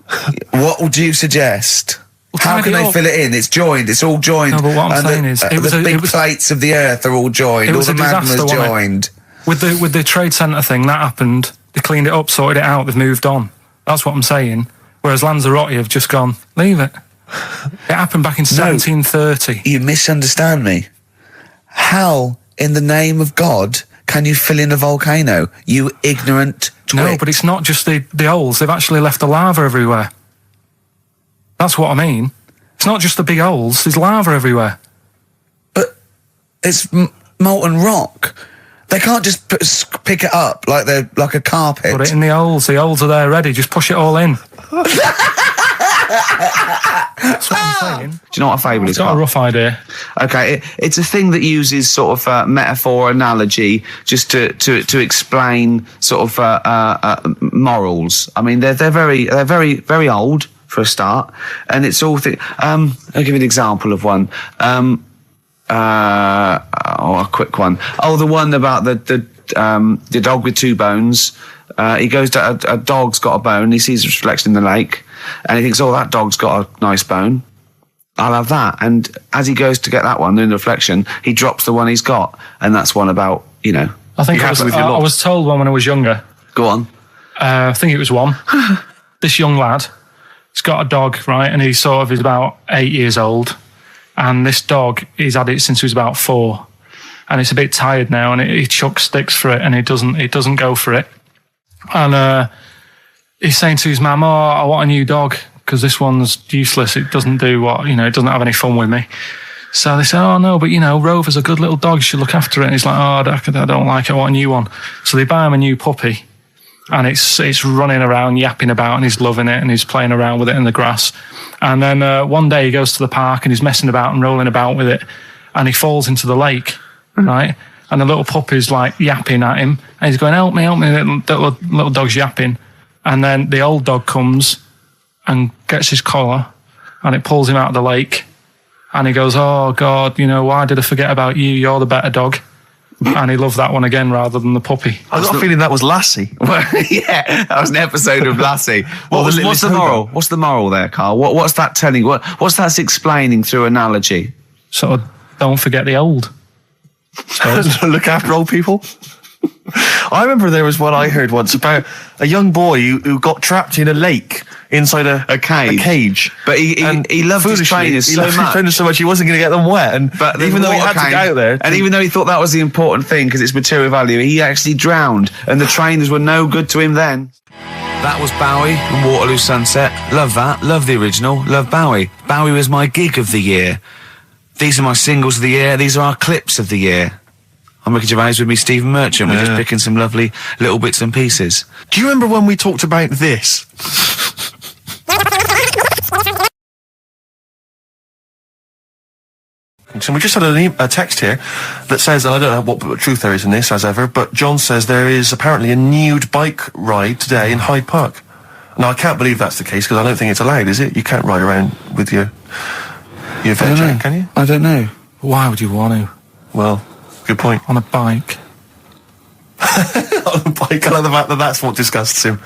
What would you suggest? Well, how can they fill it in? It's joined. It's all joined. No, but what I'm saying is... the big plates of the earth are all joined. All the magma's joined. With the trade centre thing, that happened. They cleaned it up, sorted it out, they've moved on. That's what I'm saying. Whereas Lanzarote have just gone, leave it. It happened back in 1730. You misunderstand me. How, in the name of God, can you fill in a volcano? You ignorant twit. No, but it's not just the holes. They've actually left the lava everywhere. That's what I mean. It's not just the big holes. There's lava everywhere. But it's molten rock. They can't just pick it up like they're like a carpet. Put it in the holes. The holes are there ready. Just push it all in. That's what I'm saying. Do you know what a fable is? I've got a rough idea. Okay, it's a thing that uses sort of metaphor, analogy, just to explain sort of morals. I mean, they're very very old for a start, and it's all. I'll give you an example of one. A quick one. Oh, the one about the dog with 2 bones. He goes to a dog's got a bone. He sees a reflection in the lake, and he thinks, "Oh, that dog's got a nice bone. I'll have that." And as he goes to get that one in the reflection, he drops the one he's got, and that's one about I think I was told one when I was younger. Go on. I think it was one. This young lad, he's got a dog, right, and he's about 8 years old. And this dog, he's had it since he was about 4, and it's a bit tired now, and he chucks sticks for it, and it doesn't go for it. And he's saying to his mum, "Oh, I want a new dog because this one's useless. It doesn't do it doesn't have any fun with me." So they say, "Oh no, but Rover's a good little dog. You should look after it." And he's like, "Oh, I don't like it. I want a new one." So they buy him a new puppy, and it's running around, yapping about, and he's loving it, and he's playing around with it in the grass. And then one day he goes to the park and he's messing about and rolling about with it, and he falls into the lake, right? And the little puppy's like yapping at him, and he's going, help me, little dog's yapping. And then the old dog comes and gets his collar, and it pulls him out of the lake, and he goes, "Oh God, why did I forget about you? You're the better dog." And he loved that one again rather than the puppy. I got a feeling that was Lassie. Well, yeah, that was an episode of Lassie. What's the moral? What's the moral there, Karl? What's that telling? What's that explaining through analogy? Sort of, don't forget the old. Look after old people. I remember there was one I heard once about a young boy who got trapped in a lake inside a cage. But he loved his trainers so much. He wasn't going to get them wet. But even though he had to get out there, and even though he thought that was the important thing because it's material value, he actually drowned, and the trainers were no good to him then. That was Bowie and Waterloo Sunset. Love that. Love the original. Love Bowie. Bowie was my gig of the year. These are my singles of the year. These are our clips of the year. I'm Ricky Gervais, with me Stephen Merchant. We're just picking some lovely little bits and pieces. Do you remember when we talked about this? So we just had a text here that says, and I don't know what truth there is in this, as ever, but John says there is apparently a nude bike ride today in Hyde Park. No, I can't believe that's the case because I don't think it's allowed, is it? You can't ride around with your veg out, can you? I don't know. Why would you want to? Well, good point. On a bike. On a bike, I like the fact that that's what disgusts him.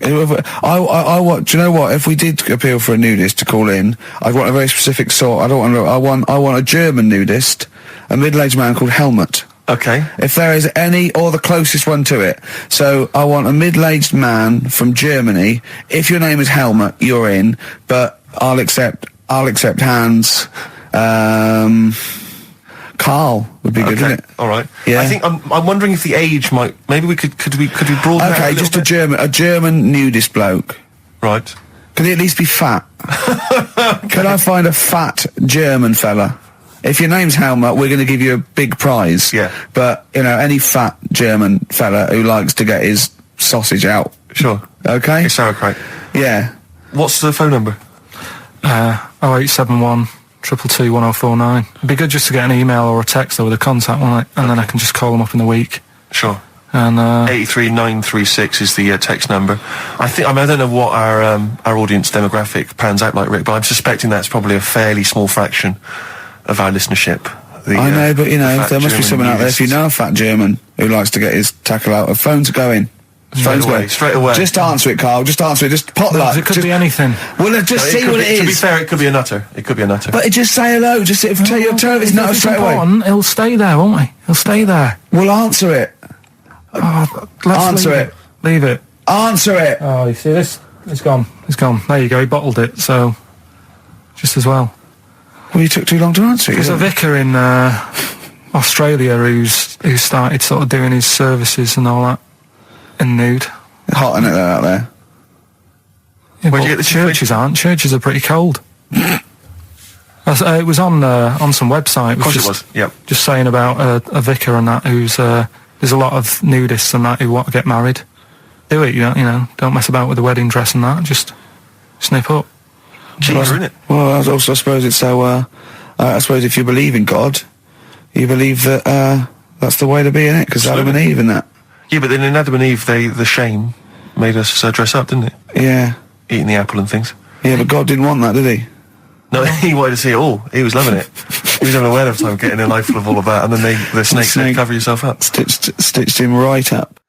I want. Do you know what? If we did appeal for a nudist to call in, I'd want a very specific sort. I don't want. I want a German nudist, a middle-aged man called Helmut. Okay. If there is any, or the closest one to it. So I want a middle-aged man from Germany. If your name is Helmut, you're in. But I'll accept Hans. Karl would be good, wouldn't it? All right. Yeah. I think I'm wondering if the age might. Maybe we could we broaden it out Okay, just a German nudist bloke. Right. Could he at least be fat? Could I find a fat German fella? If your name's Helmut, we're going to give you a big prize. Yeah. But, any fat German fella who likes to get his sausage out. Sure. Okay? It's sauerkraut. Yeah. What's the phone number? 0871 222 1049. It'd be good just to get an email or a text with a contact, wouldn't it? And then I can just call them up in the week. Sure. And 83936 is the text number. I don't know what our audience demographic pans out like, Rick, but I'm suspecting that's probably a fairly small fraction of our listenership. I know, but there must be German someone out there. If you know a fat German who likes to get his tackle out, phones are going. Straight away. Just answer it, Carl. Just answer it. Just potluck. it could be anything. Well, just see what it is. To be fair, it could be a nutter. But just say hello. Just tell your turn. It's not straight away. He'll stay there, won't he? He'll stay there. Well, answer it. Answer it. Leave it. Answer it. Oh, you see this? It's gone. It's gone. There you go. He bottled it. So, just as well. Well, you took too long to answer it. There's a vicar in Australia who started sort of doing his services and all that in nude. Hot, isn't it, out there? Yeah, but the churches aren't. Churches are pretty cold. It was on some website. Of course it was. Yep. Just saying about a vicar and that who's there's a lot of nudists and that who want to get married. Do it, don't mess about with the wedding dress and that. Just snip up. Cheaper, isn't it? Well, I suppose it's so. I suppose if you believe in God, you believe that that's the way to be, innit? Because Adam and Eve and that. Yeah, but then in Adam and Eve, the shame made us dress up, didn't it? Yeah. Eating the apple and things. Yeah, but God didn't want that, did he? No, he wanted to see it all. He was loving it. He was having a whale of time getting a life full of all of that, and then the snake said, cover yourself up. Stitched him right up.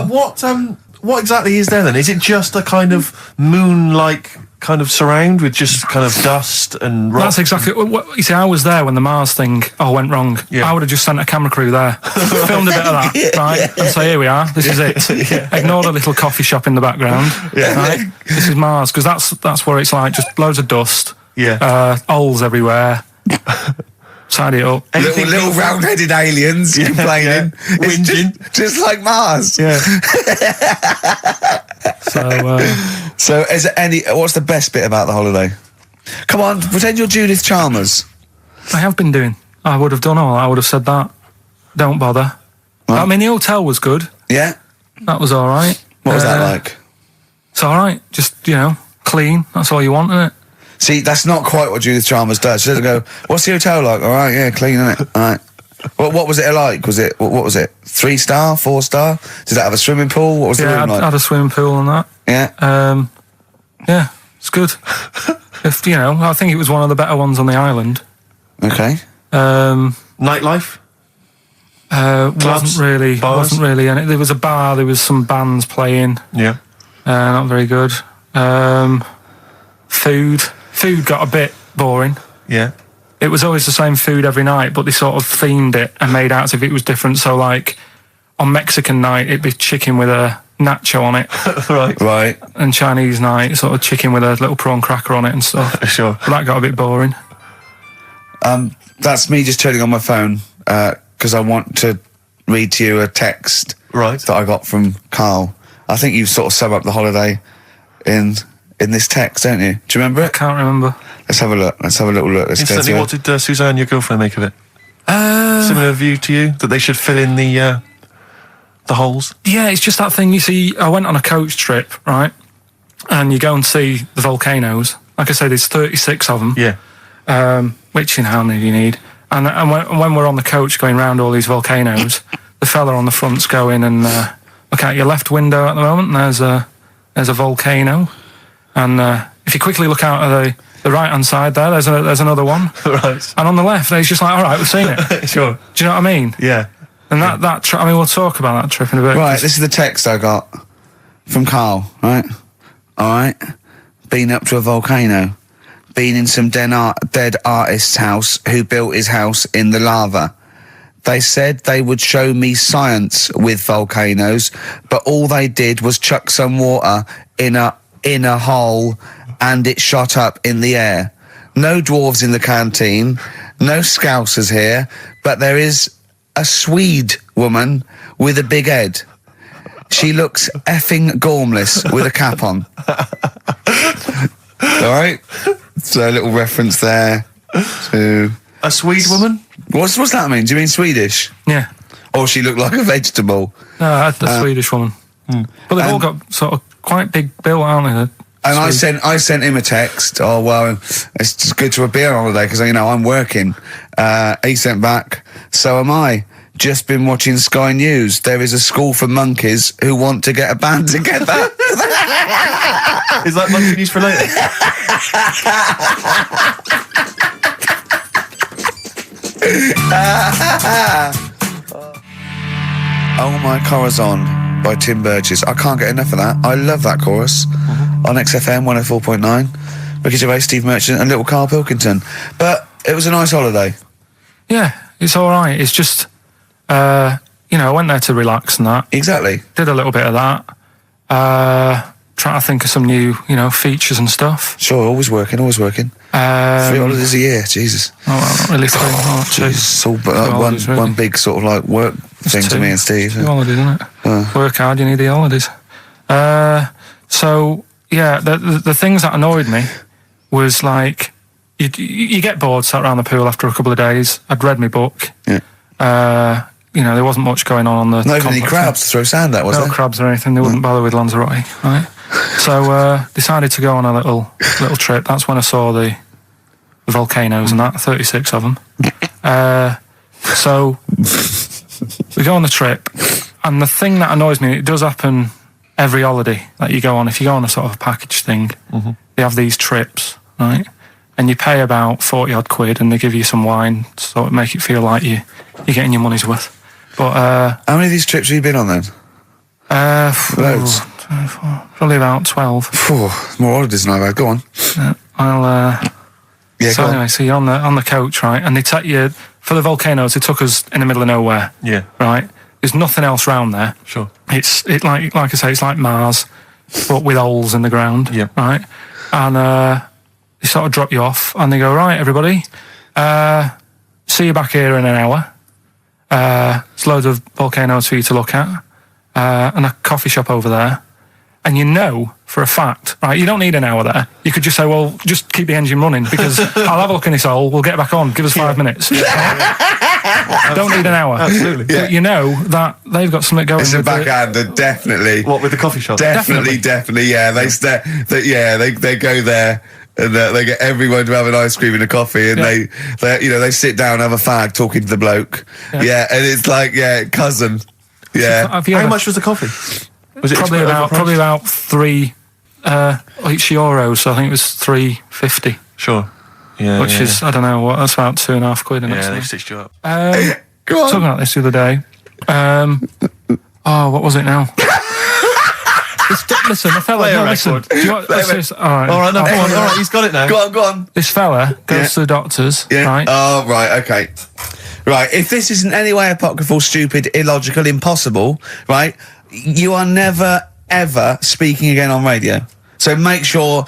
What exactly is there then? Is it just a kind of moon-like kind of surround with just kind of dust and rock? That's exactly what you see. I was there when the Mars thing went wrong. Yeah. I would have just sent a camera crew there, filmed a bit of that, right, and say, here we are, this is it. Yeah. Ignore the little coffee shop in the background. Yeah. Right? This is Mars, because that's where it's like just loads of dust, holes everywhere. Tidy it up. Little round-headed aliens complaining, whinging, just like Mars. Yeah. So is there what's the best bit about the holiday? Come on, pretend you're Judith Chalmers. I have been doing. I would have done all. I would have said that. Don't bother. Right. I mean, the hotel was good. Yeah. That was all right. What was that like? It's all right. Just clean. That's all you want, isn't it? See, that's not quite what Judith Chalmers does. She doesn't go, what's the hotel like? All right, yeah, clean, isn't it? All right. What was it like? What was it? 3-star, 4-star? Did it have a swimming pool? What was the room like? Yeah, had a swimming pool and that. Yeah. Yeah, it's good. I think it was one of the better ones on the island. Okay. Nightlife? Wasn't really. And there was a bar. There was some bands playing. Yeah. Not very good. Food got a bit boring. Yeah. It was always the same food every night, but they sort of themed it and made out as if it was different. So, like, on Mexican night, it'd be chicken with a nacho on it. Right. And Chinese night, sort of chicken with a little prawn cracker on it and stuff. Sure. But that got a bit boring. That's me just turning on my phone, because I want to read to you a text that I got from Karl. I think you sort of sum up the holiday in this text, don't you? Do you remember it? I can't remember. Let's have a look. Let's have a little look. Instantly, what did Suzanne, your girlfriend, make of it? Similar view to you, that they should fill in the holes? Yeah, it's just that thing, you see, I went on a coach trip, right? And you go and see the volcanoes. Like I say, there's 36 of them. Yeah. Which, how many do you need? And when we're on the coach going round all these volcanoes, the fella on the front's going and look out your left window at the moment, and there's a volcano, and if you quickly look out of the right-hand side there, there's another one. Right. And on the left, it's just like, all right, we've seen it. Sure. Do you know what I mean? Yeah. And that trip, I mean, we'll talk about that trip in a bit. Right, this is the text I got from Karl, right? All right. Been up to a volcano. Been in some dead artist's house who built his house in the lava. They said they would show me science with volcanoes, but all they did was chuck some water in a hole and it shot up in the air. No dwarves in the canteen, no Scousers here, but there is a Swede woman with a big head. She looks effing gormless with a cap on. All right? So a little reference there to... A Swede woman? What's that mean? Do you mean Swedish? Yeah. Or she looked like a vegetable? No, the Swedish woman. But they've all got sort of quite big bill, aren't they? And I sent him a text. Oh well, it's just good to be on holiday because I'm working. He sent back. So am I. Just been watching Sky News. There is a school for monkeys who want to get a band together. Is that monkey news for later? Oh My Corazon by Tim Burgess. I can't get enough of that. I love that chorus on XFM 104.9. Ricky Gervais, Steve Merchant and little Karl Pilkington. But it was a nice holiday. Yeah, it's all right. It's just, I went there to relax and that. Exactly. Did a little bit of that. Trying to think of some new, features and stuff. Sure, always working. 3 holidays a year, Jesus. Oh, well, not really 3. Oh, 2. Jesus, all but one big sort of like work thing to me and Steve. 2 holidays, isn't it? Work hard, you need the holidays. So, yeah, the things that annoyed me was like, you get bored sat around the pool after a couple of days. I'd read my book. Yeah. There wasn't much going on the... Not even any crabs to throw sand at, was there? No crabs or anything. They wouldn't bother with Lanzarote, right? So, decided to go on a little trip. That's when I saw the volcanoes and that, 36 of them. So, we go on the trip, and the thing that annoys me, it does happen every holiday that you go on. If you go on a sort of a package thing, they have these trips, right? And you pay about 40 odd quid, and they give you some wine to sort of make it feel like you're getting your money's worth. But how many of these trips have you been on then? Loads. Probably about 12. More holidays than I've had. Go on. Yeah, so anyway, so you're on the coach, right? And they take you for the volcanoes. They took us in the middle of nowhere. Yeah. Right. There's nothing else round there. Sure. It's like I say, it's like Mars, but with holes in the ground. Yeah. Right. And they sort of drop you off, and they go, right, everybody, see you back here in an hour. There's loads of volcanoes for you to look at, and a coffee shop over there. And for a fact, right, you don't need an hour there. You could just say, well, just keep the engine running because I'll have a look in this hole, we'll get back on, give us 5 minutes. Don't need an hour. Absolutely. But that they've got something going. It's a backhander, definitely. What, with the coffee shop? Definitely, yeah. They go there and they get everyone to have an ice cream and a coffee, and they sit down, have a fag, talking to the bloke. Yeah, and it's like, cousin. Yeah. How much was the coffee? Was it probably about 3 each euros? So I think it was 3.50. Sure. Yeah. Which is, I don't know what, that's about 2.5 quid. Yeah, they've stitched you up. Go on. Talking about this the other day. What was it now? Listen, a fella. No, listen. Do you want, all right, no, go on. All right, he's got it now. Go on. This fella goes to the doctors, right? Oh, right, okay. Right, if this isn't any way apocryphal, stupid, illogical, impossible, right, you are never, ever speaking again on radio. So make sure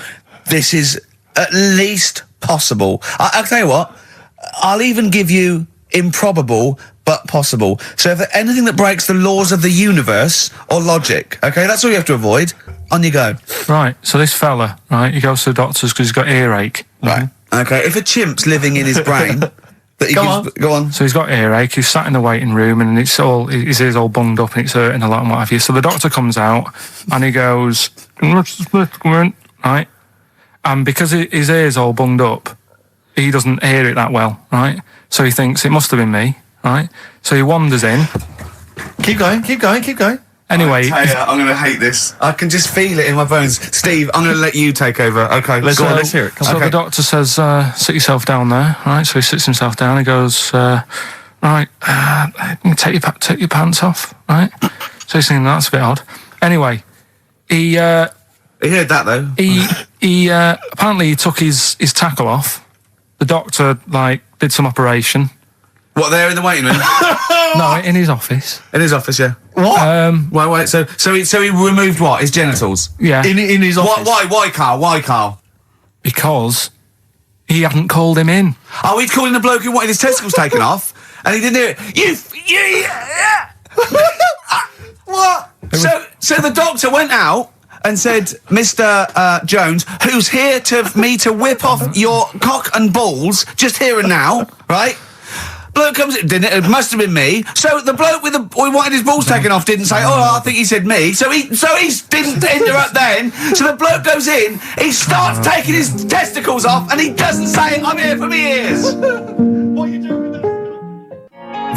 this is at least possible. I'll tell you what, I'll even give you improbable but possible. So if there's anything that breaks the laws of the universe or logic, okay, that's all you have to avoid. On you go. Right, so this fella, right, he goes to the doctors because he's got earache. Right, okay, if a chimp's living in his brain... Go on. So he's got earache, he's sat in the waiting room and his ears all bunged up and it's hurting a lot and what have you. So the doctor comes out and he goes, right? And because his ear's all bunged up, he doesn't hear it that well, right? So he thinks it must have been me, right? So he wanders in. Keep going. Anyway, I'm going to hate this. I can just feel it in my bones. Steve, I'm going to let you take over. Okay, Let's hear it. Come So on. the doctor says, sit yourself down there, right? So he sits himself down. He goes, right, take your pants off, right? So he's thinking that's a bit odd. Anyway, he heard that though. He apparently he took his tackle off. The doctor did some operation. What, there in the waiting room? No, in his office. In his office, yeah. What? Wait. So he removed what? His genitals? Yeah. In his office? Why, Carl? Why, Carl? Because he hadn't called him in. Oh, he'd called in the bloke who wanted his testicles taken off, and he didn't do it. What? So the doctor went out and said, Mr. Jones, who's here to whip off your cock and balls, just here and now, right? Bloke comes in, didn't it? It must have been me. So the bloke who wanted his balls taken off didn't say, I think he said me. So he didn't interrupt then. So the bloke goes in, he starts taking his testicles off, and he doesn't say, I'm here for me ears. What are you doing with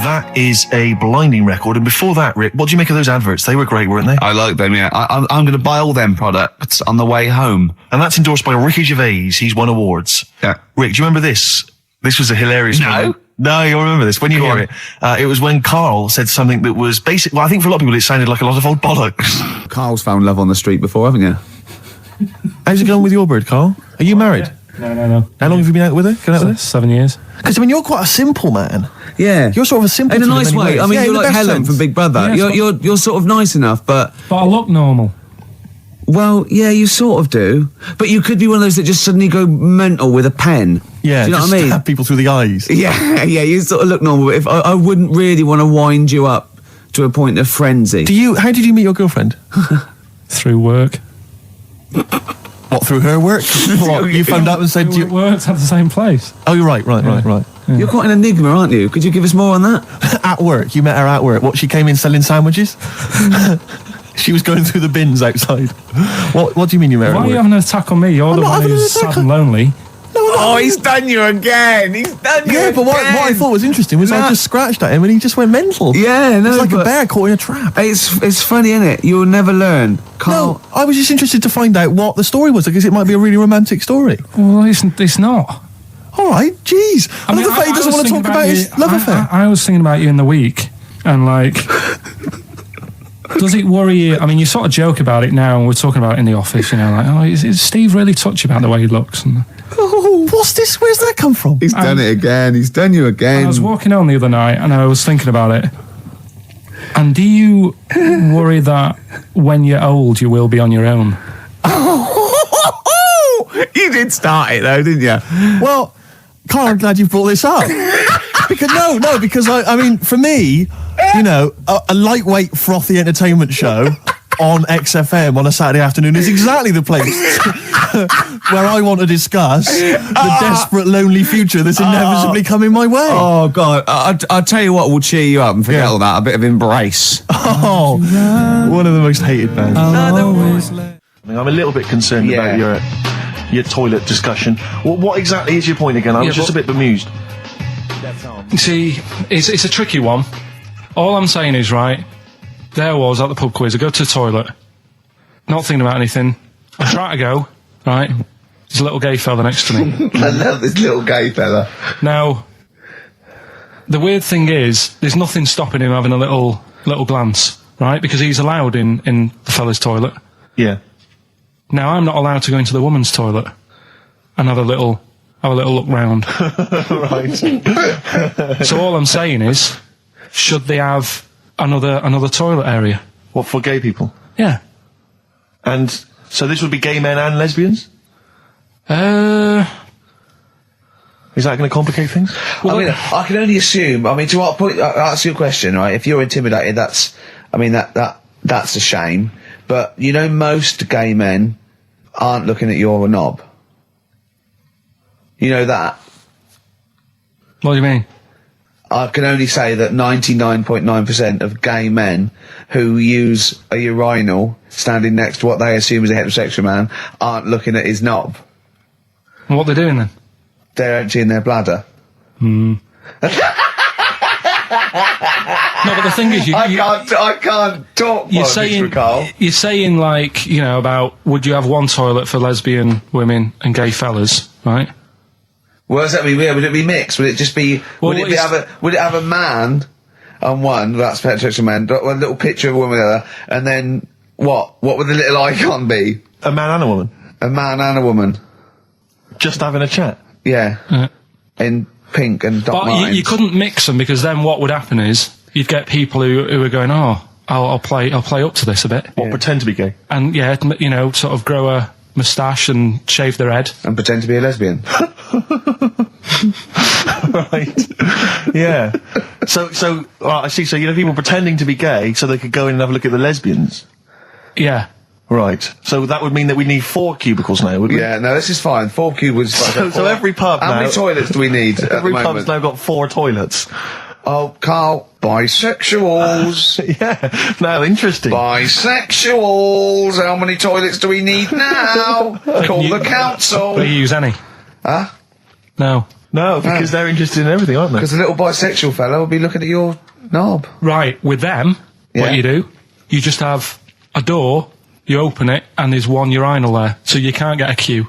that is a blinding record. And before that, Rick, what do you make of those adverts? They were great, weren't they? I like them, yeah. I'm going to buy all them products on the way home. And that's endorsed by Ricky Gervais. He's won awards. Yeah. Rick, do you remember this? This was a hilarious moment. No, you'll remember this when you hear it. It was when Karl said something that was basic. Well, I think for a lot of people it sounded like a lot of old bollocks. Carl's found love on the street before, haven't you? How's it going with your bird, Karl? Are you married? No. How long have you been out with her? Going out with her? 7 years. Because, you're quite a simple man. Yeah. You're sort of a simple In a in nice many way. ways. I mean, Yeah, in you're the like best Helen sense. from Big Brother. Yeah, you're sort of nice enough, but I look normal. well, yeah, you sort of do. But you could be one of those that just suddenly go mental with a pen. Yeah, do you know just what I mean? stab people through the eyes. Yeah, you sort of look normal. If I wouldn't really want to wind you up to a point of frenzy. How did you meet your girlfriend? Through work. What, through her work? What, you phoned up and said We worked at the same place. Oh, you're right. Yeah. You're quite an enigma, aren't you? Could you give us more on that? At work, you met her at work. What, she came in selling sandwiches? She was going through the bins outside. What do you mean you met her Why at are you work? having an attack on me? You're the not one having an who's attack sad and lonely. Oh, he's done you again. Yeah, but what I thought was interesting was I just scratched at him and he just went mental. Yeah, no, It's like a but bear caught in a trap. It's funny, isn't it? You'll never learn. Carl, No, I was just interested to find out what the story was, because it might be a really romantic story. Well, it's not. All right, jeez. I love the fact he doesn't want to talk about his love affair. I was thinking about you in the week, and does it worry you? I mean, you sort of joke about it now, and we're talking about it in the office, is Steve really touchy about the way he looks? And Oh, what's this? Where's that come from? he's done it again. He's done you again. I was walking home the other night, and I was thinking about it. And do you worry that when you're old, you will be on your own? You did start it though, didn't you? Well, Karl, I'm glad you brought this up. because I mean, for me, a lightweight, frothy entertainment show on XFM on a Saturday afternoon is exactly the place where I want to discuss the desperate, lonely future that's inevitably coming my way. Oh God! I'll tell you what will cheer you up and forget all that. A bit of Embrace. Oh, one of the most hated bands. I'm a little bit concerned about your toilet discussion. What exactly is your point again? I was just a bit bemused. You see, it's a tricky one. All I'm saying is, right, there I was at the pub quiz. I go to the toilet, not thinking about anything. I try to go, right? There's a little gay fella next to me. I love this little gay fella. Now, the weird thing is, there's nothing stopping him having a little glance, right? Because he's allowed in the fella's toilet. Yeah. Now, I'm not allowed to go into the woman's toilet and have a little look round. Right. So all I'm saying is, should they have another toilet area? What, for gay people? Yeah. And so this would be gay men and lesbians? Is that going to complicate things? Well, I can only assume. I mean, to what point? Ask you a question, right? If you're intimidated, that's a shame. But most gay men aren't looking at your knob. You know that. What do you mean? I can only say that 99.9% of gay men who use a urinal standing next to what they assume is a heterosexual man aren't looking at his knob. And what they're doing then? They're emptying their bladder. No, but the thing is, I can't talk politics with Karl. you're saying like, you know, about would you have one toilet for lesbian women and gay fellas, right? What does that mean? Would it be mixed? Would it just be? Well, would it have a man on one? That's heterosexual man. One little picture of a woman on the other, and then what? What would the little icon be? A man and a woman. A man and a woman. Just having a chat. Yeah. In pink and Doc But Martens. you couldn't mix them because then what would happen is you'd get people who are going, oh, I'll play up to this a bit. Or pretend to be gay. And yeah, you know, sort of grow a moustache and shave their head. And pretend to be a lesbian. Right. Yeah. So, I see. So, you know, people pretending to be gay so they could go in and have a look at the lesbians. Yeah. Right. So that would mean that we need 4 cubicles now, would we? Yeah, no, this is fine. 4 cubicles. So every pub How now... many toilets do we need at Every the pub's moment? now got 4 toilets. Oh, Karl, bisexuals. Yeah. Now, interesting. Bisexuals. How many toilets do we need now? Call the council. Do you use any? Huh? No. No, because they're interested in everything, aren't they? Because a little bisexual fella will be looking at your knob. Right, with them, Yeah. what you do, you just have a door, you open it, and there's one urinal there, so you can't get a queue.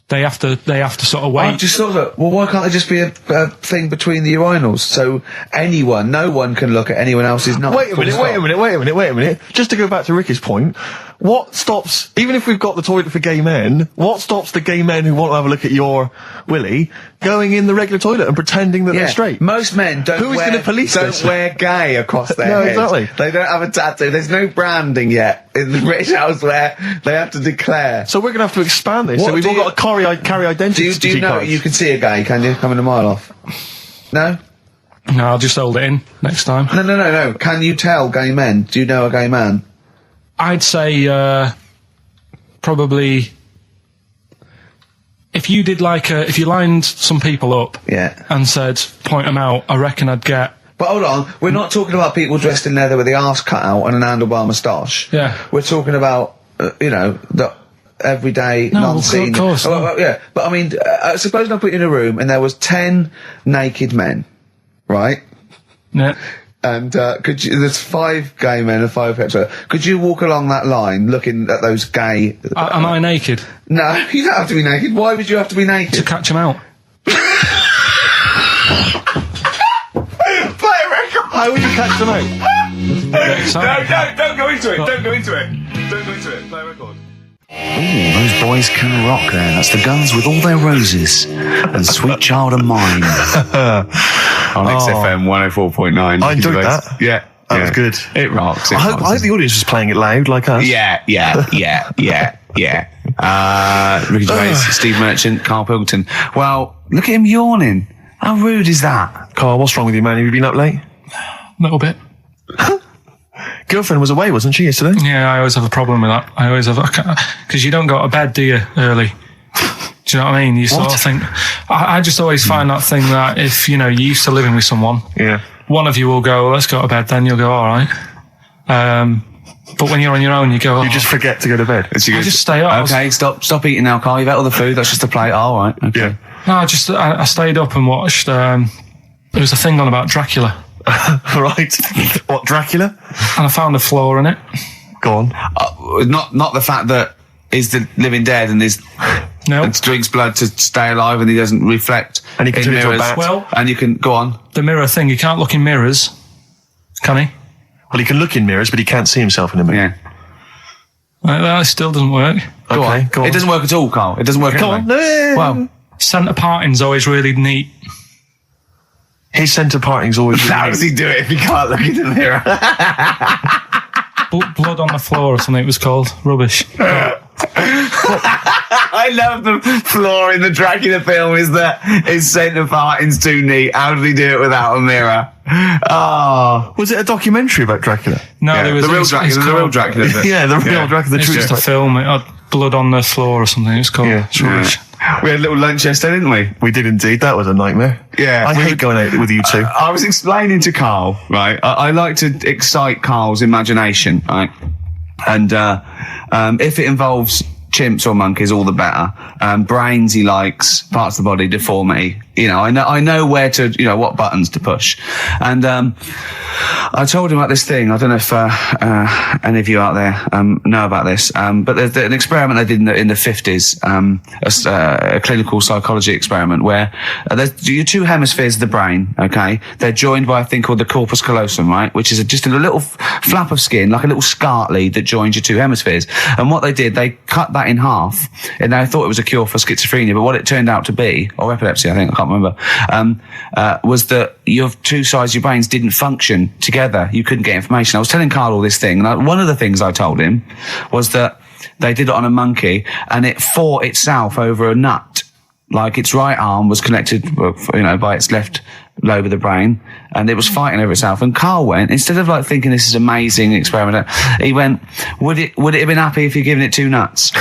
They have to sort of wait. I've just thought that, well, why can't there just be a thing between the urinals so no one can look at anyone else's knob? Wait a minute. Just to go back to Ricky's point, what stops, even if we've got the toilet for gay men, what stops the gay men who want to have a look at your willy going in the regular toilet and pretending that they're straight? Most men don't Who is going to police this? wear gay across their No, head. exactly. They don't have a tattoo. There's no branding yet in the British house where they have to declare. So we're going to have to expand this. What so we've do all you- got to carry identity Do you know cards. you can see a gay, can you? Coming a mile off. No? No, I'll just hold it in next time. No. Can you tell gay men? Do you know a gay man? I'd say probably if you did if you lined some people up Yeah. and said point them out, I reckon I'd get. But hold on, we're not talking about people dressed in leather with the arse cut out and an handlebar moustache. Yeah. We're talking about, the everyday, No, non-seen. of course, Oh, no. well, yeah, but I mean, suppose I put you in a room and there was 10 naked men, right? Yeah. And there's 5 gay men and 5 hetero. Could you walk along that line looking at those gay... Am I naked No, you don't have to be naked. Why would you have to be to naked? catch them out? Play a record! How would you catch them out? Get excited. Don't go into it. Don't go into it. Don't go into it. Play a record. Ooh, those boys can rock there. That's the Guns with All Their Roses and Sweet Child of Mine. On XFM 104.9. I enjoyed that. Yeah. That was good. It rocks. I hope the audience was playing it loud like us. Yeah. Ricky Gervais, Steve Merchant, Karl Pilkington. Well, look at him yawning. How rude is that? Carl, what's wrong with you, man? Have you been up late? A little bit. Girlfriend was away, wasn't she, yesterday? Yeah, I always have a problem with that. I always have, because you don't go to bed, do you, early? Do you know what I mean? You sort of think, I just always find that thing that if, you're used to living with someone, Yeah. one of you will go, let's go to bed, then you'll go, all right. But when you're on your own, you go, You just forget to go to bed. I just stay up. Okay, stop eating now, Karl. You've ate all the food. That's just a plate. All right. Okay. Yeah. No, I stayed up and watched, there was a thing on about Dracula, Right. What, Dracula? and I found a flaw in it. Go on. Not the fact that he's the living dead and No. and drinks blood to stay alive and he doesn't reflect And he can in turn into a mirrors. bat. Well- and you can go on. The mirror thing, you can't look in mirrors, can he? Well, he can look in mirrors, but he can't see himself in a mirror. Yeah. That still doesn't work. Go Okay, on. go on. It doesn't work at all, Karl. It doesn't work. Go anyway. on. Well, Centre parting's always really neat. His centre parting's always... how does he do it if he can't look in the mirror? Blood on the floor or something it was called. Rubbish. I love the flaw in the Dracula film is that his centre parting's too neat. How did he do it without a mirror? Oh. Was it a documentary about Dracula? No, Yeah, there was the real it's Dracula. The called- real Dracula. Yeah, the real Dracula, the It's true just a film. It had blood on the floor or something. It's called. Yeah. It's rubbish. We had a little lunch yesterday, didn't we? We did indeed. That was a nightmare. Yeah. I hate going out with you two. I was explaining to Karl, right? I like to excite Karl's imagination, right? And if it involves chimps or monkeys, all the better. Brains he likes, parts of the body, deformity. I know where to, what buttons to push. And I told him about this thing. I don't know if any of you out there know about this, but there's an experiment they did in the 50s, a clinical psychology experiment where there's your two hemispheres of the brain, okay? They're joined by a thing called the corpus callosum, right? Which is just a little flap of skin, like a little scarlet lead that joins your two hemispheres. And what they did, they cut that in half, and they thought it was a cure for schizophrenia, but what it turned out to be, or epilepsy, I think, I can't remember, was that your two sides of your brains didn't function together. You couldn't get information. I was telling Karl all this thing, and one of the things I told him was that they did it on a monkey, and it fought itself over a nut. Like its right arm was connected, by its left lobe of the brain, and it was fighting over itself. And Karl went, instead of like thinking this is amazing experiment, he went, would it have been happy if you'd given it two nuts?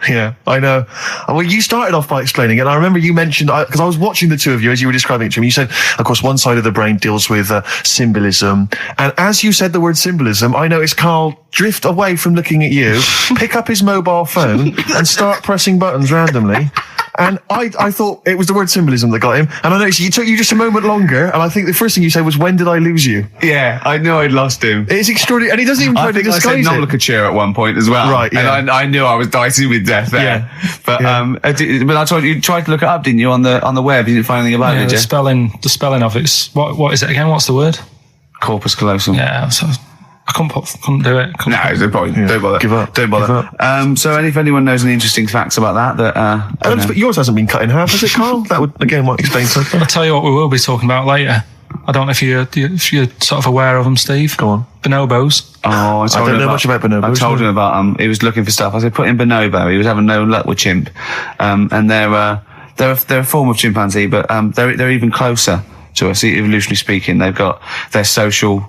Yeah, I know. Well, you started off by explaining it. I remember you mentioned, because I was watching the two of you as you were describing it to me, you said, of course, one side of the brain deals with symbolism. And as you said the word symbolism, I noticed Karl drift away from looking at you, pick up his mobile phone and start pressing buttons randomly. And I thought it was the word symbolism that got him. And I noticed it took you just a moment longer. And I think the first thing you said was, when did I lose you? Yeah, I knew I'd lost him. It's extraordinary. And he doesn't even try to disguise it. I said non-locature at one point as well. Right, yeah. And I knew I was dicey with death there. Yeah. But, but I told you tried to look it up, didn't you, on the web? You didn't find anything about it, did you? The spelling of it's, what is it again? What's the word? Corpus callosum. Yeah, so I couldn't do it. No, there's no point. Yeah. Don't bother. Give up. Don't bother. So if anyone knows any interesting facts about that, but yours hasn't been cut in half, has it, Karl? That would, again, might explain something. I'll tell you what we will be talking about later. I don't know if you're sort of aware of them, Steve. Go on. Bonobos. Oh, I don't know much about bonobos. I told him about he was looking for stuff. I said, put in bonobo. He was having no luck with chimp. And they're a form of chimpanzee, but they're even closer to us, evolutionarily speaking. They've got their social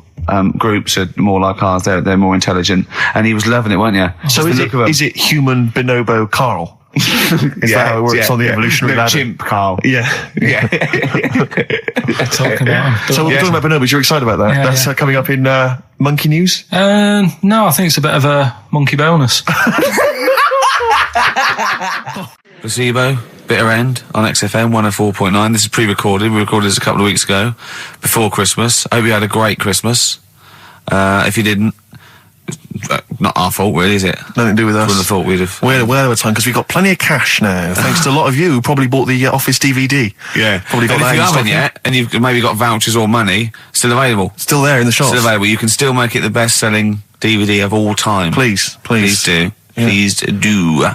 groups are more like ours. They're more intelligent, and he was loving it, weren't you? So is it human bonobo Karl? Is that how it works on the evolutionary ladder? Chimp Karl. Yeah. Talking about him. So we're talking about bonobos. You're excited about that? Yeah, That's coming up in monkey news? No, I think it's a bit of a monkey bonus. Placebo, Bitter End on XFM 104.9. This is pre-recorded. We recorded this a couple of weeks ago, before Christmas. I hope you had a great Christmas. If you didn't, not our fault, really, is it? Nothing to do with us. Wouldn't have thought we'd have. We're aware of time because we've got plenty of cash now, thanks to a lot of you who probably bought the Office DVD. Yeah. Probably got and that if you in stock haven't yet, and you've maybe got vouchers or money, still available. Still there in the shops. Still available. You can still make it the best-selling DVD of all time. Please do. Yeah. Please do.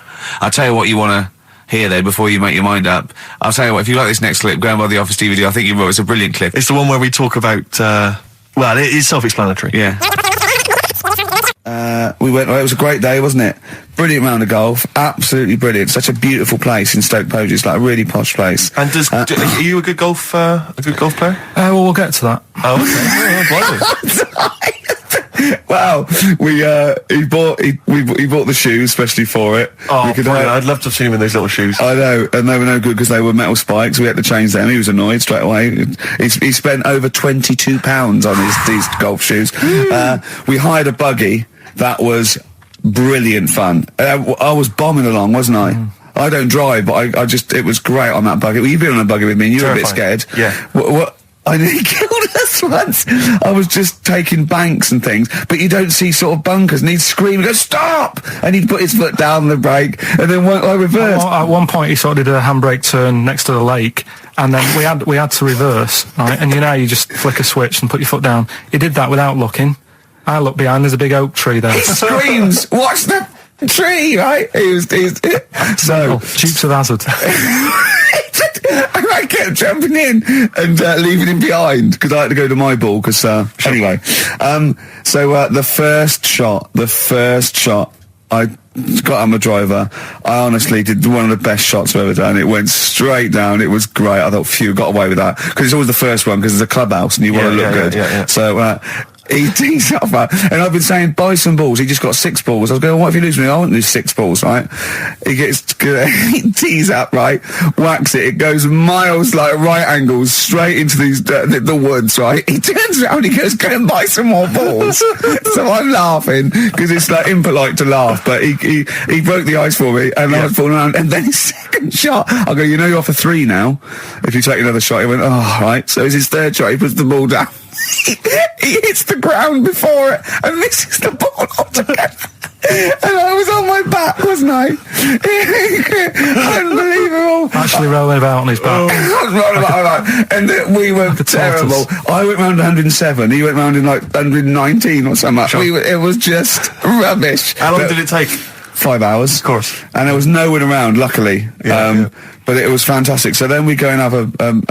I'll tell you what you want to hear though before you make your mind up. I'll tell you what, if you like this next clip, go and buy the Office DVD. I think you will. It's a brilliant clip. It's the one where we talk about well, it is self-explanatory. Yeah. We went. It was a great day, wasn't it? Brilliant round of golf, absolutely brilliant. Such a beautiful place in Stoke Poges, it's like a really posh place. And are you a good golf player? Well, we'll get to that. Oh, okay. Wow, he bought the shoes especially for it. Oh, I'd love to have seen him in those little shoes. I know, and they were no good because they were metal spikes. We had to change them. He was annoyed straight away. He spent over £22 on these golf shoes. We hired a buggy that was brilliant fun. I was bombing along, wasn't I? I don't drive, but it was great on that buggy. Well, you've been on a buggy with me, and you were a bit scared. Yeah. What? I nearly killed us once. I was just taking banks and things, but you don't see sort of bunkers, and he'd scream and go, stop! And he'd put his foot down the brake, and then I reversed. At one point, he sort of did a handbrake turn next to the lake, and then we had to reverse, right? And you just flick a switch and put your foot down. He did that without looking. I look behind, there's a big oak tree there. He screams, watch the tree, right? So Dukes of Hazzard. I kept jumping in and leaving him behind because I had to go to my ball. Anyway, so the first shot, I got on the driver. I honestly did one of the best shots I've ever done. It went straight down. It was great. I thought, phew, got away with that because it's always the first one because it's a clubhouse and you want to look good. Yeah. So He tees up, and I've been saying, buy some balls. He just got 6 balls. I was going, what if you lose me? I won't lose 6 balls, right? He tees up, right? Whacks it. It goes miles, like right angles, straight into these the woods, right? He turns around, he goes, go and buy some more balls. So I'm laughing because it's like impolite to laugh, but he broke the ice for me, and I was falling around. And then his second shot, I go, you know, you're off for 3 now. If you take another shot, he went, oh, right. So it's his third shot. He puts the ball down. He hits the ground before it and misses the ball altogether. And I was on my back, wasn't I? Unbelievable. Actually rolling about on his back. I was rolling about, and we were terrible. I went round 107. He went round in like 119 or something. Sure. It was just rubbish. How long did it take? 5 hours. Of course. And there was no one around, luckily. But it was fantastic. So then we go and have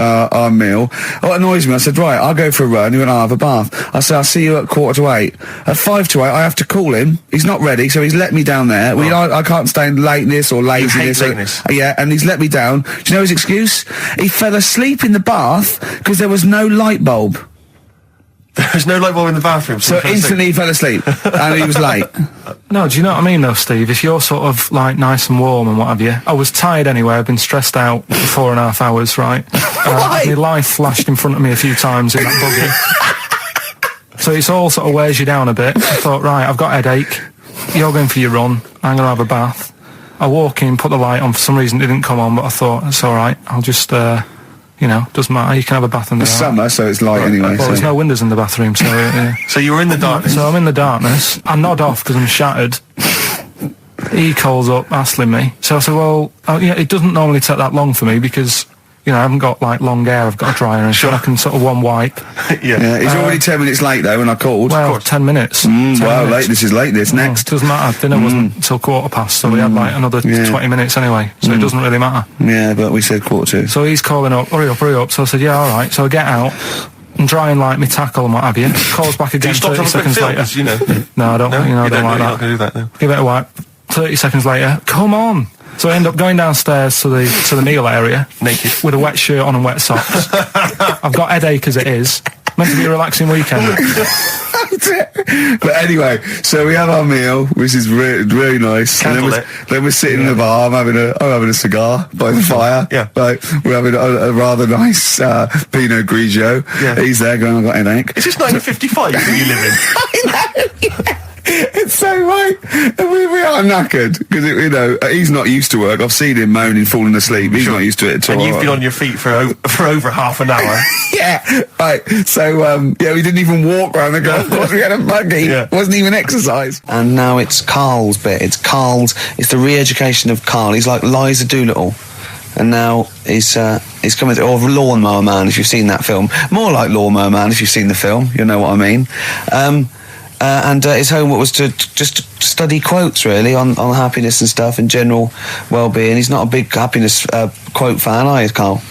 our meal. What annoys me, I said, right, I'll go for a run. He went, I'll have a bath. I said, I'll see you at 7:45. At 7:55, I have to call him. He's not ready, so he's let me down there. I can't stand lateness or laziness. You hate lateness. Yeah, and he's let me down. Do you know his excuse? He fell asleep in the bath because there was no light bulb. There's no light bulb in the bathroom. So instantly he fell asleep. And he was late. No, do you know what I mean though, Steve? If you're sort of like nice and warm and what have you, I was tired anyway, I've been stressed out for 4.5 hours, right? My life flashed in front of me a few times in that buggy. So it's all sort of wears you down a bit. I thought, right, I've got a headache, you're going for your run, I'm going to have a bath. I walk in, put the light on, for some reason it didn't come on, but I thought, it's alright, I'll just, you know, doesn't matter, you can have a bath in the It's summer, so it's light anyway. Well, there's no windows in the bathroom, so... So you were in the darkness? So I'm in the darkness. I nod off because I'm shattered. He calls up, hassling me. So I said, well, it doesn't normally take that long for me because, you know, I haven't got, like, long hair. I've got a dryer and so I can sort of one wipe. Yeah, he's already 10 minutes late, though, when I called. Well, 10 minutes. 10 well, minutes. this is late, next. Doesn't matter. Dinner wasn't till 7:15, so we had, like, another 20 minutes anyway. So it doesn't really matter. Yeah, but we said 7:45. So he's calling up, hurry up. So I said, yeah, all right. So I get out and dry and like me tackle and what have you. Calls back again 30 seconds later. You know? No, I don't, I don't like that. You're not going to do that, no. Give it a wipe. 30 seconds later, come on. So I end up going downstairs to the meal area, naked, with a wet shirt on and wet socks. I've got headache as it is. Meant to be a relaxing weekend. But anyway, so we have our meal, which is really nice. And then we're sitting in the bar. I'm having a cigar by the fire. Yeah. Like, we're having a rather nice Pinot Grigio. Yeah. He's there going, I've got an headache. Is this 1955 that you live in? I know. Yeah. It's so right. We are knackered because, you know, he's not used to work. I've seen him moaning, falling asleep. He's not used to it at all. And you've been on your feet for over half an hour. Yeah, right. So, we didn't even walk around the golf course. We had a buggy. Yeah. It wasn't even exercise. And now it's Karl's bit. It's the re-education of Karl. He's like Liza Doolittle. And now he's coming to, or Lawnmower Man, if you've seen that film. More like Lawnmower Man, if you've seen the film. You know what I mean. And his homework was to just study quotes, really, on happiness and stuff and general well-being. He's not a big happiness quote fan, are you, Karl?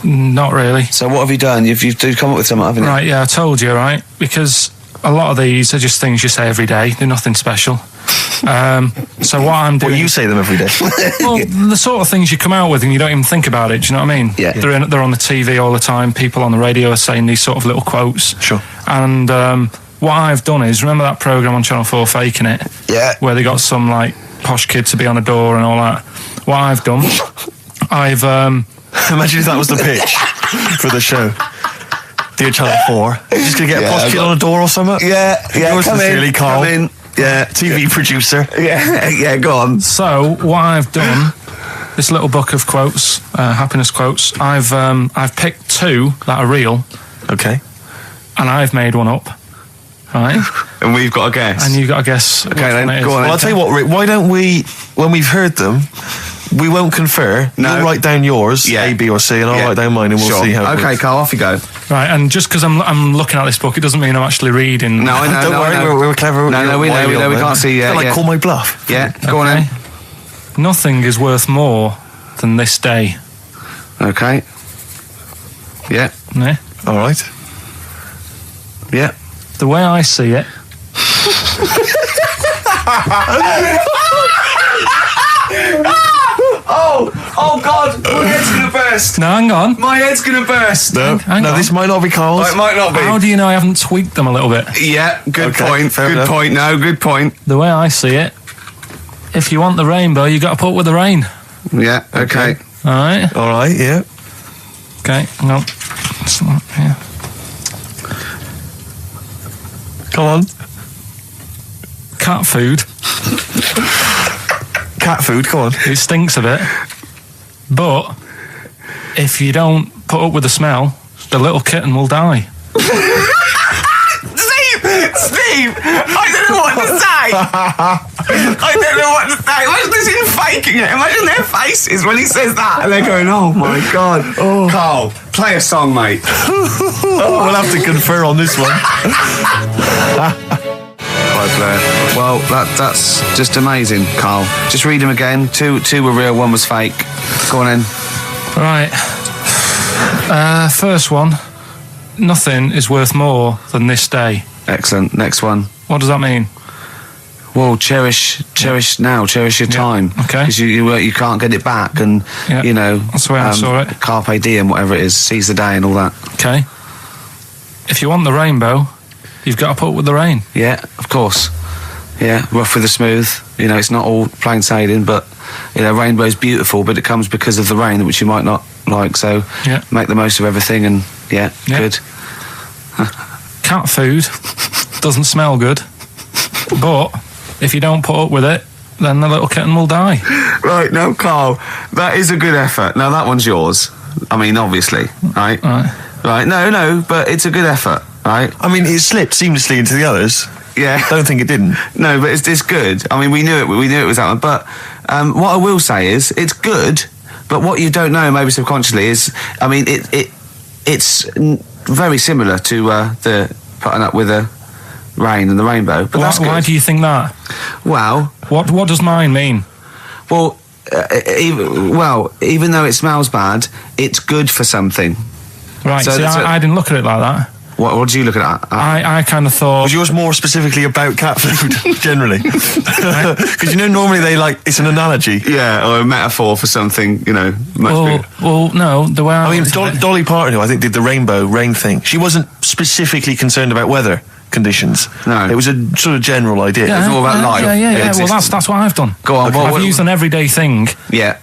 Not really. So what have you done? You've come up with something, haven't you? Right, yeah, I told you, right? Because a lot of these are just things you say every day. They're nothing special. So what I'm doing... Well, you say them every day. Well, the sort of things you come out with and you don't even think about it, do you know what I mean? Yeah. They're on the TV all the time. People on the radio are saying these sort of little quotes. Sure. And what I've done is, remember that programme on Channel 4, Faking It? Yeah. Where they got some, like, posh kid to be on a door and all that. What I've done, I've... Imagine if that was the pitch for the show. Dear Channel 4, you're just going to get a posh kid on a door or something? Yeah. Yours sincerely, Karl. Come in. Yeah. TV producer. Yeah, go on. So, what I've done, this little book of quotes, happiness quotes, I've picked 2 that are real. Okay. And I've made one up. Right? And we've got to guess. And you've got to guess. Okay, then, go on. Well, I'll tell you what, Rick, why don't we, when we've heard them, we won't confer. No. You'll write down yours, A, B, or C, and I'll write down mine, and we'll see how it Okay, works. Karl, off you go. Right, and just because I'm looking at this book, it doesn't mean I'm actually reading. No, I know. Don't worry, we're clever. No, we know. We can't see. They're like, call my bluff. Yeah, go on then. Nothing is worth more than this day. Okay. Yeah. Yeah? All right. Yeah. The way I see it. Oh God! We're getting to the bed. burst. No, hang on. My head's gonna burst. No, Hang on. this might not be Carl's. Oh, it might not be. How do you know I haven't tweaked them a little bit? Yeah, good Okay, point. fair Good enough. point. No, good point. The way I see it, if you want the rainbow, you got to put up with the rain. Yeah, okay. All right. All right, yeah. Okay. No. It's not, yeah. Come on. Cat food. Cat food, come on. It stinks a bit, but if you don't put up with the smell, the little kitten will die. Steve, I don't know what to say. I don't know what to say. Imagine this in faking it. Imagine their faces when he says that, and they're going, "Oh my god." Oh. Carl, play a song, mate. We'll have to confer on this one. Well, that's just amazing, Carl. Just read them again. Two were real, one was fake. Go on in. Right. First one. Nothing is worth more than this day. Excellent. Next one. What does that mean? Well, cherish now, cherish your time. Okay. Because you can't get it back, and Yeah, you know that's the way I saw it. Carpe diem, whatever it is, seize the day and all that. Okay. If you want the rainbow, you've got to put up with the rain. Yeah, of course. Yeah, rough with the smooth. You know, it's not all plain sailing, but you know, rainbow's beautiful, but it comes because of the rain, which you might not like. So Yeah. make the most of everything, and yeah. Good. Cat food doesn't smell good, but if you don't put up with it, then the little kitten will die. Right, no, Carl, that is a good effort. Now that one's yours. I mean, obviously, right? Right. No, but it's a good effort, right? I mean, it slipped seamlessly into the others. Yeah. Don't think it didn't. No, but it's good. I mean, we knew it was that one. But what I will say is, it's good. But what you don't know, maybe subconsciously, is, I mean, it's very similar to the putting up with the rain and the rainbow. But that's good. Why do you think that? Well, what does mine mean? Well, even though it smells bad, it's good for something. Right. So See, I didn't look at it like that. What do you look at? I kind of thought. Was yours more specifically about cat food, generally? Because you know, normally it's an analogy. Yeah, or a metaphor for something, you know. Much bigger. Well, no, the way I mean, looked at it- Dolly Parton, who I think did the rainbow rain thing, she wasn't specifically concerned about weather conditions. No. It was a sort of general idea. It's all about life. Yeah. Well, that's what I've done. Go on. I've used an everyday thing. Yeah.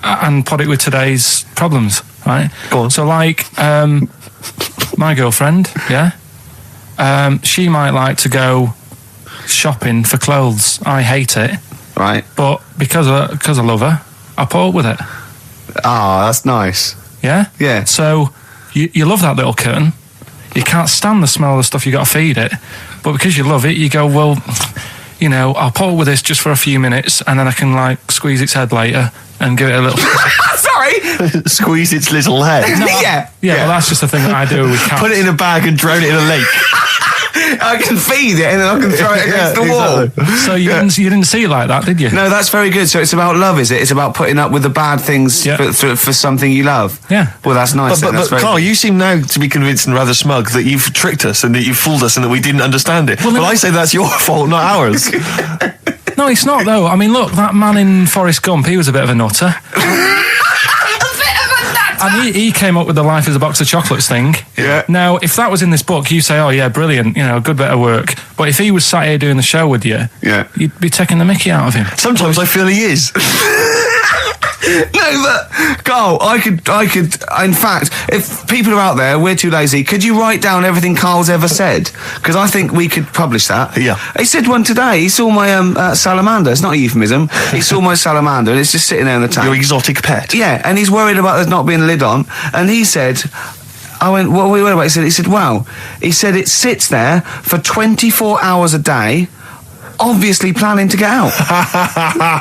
And put it with today's problems, right? Go on. So, like, my girlfriend, she might like to go shopping for clothes. I hate it. Right. But because I love her, I put up with it. Ah, that's nice. Yeah? Yeah. So, you love that little kitten. You can't stand the smell of the stuff you got to feed it. But because you love it, you go, well, you know, I'll put up with this just for a few minutes, and then I can, like, squeeze its head later and give it a little... Sorry! Squeeze its little head. Yeah, well, that's just the thing that I do with cats. Put it in a bag and drown it in a lake. I can feed it and then I can throw it against the wall. Exactly. So you didn't see it like that, did you? No, that's very good. So it's about love, is it? It's about putting up with the bad things for something you love. Yeah. Well, that's nice. But that's very Carl, good. you seem now to be convinced and rather smug that you've tricked us and that you've fooled us and that we didn't understand it. Well, I say that's your fault, not ours. No, it's not, though. I mean, look, that man in Forrest Gump, he was a bit of a nutter. And he came up with the life as a box of chocolates thing. Yeah. Now, if that was in this book, you say, oh, yeah, brilliant, you know, good bit of work. But if he was sat here doing the show with you, you'd be taking the mickey out of him. Sometimes I feel he is. No, but Carl, I could. In fact, if people are out there, we're too lazy. Could you write down everything Carl's ever said? Because I think we could publish that. Yeah. He said one today. He saw my salamander. It's not a euphemism. He saw my salamander, and it's just sitting there in the tank. Your exotic pet. Yeah, and he's worried about there not being a lid on. And he said, I went, what are we worried about? He said, well, he said it sits there for 24 hours a day, obviously planning to get out.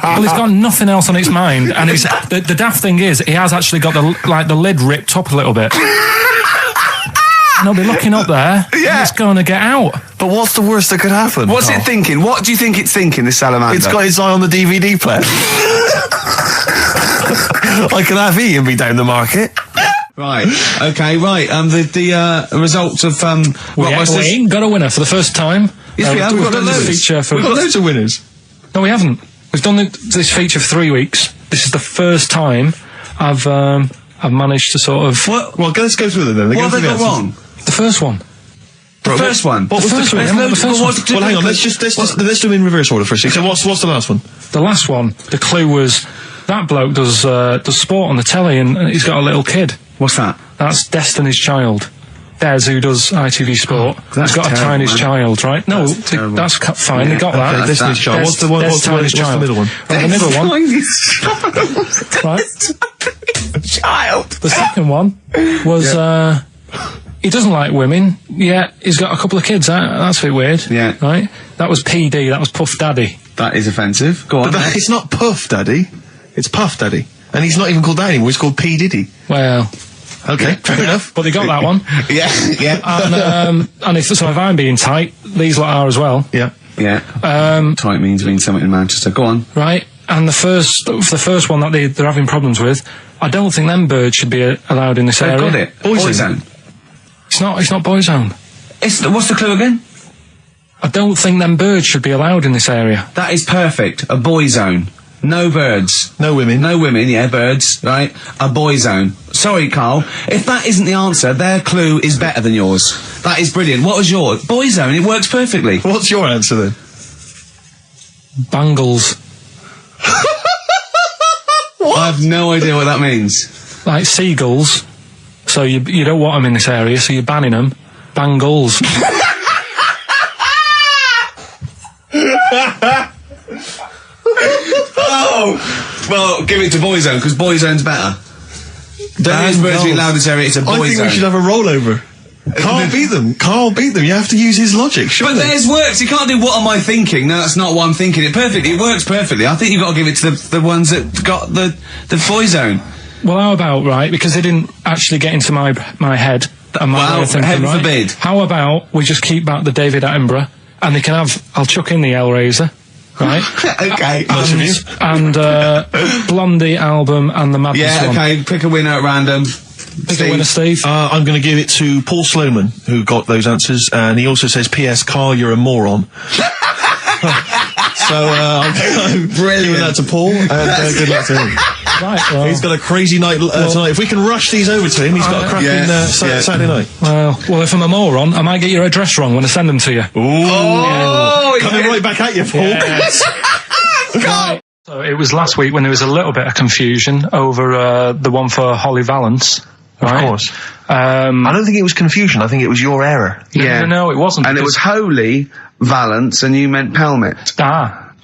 Well, he's got nothing else on its mind, and it's the daft thing is he has actually got the lid ripped up a little bit. And he'll be looking up there, and it's going to get out. But what's the worst that could happen? What's it thinking? What do you think it's thinking, this salamander? It's got its eye on the DVD player. I can have Ian be down the market. Right. Okay. Right. The results of We ain't got a winner for the first time. Yes, we have. We've got done this loads. feature for. We've got loads of winners. No, we haven't. We've done this feature for 3 weeks. This is the first time I've I've managed to sort of... What? Well, let's go through them then. What have they got wrong? The first one. The first one? What was the first one? Well, hang on, let's do them in reverse order for a second. So what's the last one? The last one, the clue was, that bloke does sport on the telly and he's got a little kid. What's that? That's Destiny's Child. Des, who does ITV Sport, that's has got terrible, a Tiny's man. Child, right? No, that's fine, they got that. Okay, Destiny's Child. What's the middle one? Right, the middle one. Right. Child. The second one was, he doesn't like women, yet he's got a couple of kids, that's a bit weird. Yeah. Right? That was PD, that was Puff Daddy. That is offensive. Go on. But it's not Puff Daddy, it's Puff Daddy. And he's not even called that anymore, he's called P. Diddy. Well... Okay, fair enough. But they got that one. Yeah. And if I'm being tight, these lot are as well. Yeah. Yeah. Tight means something in Manchester. Go on. Right. And the first one that they're having problems with, I don't think them birds should be allowed in this area. Got it. Boyzone. It's not Boyzone. What's the clue again? I don't think them birds should be allowed in this area. That is perfect. A boyzone. No birds. No women. No women, yeah, birds, right? A boyzone. Sorry, Carl. If that isn't the answer, their clue is better than yours. That is brilliant. What was yours? Boyzone, it works perfectly. What's your answer then? Bangles. What? I have no idea what that means. Like seagulls. So you don't want them in this area, so you're banning them. Bangles. Oh! Well, give it to Boyzone, because Boyzone's better. Don't use birds being allowed in this area, it's a Boyzone. I think we should have a rollover. Carl beat them. Carl beat them. You have to use his logic, surely. But theirs works. You can't do what am I thinking. No, that's not what I'm thinking. It perfectly. It works perfectly. I think you've got to give it to the ones that got the Boyzone. Well, how about, right, because they didn't actually get into my head and my way of thinking, heaven right? forbid. How about we just keep back the David Attenborough and they can have, I'll chuck in the Hellraiser, right? Okay. And Blondie album and the Madness one. Yeah, okay, pick a winner at random. Pick a winner, Steve. I'm going to give it to Paul Sloman, who got those answers, and he also says, P.S. Carl, you're a moron. So, I'm giving that to Paul, and good luck to him. Right, well, he's got a crazy night tonight. If we can rush these over to him, he's got a cracking Saturday night. Well, if I'm a moron, I might get your address wrong when I send them to you. Ooh. Coming right back at you, Paul. Yes. Right. So it was last week when there was a little bit of confusion over the one for Holly Valance. Right? Of course. I don't think it was confusion. I think it was your error. No, it wasn't. And it was Holy Valance, and you meant Pelmet.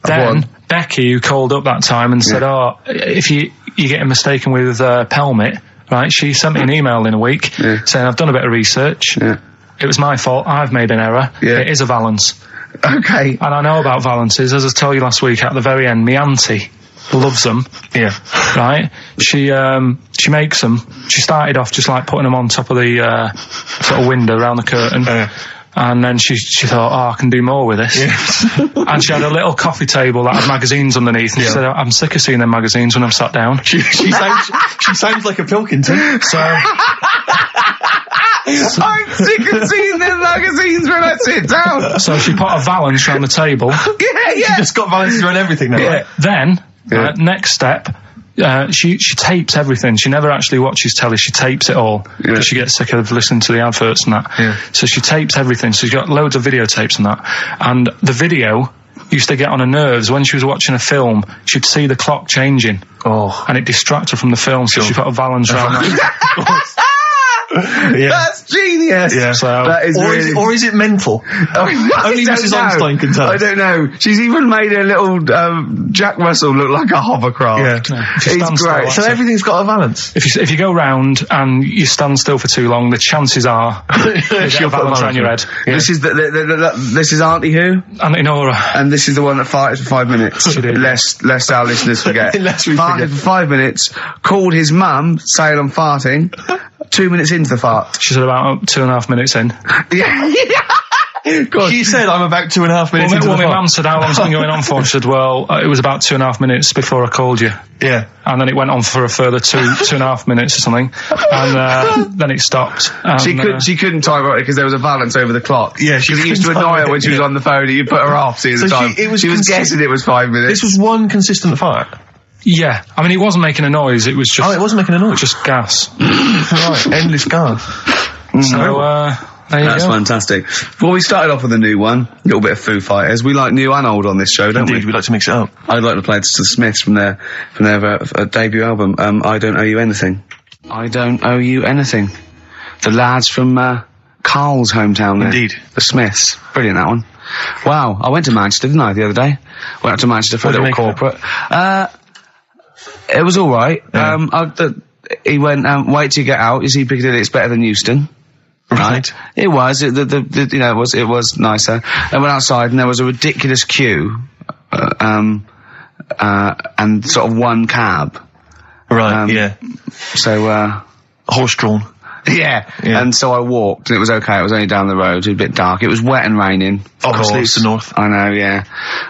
Then Becky, who called up that time and said, if you're getting mistaken with Pelmet, right, she sent me an email in a week saying, I've done a bit of research. Yeah. It was my fault. I've made an error. Yeah. It is a Valance. Okay. And I know about Valances. As I told you last week, at the very end, my auntie loves them. Yeah. Right? She makes them. She started off just like putting them on top of the sort of window around the curtain. And then she thought, I can do more with this. Yeah. And she had a little coffee table that had magazines underneath. And she said, I'm sick of seeing them magazines when I'm sat down. She sounds like a Pilkington. So... I'm sick of seeing them magazines when I sit down. So she put a Valance around the table. She just got Valance around everything now. Yeah. Then, next step, she tapes everything. She never actually watches telly. She tapes it all because she gets sick of listening to the adverts and that. Yeah. So she tapes everything. So she's got loads of videotapes and that. And the video used to get on her nerves. When she was watching a film, she'd see the clock changing. And it distracted her from the film. So she put a Valance around that. That's genius. Yeah. So, that is or is it mental? Only Mrs. Einstein can tell. I don't know. She's even made her little Jack Russell look like a hovercraft. Yeah. It's great. So everything's got a Valance. If you go round and you stand still for too long, the chances are she'll put a Valance around your head. Yeah. This is this is Auntie who? Auntie Nora. And this is the one that farted for 5 minutes. Lest our listeners forget. Farted for 5 minutes. Called his mum saying I'm farting. 2 minutes into the fart. She said about 2.5 minutes in. She said I'm about 2.5 minutes into the fart. My mum said, how long's it been going on for? She said, well, it was about 2.5 minutes before I called you. Yeah. And then it went on for a further 2.5 minutes or something. And then it stopped. And, she couldn't time it because there was a Valance over the clock. Yeah, she used to annoy her when she was on the phone and you put her off, see the time. She was guessing it was 5 minutes. This was one consistent fart. Yeah, I mean, it wasn't making a noise. It was just. Oh, it wasn't making a noise. Just gas. Right, endless gas. So there you That's go. fantastic. Well, we started off with a new one, a little bit of Foo Fighters. We like new and old on this show, don't Indeed, we like to mix it up. I'd like to play this to the Smiths from their debut album, I Don't Owe You Anything. I Don't Owe You Anything. The lads from Karl's hometown there. Indeed. The Smiths. Brilliant, that one. Wow, I went to Manchester, didn't I, the other day? Went up to Manchester for a little corporate. It was alright. Yeah. He went, wait till you get out. You see Piccadilly, it's better than Euston. Right. It was. It was nicer. I went outside and there was a ridiculous queue, and sort of one cab. Right, yeah. So, horse-drawn. Yeah. And so I walked, and it was okay. It was only down the road. It was a bit dark. It was wet and raining. Obviously, it's the north. I know, yeah.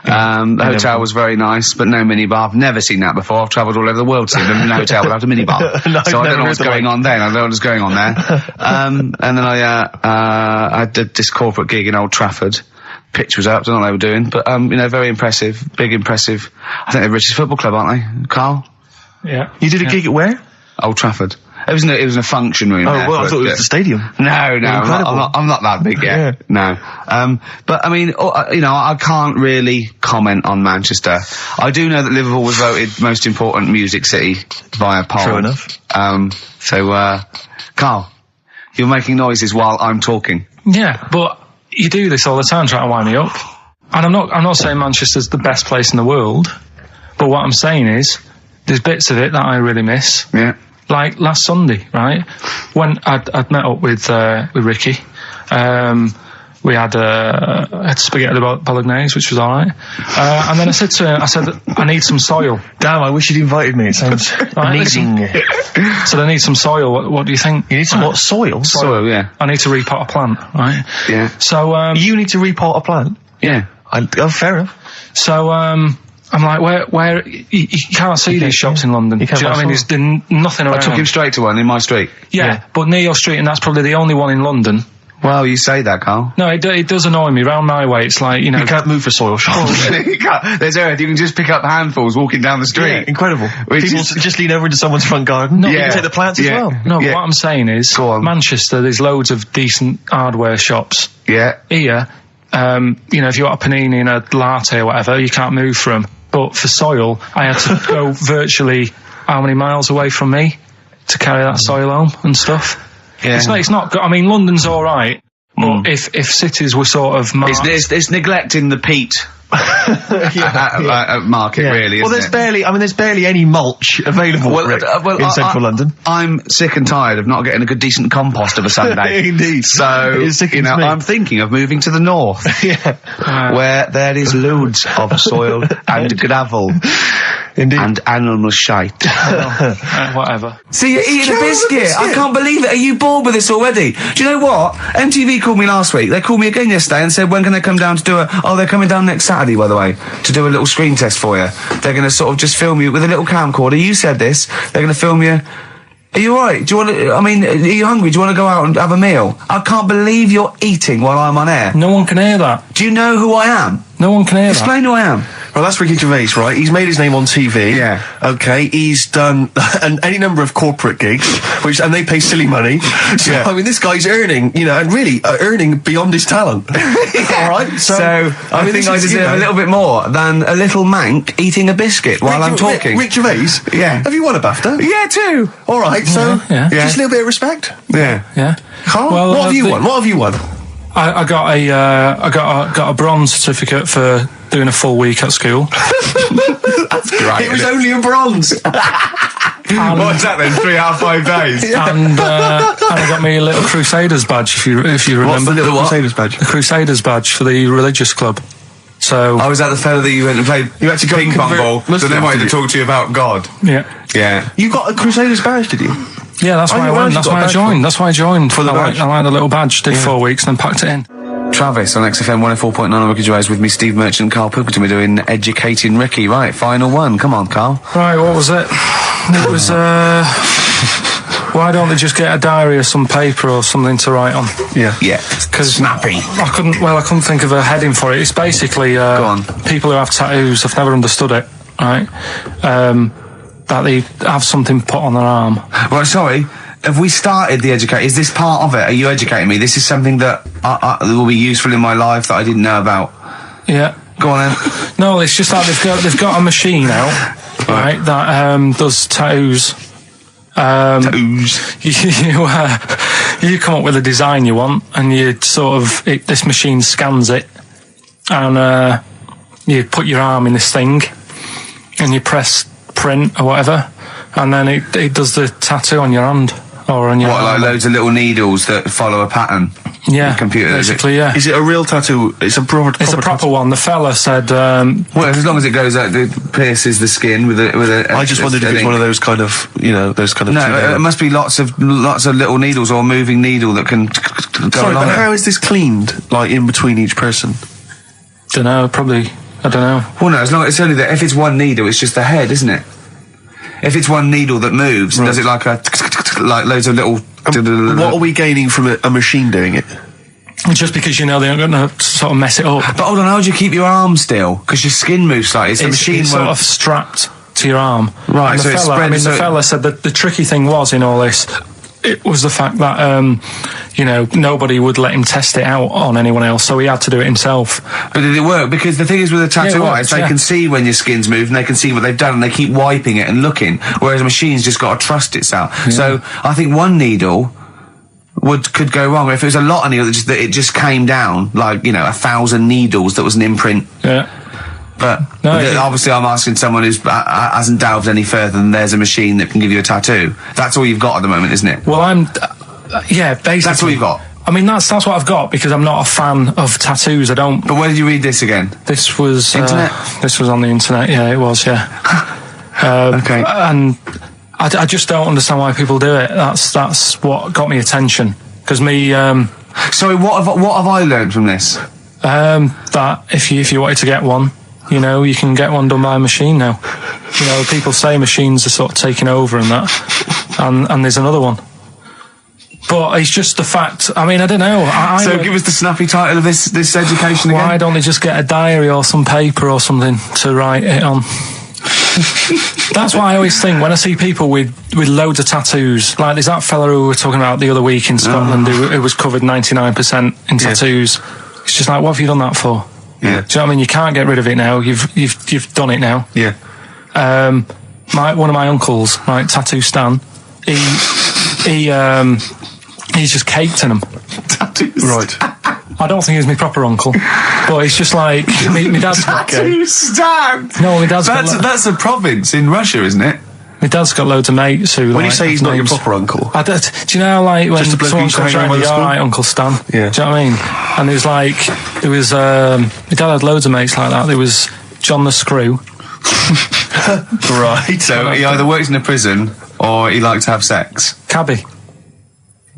The hotel was very nice, but no minibar. I've never seen that before. I've travelled all over the world seeing a hotel without a minibar. No, so I don't know what's going on then. I don't know what's going on there. And then I did this corporate gig in Old Trafford. Pitch was up, don't know what they were doing, but, very impressive. Big, impressive. I think they're the richest football club, aren't they? Carl? Yeah. You did a gig at where? Old Trafford. It was in a function room. Oh, well, I thought it was the stadium. No, I'm not that big yet. No. But I mean, I can't really comment on Manchester. I do know that Liverpool was voted most important music city via poll. True enough. Karl, you're making noises while I'm talking. Yeah, but you do this all the time trying to wind me up. And I'm not saying Manchester's the best place in the world, but what I'm saying is, there's bits of it that I really miss. Yeah. Like last Sunday, right? When I'd met up with Ricky, we had spaghetti bolognese, which was alright. And then I said to him, I need some soil. Damn, I wish you'd invited me. It sounds amazing. So I need some soil. What do you think? You need some what? Soil? Soil, yeah. I need to repot a plant, right? Yeah. So, you need to repot a plant? Yeah. Fair enough. So, I'm like, where you can't see these shops in London. Do you know what I mean? There's nothing around. I took him straight to one in my street. Yeah, but near your street, and that's probably the only one in London. Well, you say that, Karl. No, it does annoy me. Round my way, it's like, You can't move for soil shops. You can't. There's earth. You can just pick up handfuls walking down the street. Yeah, incredible. Which People just lean over into someone's front garden. No, you can take the plants as well. No, but what I'm saying is, Manchester, there's loads of decent hardware shops. Yeah. Here, if you want a panini and a latte or whatever, you can't move from. But for soil, I had to go virtually how many miles away from me to carry that soil home and stuff. Yeah. It's not good. I mean, London's all right, but if cities were sort of marked, it's neglecting the peat market, really. Well, there's barely any mulch available in central London. I'm sick and tired of not getting a good decent compost of a Sunday. Indeed. So I'm thinking of moving to the north, where there is loads of soil and gravel. Indeed. And animal shite. whatever. See, you're eating a biscuit. I can't believe it. Are you bored with this already? Do you know what? MTV called me last week. They called me again yesterday and said, when can they come down to do they're coming down next Saturday, by the way, to do a little screen test for you. They're going to sort of just film you with a little camcorder. You said this. They're going to film you. Are you alright? Do you want to, are you hungry? Do you want to go out and have a meal? I can't believe you're eating while I'm on air. No one can hear that. Do you know who I am? No one can hear Explain who I am. Well, that's Ricky Gervais, right? He's made his name on TV. Yeah. Okay, he's done any number of corporate gigs, and they pay silly money. So, I mean, this guy's earning, and really earning beyond his talent. All right? So I think I deserve a little bit more than a little mank eating a biscuit while I'm talking. Rick Gervais? Yeah. Have you won a BAFTA? Yeah, too. All right, so just a little bit of respect. Yeah. Yeah. Carl, what have you won? What have you won? I got a bronze certificate for doing a full week at school. That's great. It was only a bronze. What's that then? 3.5 days. And I got me a little Crusaders badge, if you remember. What's the little Crusaders badge? The Crusaders badge for the religious club. So I was at the fella that you went and played. You actually ping pong ball. So they wanted to talk to you about God. Yeah. Yeah. You got a Crusaders badge, did you? Yeah, that's why I went. That's why I joined. That's why I joined. For the badge. I like the little badge. Did 4 weeks, then packed it in. Travis on XFM 104.9 on Ricky Gervais with me, Steve Merchant, Karl Pilkington. We're doing Educating Ricky. Right, final one. Come on, Karl. Right, what was it? It was, why don't they just get a diary or some paper or something to write on? Yeah. Yeah. Because snappy. I couldn't think of a heading for it. It's basically, Go on. people who have tattoos. I've never understood it, right? that they have something put on their arm. Right, sorry. Have we started the education? Is this part of it? Are you educating me? This is something that will be useful in my life that I didn't know about. Yeah. Go on then. No, it's just that they've got a machine out, right, that does tattoos. You come up with a design you want, and you this machine scans it, and you put your arm in this thing, and you press print or whatever, and then it does the tattoo on your hand or on your arm. Like loads of little needles that follow a pattern? Yeah, the computer, basically, yeah. Is it a real tattoo? It's a proper proper one. The fella said... well, as long as it goes out, it pierces the skin with a I just wondered if it's one of those kind of, those kind of... No, it must be lots of little needles or a moving needle that can go Sorry, along but it. how is this cleaned, like, in between each person? Don't know, probably... I don't know. Well, no, as long it's only that if it's one needle, it's just the head, isn't it? If it's one needle that moves, does it like loads of little... What are we gaining from a machine doing it? Just because they're not going to sort of mess it up. But hold on, how do you keep your arm still? Because your skin moves slightly. So the machine it's won't... sort of strapped to your arm. Right, and so it the spreads... the fella said that the tricky thing was in all this, it was the fact that, nobody would let him test it out on anyone else, so he had to do it himself. But did it work? Because the thing is with a tattoo artist, they can see when your skin's moved and they can see what they've done and they keep wiping it and looking, whereas a machine's just got to trust itself. Yeah. So I think one needle could go wrong. If it was a lot of needles, that it just came down, like, 1,000 needles, that was an imprint. Yeah. But obviously I'm asking someone who hasn't delved any further than there's a machine that can give you a tattoo. That's all you've got at the moment, isn't it? Well, basically. That's all you've got? I mean, that's what I've got, because I'm not a fan of tattoos. I don't... But where did you read this again? This was... Internet? This was on the internet, yeah, it was, yeah. Okay. And I just don't understand why people do it. That's what got me attention. Because me... Sorry, what have I learned from this? That if you wanted to get one, you can get one done by a machine now. People say machines are sort of taking over and that, and there's another one. But it's just the fact. I mean, I don't know. So give us the snappy title of this education again. Why don't they just get a diary or some paper or something to write it on? That's what I always think when I see people with loads of tattoos. Like there's that fella who we were talking about the other week in Scotland who was covered 99% in tattoos. It's just like, what have you done that for? Yeah. Do you know what I mean? You can't get rid of it now. You've done it now. Yeah. One of my uncles, right, Tattoo Stan, he's just caked in them. Tattoos. Right. I don't think he's my proper uncle, but it's just like my dad's got... Tattoo Stan. No, my dad's got... That's a province in Russia, isn't it? My dad's got loads of mates who... When you say he's not your proper uncle... do you know, like, when just a bloke someone used to comes hang around around, with you're the alright, Uncle Stan. Yeah. Do you know what I mean? And my dad had loads of mates like that. There was John the Screw. Right. So he either works in a prison or he likes to have sex. Cabby.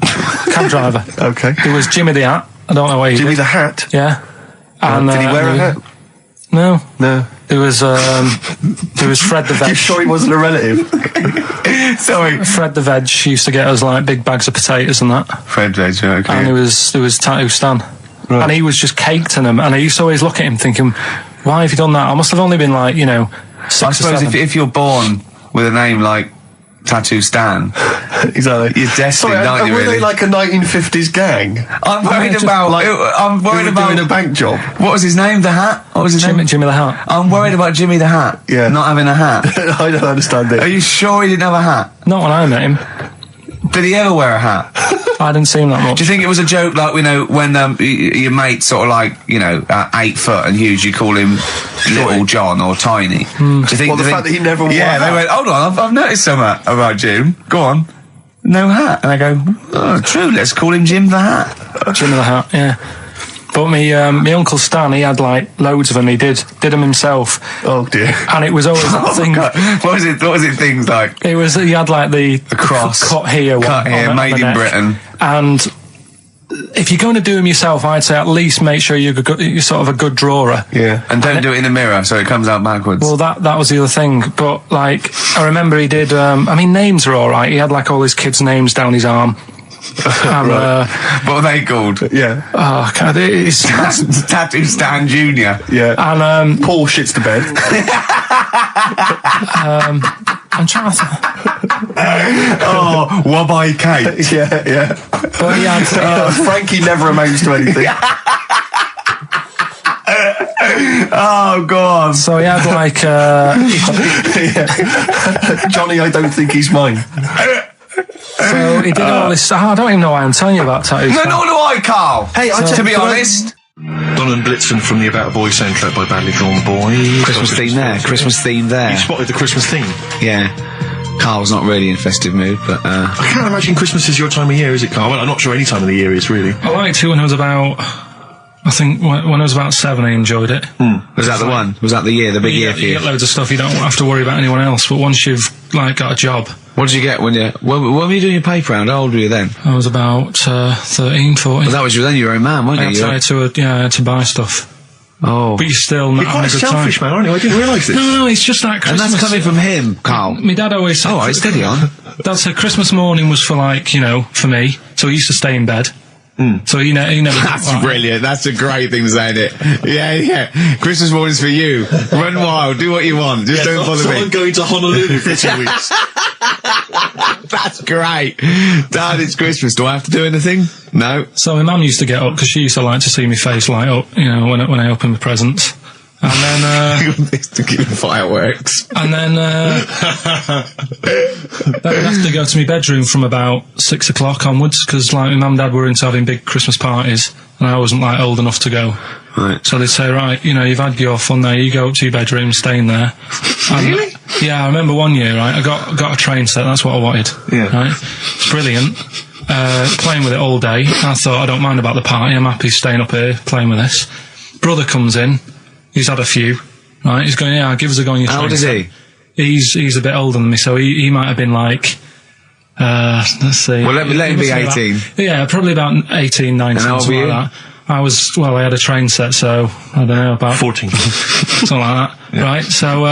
Cab driver. Okay. There was Jimmy the Hat. I don't know where he Jimmy did. the Hat? Yeah. And, did he wear a hat? No. No. There was Fred the Veg. You sure he wasn't a relative? Sorry. Fred the Veg used to get us like big bags of potatoes and that. Fred Veg, okay. And there was Tattoo Stan. Right. And he was just caked in them. And I used to always look at him thinking, why have you done that? I must have only been like, 6 I or suppose 7. if you're born with a name like Tattoo Stan, exactly, you're destined, aren't you? Were Really? they like a 1950s gang? I'm worried about. I'm worried about doing a bank job. What was his name? The Hat. What was his name? Jimmy the Hat. I'm worried about Jimmy the Hat. Yeah. Not having a hat. I don't understand it. Are you sure he didn't have a hat? Not when I met him. Did he ever wear a hat? I didn't see him that much. Do you think it was a joke, like, when your mate's sort of like, 8 foot and huge, you call him Little John or Tiny? Do you think the fact that he never wore a Yeah, hat? they went, hold on, I've noticed something about Jim. Go on. No hat. And I go, oh, true, let's call him Jim the Hat. Jimmy the Hat, yeah. But my Uncle Stan, he had like loads of them. He did them himself. Oh dear! And it was always that thing. God. What was it? Things like? It was he had like the cross cut here, made in Britain. And if you're going to do them yourself, I'd say at least make sure you're sort of a good drawer. Yeah, and don't do it in the mirror so it comes out backwards. Well, that was the other thing. But like, I remember he did. Names are all right. He had like all his kids' names down his arm. And, what are they called? Yeah. Oh, God, it's Tattoo Stan Jr. Yeah. And Paul shits the bed. I'm trying to... Oh, Wabai Kate. Yeah. But yeah, Frankie never amounts to anything. Oh, God. so he had like... Johnny, I don't think he's mine. So he did all this... I don't even know why I'm telling you about tattoos. No, nor do I, Carl. Hey, to be honest. Don and Blitzen from the About a Boy soundtrack by Badly Drawn Boy. Christmas theme there. You spotted the Christmas theme. Yeah. Carl's not really in festive mood, but I can't imagine Christmas is your time of year, is it, Carl? Well, I'm not sure any time of the year is, really. I liked it when I was about... I think when I was about 7, I enjoyed it. was that the one? Was that the year, the big year for You you? get loads of stuff, you don't have to worry about anyone else, but once you've like got a job... What did you get when were you doing your paper round? How old were you then? I was about 13, 14. Well, that was then you were a man, weren't you? I had to buy stuff. Oh. But you're still not You're quite a having a good selfish time. man, aren't you? I didn't realise this. No, it's just that And Christmas... that's coming from him, Carl. My dad always said... All right, steady on. Dad said Christmas morning was for like, for me, so he used to stay in bed. So he never... That's brilliant. That's a great thing to say, isn't it? Yeah. Christmas morning's for you. Run wild. Do what you want. Just don't bother me. I'm going to Honolulu for 2 weeks. That's great. Dad, it's Christmas. Do I have to do anything? No. So my mum used to get up because she used to like to see my face light up, when I opened the presents. And then... to give fireworks. And then... then I'd have to go to my bedroom from about 6 o'clock onwards because like my mum and dad were into having big Christmas parties and I wasn't like old enough to go. Right. So they'd say, right, you've had your fun there, you go up to your bedroom, stay in there. Really? Yeah, I remember one year, right, I got a train set, that's what I wanted. Yeah. Right? It's brilliant. Playing with it all day. I thought, I don't mind about the party, I'm happy staying up here playing with this. Brother comes in, he's had a few, right, he's going, yeah, give us a go on your train. How old is he? He's a bit older than me, so he might have been like, let's see. Well, let him be 18. Yeah, probably about 18, 19, And how old something were like that. I had a train set, so, I don't know, about 14. something like that. Yeah. Right, so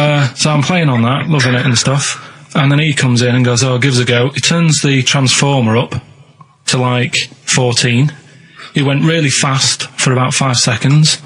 I'm playing on that, loving it and stuff. And then he comes in and goes, give us a go. He turns the transformer up to like 14. He went really fast for about 5 seconds,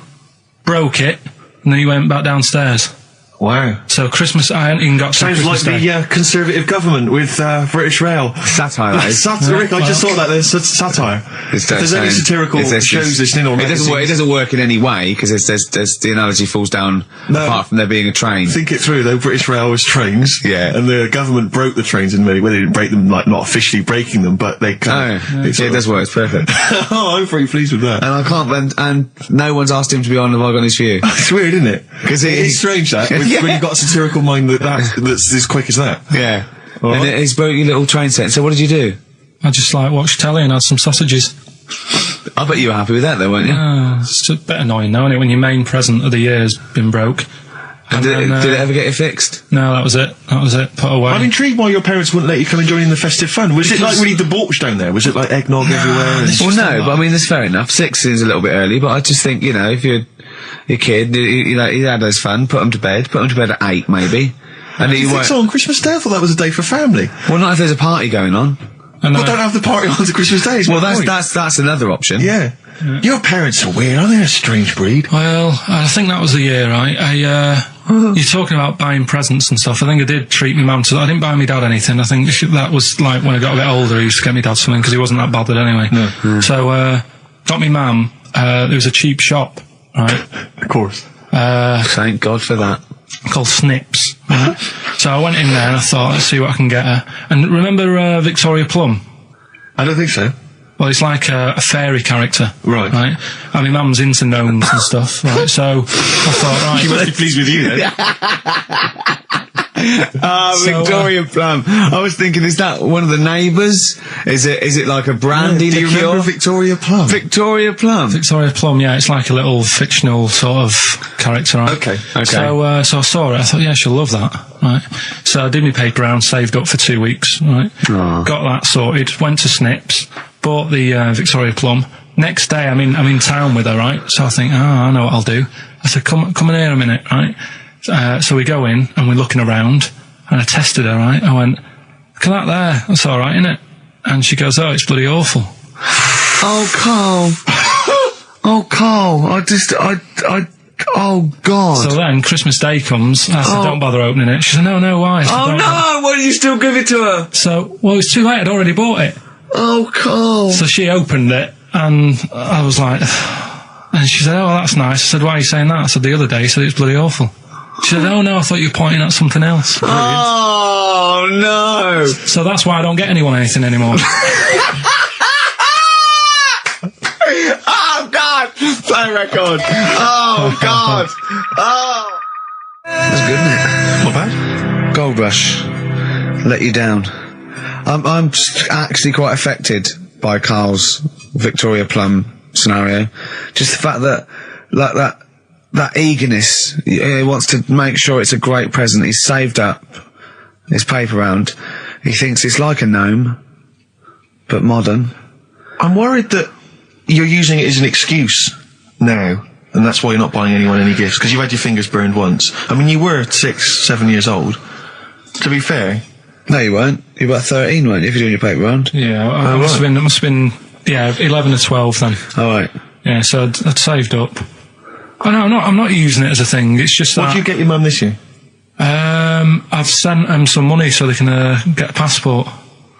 broke it, and then he went back downstairs. Wow. So Christmas, I hadn't even got to Sounds Christmas like Day. the Conservative government with British Rail. Satire, that is. Rick, I just thought that there's satire. If there's any satirical shows listening on it doesn't work in any way because there's the analogy falls down apart from there being a train. Think it through though. British Rail was trains, and the government broke the trains in many. Well, they didn't break them, like not officially breaking them, but they kind of. It does work. It's perfect. Oh, I'm very pleased with that. And I can't. And no one's asked him to be on Have I Got News For You. It's weird, isn't it? Because it's strange that when you've got a satirical mind that's as quick as that. Yeah. And he's broke your little train set. So what did you do? I just like watched telly and had some sausages. I bet you were happy with that though, weren't you? It's a bit annoying now, isn't it, when your main present of the year has been broke. And did it ever get it fixed? No, that was it. Put away. I'm intrigued why your parents wouldn't let you come and join in the festive fun. Was it like really debauched down there? Was it like eggnog everywhere? Well, no, but I mean, that's fair enough. 6 is a little bit early, but I just think, if you're a kid, he had his fun, put him to bed at 8 maybe. And you think so on Christmas Day? I thought that was a day for family. Well, not if there's a party going on. Well, don't have the party on to Christmas Day. Well, that's another option. Yeah. Your parents are weird. Aren't they a strange breed? Well, I think that was the year, right? You're talking about buying presents and stuff. I think I did treat my mum to... I didn't buy my dad anything. I think that was like when I got a bit older, I used to get my dad something because he wasn't that bothered anyway. No. So, got my mum. There was a cheap shop, right? Of course. Thank God for that. Called Snips. Right? So I went in there and I thought, let's see what I can get her. And remember Victoria Plum? I don't think so. Well, it's like a fairy character. Right. And my mum's into gnomes and stuff, right? So I thought, right. She must be pleased with you then. Victoria Plum. I was thinking, is that one of the neighbours? Is it like a brandy liqueur? Do you remember Victoria Plum? Victoria Plum. Victoria Plum, yeah, it's like a little fictional sort of character, right? Okay. So I saw it, I thought, yeah, she'll love that, right? So I did my paper round, saved up for 2 weeks, right? Aww. Got that sorted, went to Snips, bought the Victoria Plum. Next day, I'm in town with her, right? So I think, I know what I'll do. I said, come in here a minute, right? So we go in and we're looking around and I tested her, right? I went, look at that there, that's alright, innit? And she goes, oh, it's bloody awful. Oh, Carl. Oh, Carl, Oh, God. So then Christmas Day comes, I said, don't bother opening it. She said, no, why? I said, Oh, "Don't no! Why did you still give it to her? So, well, it was too late, I'd already bought it. Oh, Carl. So she opened it, and I was like, and she said, oh, that's nice. I said, why are you saying that? I said, the other day, you said it was bloody awful. She said, oh, no, I thought you were pointing at something else. Oh, no. So that's why I don't get anyone anything anymore. Oh, God. Play record. Oh, God. Oh. That's good, isn't it? Not bad. Gold Rush. Let you down. I'm actually quite affected by Karl's Victoria Plum scenario. Just the fact that, like, that eagerness. He wants to make sure it's a great present. He's saved up his paper round. He thinks it's like a gnome, but modern. I'm worried that you're using it as an excuse now, and that's why you're not buying anyone any gifts, because you've had your fingers burned once. I mean, you were 6, 7 years old. To be fair. No, you weren't. You were about 13, weren't you, if you're doing your paper round? Yeah, it must have been, 11 or 12 then. All right. Yeah, so I'd saved up. Oh, no, I'm not using it as a thing. It's just that. What did you get your mum this year? I've sent them some money so they can get a passport.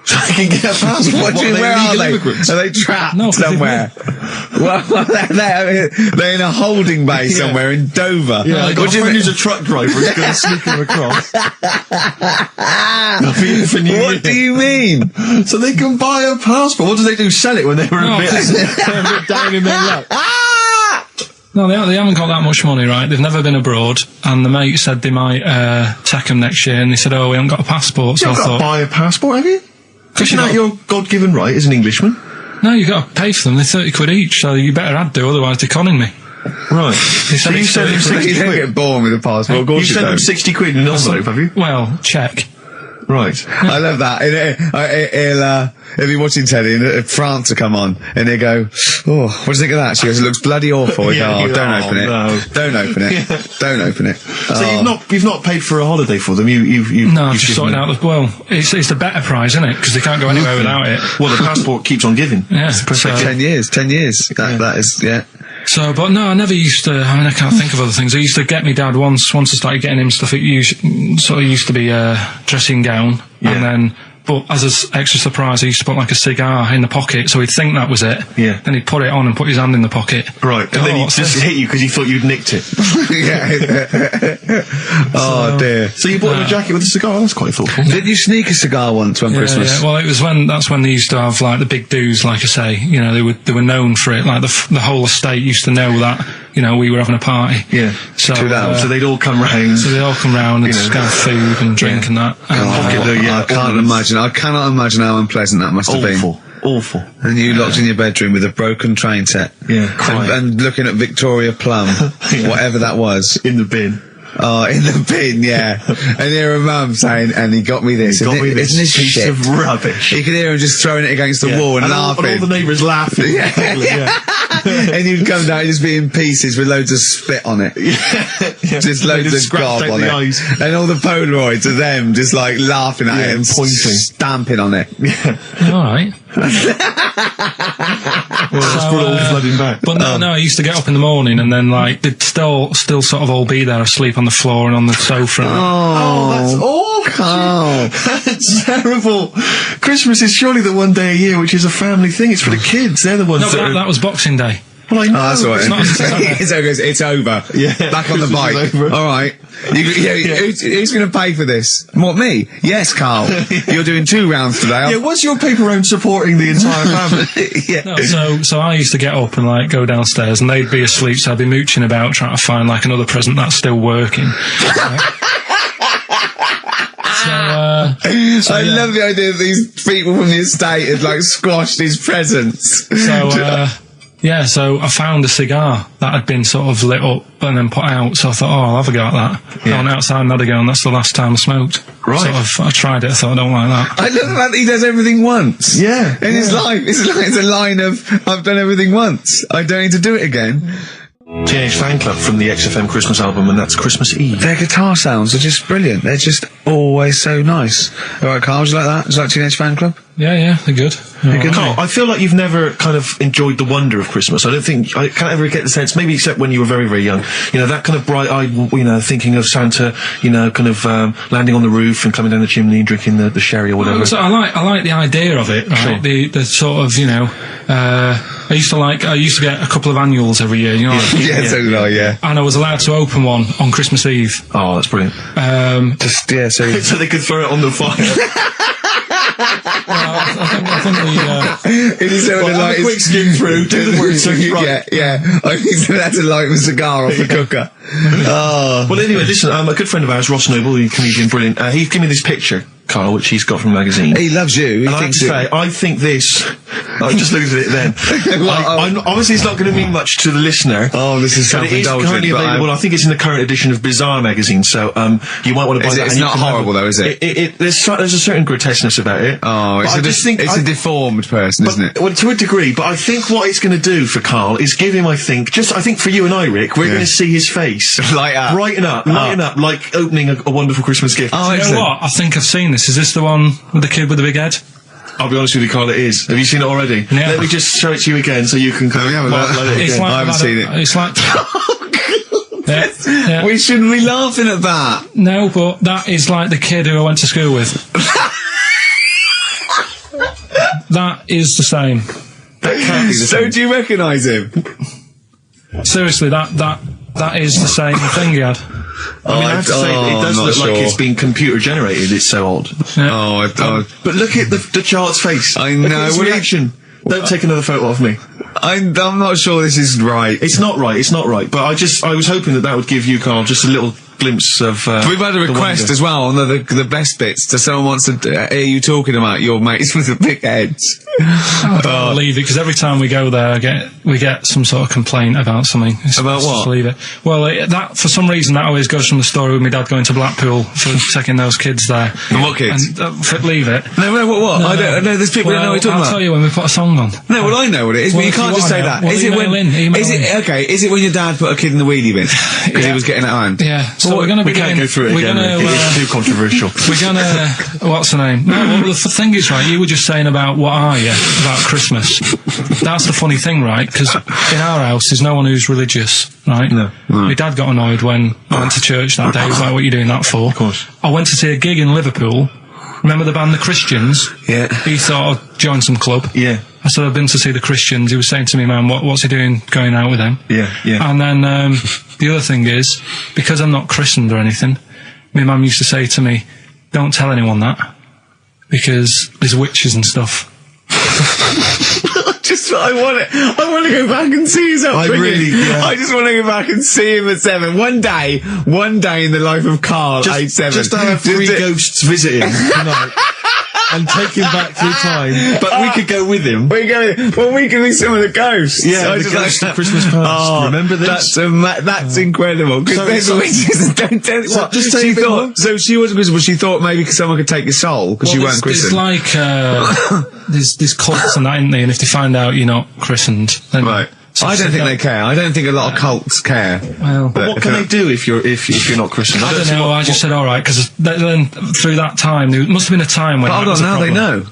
So they can get a passport? What do you mean, where are they? Immigrants? Are they trapped No, somewhere? Well, they're in a holding bay somewhere in Dover. Yeah, I got What a do you friend mean? who's a truck driver who's going to sneak them across. For New What Year. do you mean? So they can buy a passport. What do they do? Sell it when they were No, a bit down in their luck? No, they haven't got that much money, right? They've never been abroad, and the mate said they might take them next year, and they said, oh, we haven't got a passport, so You've I got thought... to buy a passport, have you? Isn't that your God-given right as an Englishman? No, you've got to pay for them. They're 30 quid each, so you better had to, otherwise they're conning me. Right. They So said you it's sent them 30 quid. 60 You don't quid? get born with a passport. Of You course you sent them don't. 60 quid in an envelope, have you? Well, check. Right. I love that. He'll be watching telly and France will come on and he'll go, oh, what do you think of that? She goes, it looks bloody awful. Yeah, Don't open it. no. Don't open it. Don't open it. So you've not paid for a holiday for them. You've No, you've just given sorting them- out the... Well, it's the better prize, isn't it? Because they can't go anywhere without it. Well, the passport keeps on giving. Yeah, It's the perfect so- 10 years. That is, yeah. So, but no, I never used to. I mean, I can't think of other things. I used to get me dad once I started getting him stuff. It used to be a dressing gown, Yeah. and then. But as an extra surprise, I used to put like a cigar in the pocket, so he'd think that was it. Yeah. Then he'd put it on and put his hand in the pocket. Right, and then he what's just this? hit you because he thought you'd nicked it. Oh, dear. So you bought him a jacket with a cigar? That's quite thoughtful. Did you sneak a cigar once on Christmas? Yeah. Well, that's when they used to have like the big do's, like I say. You know, they were known for it. Like the whole estate used to know that. You know, we were having a party. Yeah. So, So they'd all come round. So they all come round and You know. just have food and drink and that. And, I cannot imagine how unpleasant that must have been. Awful. And you locked in your bedroom with a broken train set. Yeah, crying. And looking at Victoria Plum, Yeah. whatever that was. In the bin. Oh, in the bin, yeah. And hear a mum saying, and he got me this. Got me Isn't this piece shit? of rubbish. You could hear him just throwing it against the wall and all, laughing. and all the neighbours laughing. Yeah. And you'd come down and just be in pieces with loads of spit on it. Yeah. Just They loads just of scratched gob out on the it. eyes. And all the Polaroids of them just like laughing at Yeah, it and pointing. stamping on it. all right. That's brought it all flooding back. But no, I used to get up in the morning and then like they'd still sort of all be there asleep on the floor and on the sofa. And Oh, that's awful. Carl. That's terrible. Christmas is surely the one day a year which is a family thing. It's for the kids. They're the ones no, but that that was Boxing Day. Well, I know. Oh, that's all right. It's not- It's over. Yeah. Back on the Christmas bike. is over. All right. Who's going to pay for this? What, me? Yes, Carl. You're doing 2 rounds today. Yeah, what's your paper round supporting the entire family? Yeah. No, so I used to get up and like go downstairs and they'd be asleep, so I'd be mooching about trying to find like another present that's still working. I love the idea that these people from the estate had like squashed his presents. So I found a cigar that had been sort of lit up and then put out, so I thought, I'll have a go at that. Yeah. I went outside and had a go, and that's the last time I smoked. Right. I tried it, I thought, I don't like that. I love the fact that he does everything once. Yeah. In his life, it's a line of, I've done everything once. I don't need to do it again. Teenage Fan Club from the XFM Christmas album, and that's Christmas Eve. Their guitar sounds are just brilliant. They're just always so nice. All right, Karl, would you like that? Would you like Teenage Fan Club? Yeah, they're good. Carl, I feel like you've never kind of enjoyed the wonder of Christmas. I can't ever get the sense, maybe except when you were very, very young, that kind of bright-eyed, thinking of Santa, kind of landing on the roof and climbing down the chimney and drinking the sherry or whatever. So I like the idea of it, right? Sure. The sort of, I used to get a couple of annuals every year, So did I, yeah. And I was allowed to open one on Christmas Eve. Oh, that's brilliant. So they could throw it on the fire. I think it is a quick skim through, do the words right. Yeah. I think that's to light a cigar off the cooker. Oh. Well, anyway, listen, a good friend of ours, Ross Noble, the comedian, brilliant, he gave me this picture, Carl, which he's got from a magazine. He loves you. And I have to say, I think this... I just looked at it then. Obviously, it's not going to mean much to the listener. Oh, this is self-indulgent. It is currently available. I think it's in the current edition of Bizarre magazine, so you might want to buy that. It's not horrible, though, is it? There's a certain grotesqueness about it. Oh, it's a deformed person, isn't it? Well, to a degree, but I think what it's going to do for Carl is give him, I think for you and I, Rick, we're going to see his face. Light up. Lighten up, like opening a wonderful Christmas gift. Oh, you know what? I think I've seen this. Is this the one with the kid with the big head? I'll be honest with you, Carl, it is. Have you seen it already? Yeah. Let me just show it to you again so you can kind of highlight it again. I haven't seen it. It's like... yeah. We shouldn't be laughing at that. No, but that is like the kid who I went to school with. That is the same. That can't be the same. So do you recognise him? Seriously, that is the same thing he had. I have to say, it does look like it's been computer generated. It's so odd. Yeah. But look at the child's face. I know. Look at his reaction. Don't take another photo of me. I'm not sure this is right. It's not right. But I was hoping that would give you, Carl, just a little glimpse of. We've had a request as well on the best bits. So someone wants to hear you talking about your mates with the big heads. I don't believe it, because every time we go there, we get some sort of complaint about something. About what? Just leave it. Well, that for some reason that always goes from the story with my dad going to Blackpool for taking those kids there. And what kids? And, leave it. No, what? No, I don't know. There's people who know what you're talking about. I'll tell you when we put a song on. No, well, I know what it is, but you can't just say that. Is it when? Is it when your dad put a kid in the wheelie bin because he was getting it home? Yeah. So we're going to be. We can't go through it again. It's too controversial. We're going to. What's the name? No, well, the thing is, right. You were just saying about what are you about Christmas. That's the funny thing, right? Because in our house, there's no one who's religious, right? No. My dad got annoyed when I went to church that day. He was like, "What are you doing that for?" Of course. I went to see a gig in Liverpool. Remember the band The Christians? Yeah. He thought I'd join some club. Yeah. I said I've been to see The Christians. He was saying to me, "Man, what's he doing going out with them?" Yeah. And then the other thing is, because I'm not christened or anything, my mum used to say to me, "Don't tell anyone that, because there's witches and stuff." I want to go back and see his upbringing. I just want to go back and see him at 7. One day in the life of Karl, age 7. Just to have 3 ghosts visiting tonight. And take him back through time. But we could go with him. We can be some of the ghosts. Yeah, the ghosts of Christmas past. Remember this? That's incredible. Because witches. Don't tell me what. Just she thought. So she wasn't christened, but she thought maybe someone could take your soul because you weren't christened. It's like there's cults and that, isn't there? And if they find out you're not christened, then right. I don't think they care. I don't think a lot of cults care. Well, but what can they do if you're not christened? I don't know. I just said all right, because then through that time there must have been a time when. But hold on, now they know.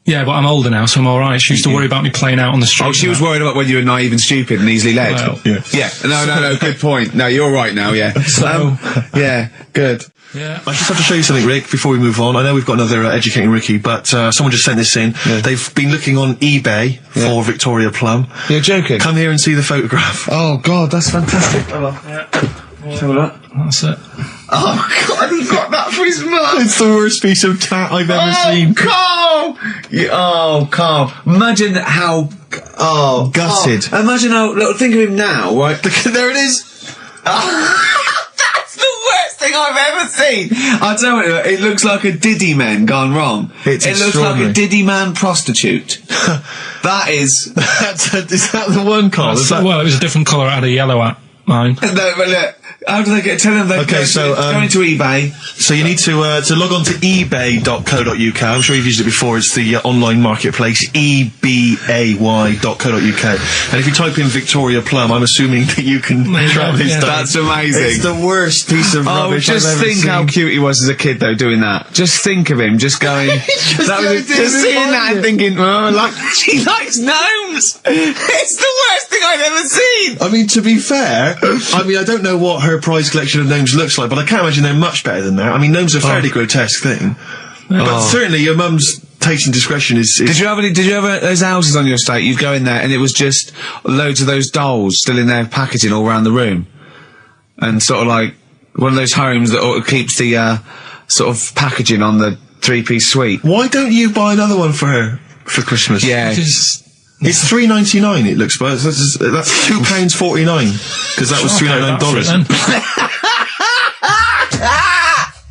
Yeah, but I'm older now, so I'm all right. She used to worry about me playing out on the street. Oh, she was worried about whether you were naive and stupid and easily led. Well, yeah. No. Good point. No, you're right now. Yeah. So, yeah. Good. Yeah. I just have to show you something, Rick, before we move on. I know we've got another Educating Ricky, but someone just sent this in. Yeah. They've been looking on eBay for Victoria Plum. You're joking? Come here and see the photograph. Oh, God, that's fantastic. Show that. That's it. Oh, God, he got that for his mum. It's the worst piece of tat I've ever seen. Carl! Carl. Imagine how... Oh, gutted. Carl. Imagine how... Look, think of him now, right? There it is. That's the worst thing I've ever seen. I'll tell you, it looks like a Diddy man gone wrong. It looks like a Diddy man prostitute. That is... Is that the one, Carl? Well, it was a different colour. It had a yellow at mine. No, but look, How do they get? Tell them they Okay, so, going to eBay. So you need to log on to ebay.co.uk. I'm sure you've used it before. It's the online marketplace, ebay.co.uk. And if you type in Victoria Plum, I'm assuming that you can track this down. That's amazing. It's the worst piece of rubbish just I've ever think seen. how cute he was as a kid, though, doing that. Just think of him, just going, just seeing that and thinking, oh, like, she likes gnomes. It's the worst thing I've ever seen. I mean, to be fair, I don't know what her prize collection of gnomes looks like, but I can't imagine they're much better than that. I mean, gnomes are a fairly grotesque thing. But certainly your mum's taste and discretion is... Did you have those houses on your estate? You'd go in there and it was just loads of those dolls still in their packaging all around the room. And sort of like one of those homes that keeps the sort of packaging on the 3-piece suite. Why don't you buy another one for her for Christmas? Yeah. It's $3.99. It looks, but that's £2.49 because that was $399.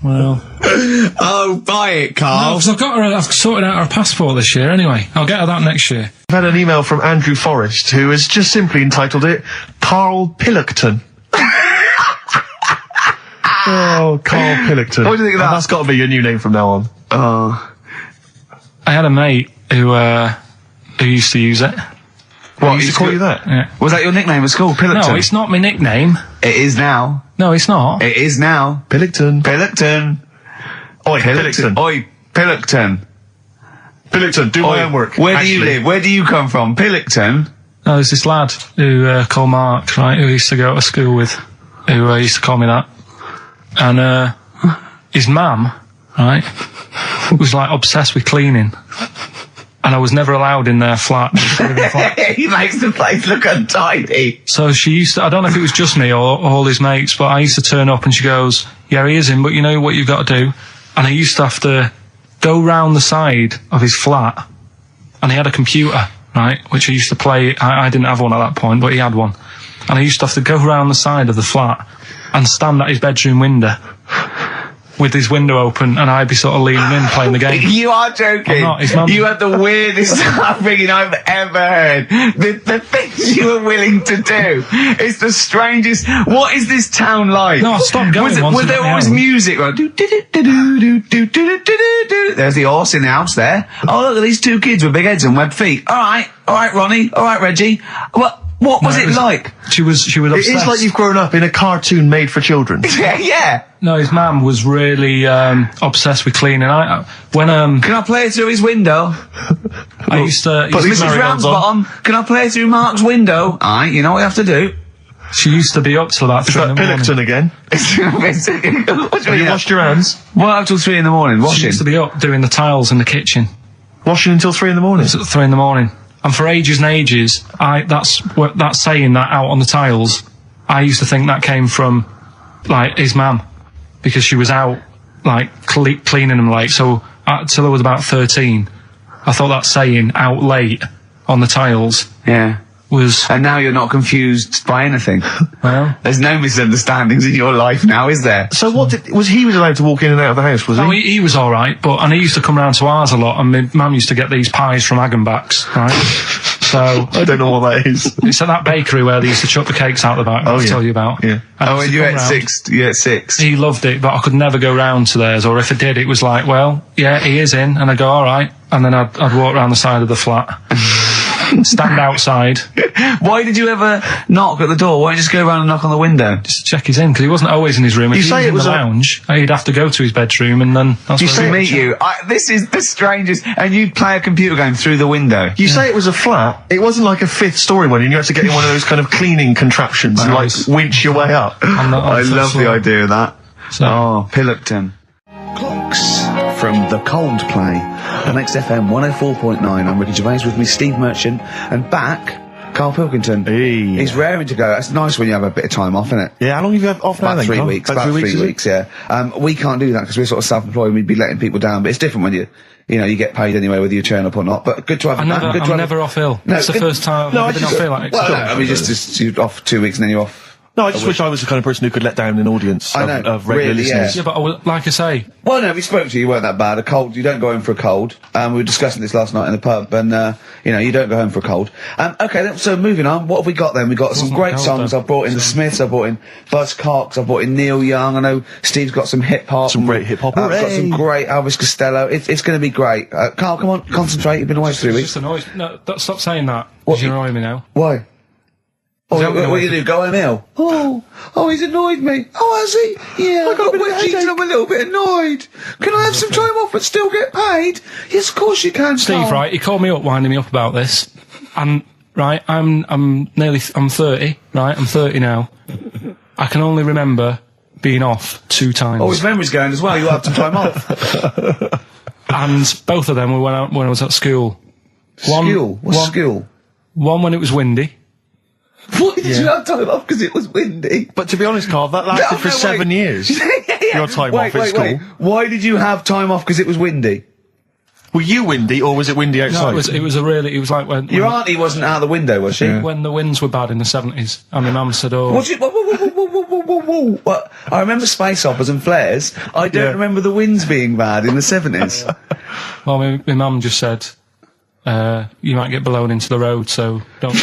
Well. Oh, buy it, Karl. No, because I've sorted out her passport this year anyway. I'll get her that next year. I've had an email from Andrew Forrest, who has just simply entitled it Karl Pilkington. Oh, Karl Pilkington. What do you think of that? That's got to be your new name from now on. Oh. I had a mate who used to use it. What, he used to call you that? Yeah. Was that your nickname at school, Pilkington? No, it's not my nickname. It is now. No, it's not. It is now. Pilkington. Pilkington. Oi, Pilkington. Oi, Pilkington. Pilkington, do my homework. Where do you live? Where do you come from? Pilkington? No, there's this lad who called Mark, right, who I used to go to school with, who used to call me that. And his mum, right, was like obsessed with cleaning. And I was never allowed in their flat. He makes the place look untidy. So she used to, I don't know if it was just me or all his mates, but I used to turn up and she goes, yeah, he is in, but you know what you've got to do? And I used to have to go round the side of his flat, and he had a computer, right, which I used to play. I didn't have one at that point, but he had one. And I used to have to go round the side of the flat and stand at his bedroom window with his window open, and I'd be sort of leaning in playing the game. You are joking. I'm not. His mum. You had the weirdest upbringing I've ever heard. The things you were willing to do. It's the strangest. What is this town like? No, I stopped going. Was there always music? Like, there's the horse in the house there. Oh, look at these two kids with big heads and webbed feet. All right, Ronnie. All right, Reggie. What was it like? She was obsessed. It is like you've grown up in a cartoon made for children. Yeah. No, his mum was really obsessed with cleaning. Can I play it through his window? I used to. But Mrs. Ramsbottom, can I play it through Mark's window? Aye, you know what you have to do. She used to be up till about 3 in the morning. Pilkington again? Have you washed your hands? What up till 3 in the morning? Washing? She used to be up doing the tiles in the kitchen. Washing until 3 in the morning? It was at 3 in the morning. And for ages and ages, that saying that out on the tiles, I used to think that came from, like, his mum. Because she was out, like, cleaning them late. So, till I was about 13, I thought that saying, out late, on the tiles, was... And now you're not confused by anything. Well... There's no misunderstandings in your life now, is there? So was he allowed to walk in and out of the house, was he? Oh, he was alright, and he used to come round to ours a lot, and my mum used to get these pies from Hagenbach's, right? So... I don't know what that is. It's at that bakery where they used to chuck the cakes out the back, I'll tell you about. Yeah. And you at 6, you at 6. He loved it, but I could never go round to theirs, or if I did, it was like, well, yeah, he is in, and I'd go, alright, and then I'd walk round the side of the flat. Stand outside. Why did you ever knock at the door? Why don't you just go around and knock on the window? Just to check he's in, because he wasn't always in his room. If he was in the lounge, he'd have to go to his bedroom, and then that's where he'd meet you. This is the strangest. And you'd play a computer game through the window. You say it was a flat. It wasn't like a 5th story one, and you had to get in one of those kind of cleaning contraptions and, like, winch your way up. I love the idea of that. So. Oh, Pilkington. Clocks from the Coldplay on XFM 104.9. I'm Ricky Gervais, with me Steve Merchant, and back Karl Pilkington. Hey. He's raring to go. That's nice when you have a bit of time off, isn't it? Yeah, how long have you had off now? About 3 weeks. About 3 weeks, yeah. We can't do that because we're sort of self-employed and we'd be letting people down, but it's different when you get paid anyway whether you turn up or not. But good to have. I'm never off ill. No, it's the first time I've ever been off ill. Well, no, I mean just you're off 2 weeks and then you're off. No, I just wish I was the kind of person who could let down an audience I know, of regular really, listeners. Yeah, but like I say, Well, no, we spoke to you. You weren't that bad. A cold, you don't go home for a cold. We were discussing this last night in the pub, and you don't go home for a cold. Okay, so moving on. What have we got then? We got some great cold, songs. though. I brought in the Smiths. I brought in Buzz Cox. I brought in Neil Young. I know Steve's got some hip hop. Some great hip hop. I've got some great Elvis Costello. It's going to be great. Carl, come on, concentrate. You've been away for 3 weeks. just annoys. No, stop saying that. What? You're annoying me now. Why? Oh, that what do you do? Go home ill? Oh, he's annoyed me. Oh, has he? Yeah, I got wet jeans and I'm a little bit annoyed. Can I have some time off but still get paid? Yes, of course you can, Steve, Carl. right? He called me up, winding me up about this, and right, I'm 30, right? I'm 30 now. I can only remember being off 2 times. Oh, his memory's going as well. You had some time off. And both of them were when I was at school. School? What's school? One when it was windy. Why did you have time off? Because it was windy. But to be honest, Carl, that lasted for 7 years. Your time off at school. Why did you have time off? Because it was windy. Were you windy, or was it windy outside? No, it was like when Your auntie wasn't out the window, was she? when the winds were bad in the 70s, and my mum said, "Oh, Whoa. What? I remember space operas and flares. I don't remember the winds being bad in the 70s. well, my mum just said, you might get blown into the road, so don't."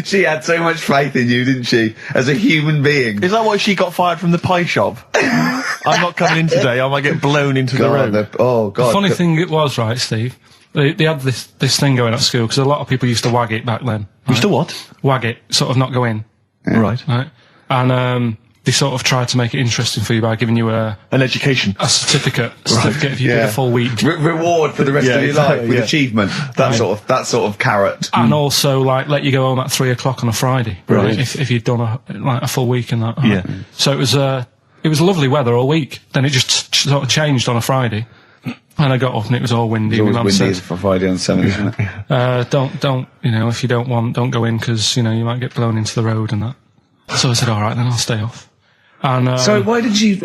She had so much faith in you, didn't she? As a human being. Is that why she got fired from the pie shop? I'm not coming in today, I might get blown into the road. God. The funny thing it was, right, Steve, they had this thing going at school, because a lot of people used to wag it back then. Used to what? Wag it, sort of not go in. Right. Right? And, they sort of tried to make it interesting for you by giving you An education. a certificate if you did a full week. Reward for the rest of your life with achievement. That sort of carrot. And also, like, let you go home at 3 o'clock on a Friday. Right. If you'd done a full week and that. Yeah. So it was lovely weather all week. Then it just sort of changed on a Friday. And I got up and it was all windy. It was My mum windy said, for Friday on 7, isn't it? don't, if you don't want, don't go in, because, you might get blown into the road and that. So I said, alright, then I'll stay off. And, so why did you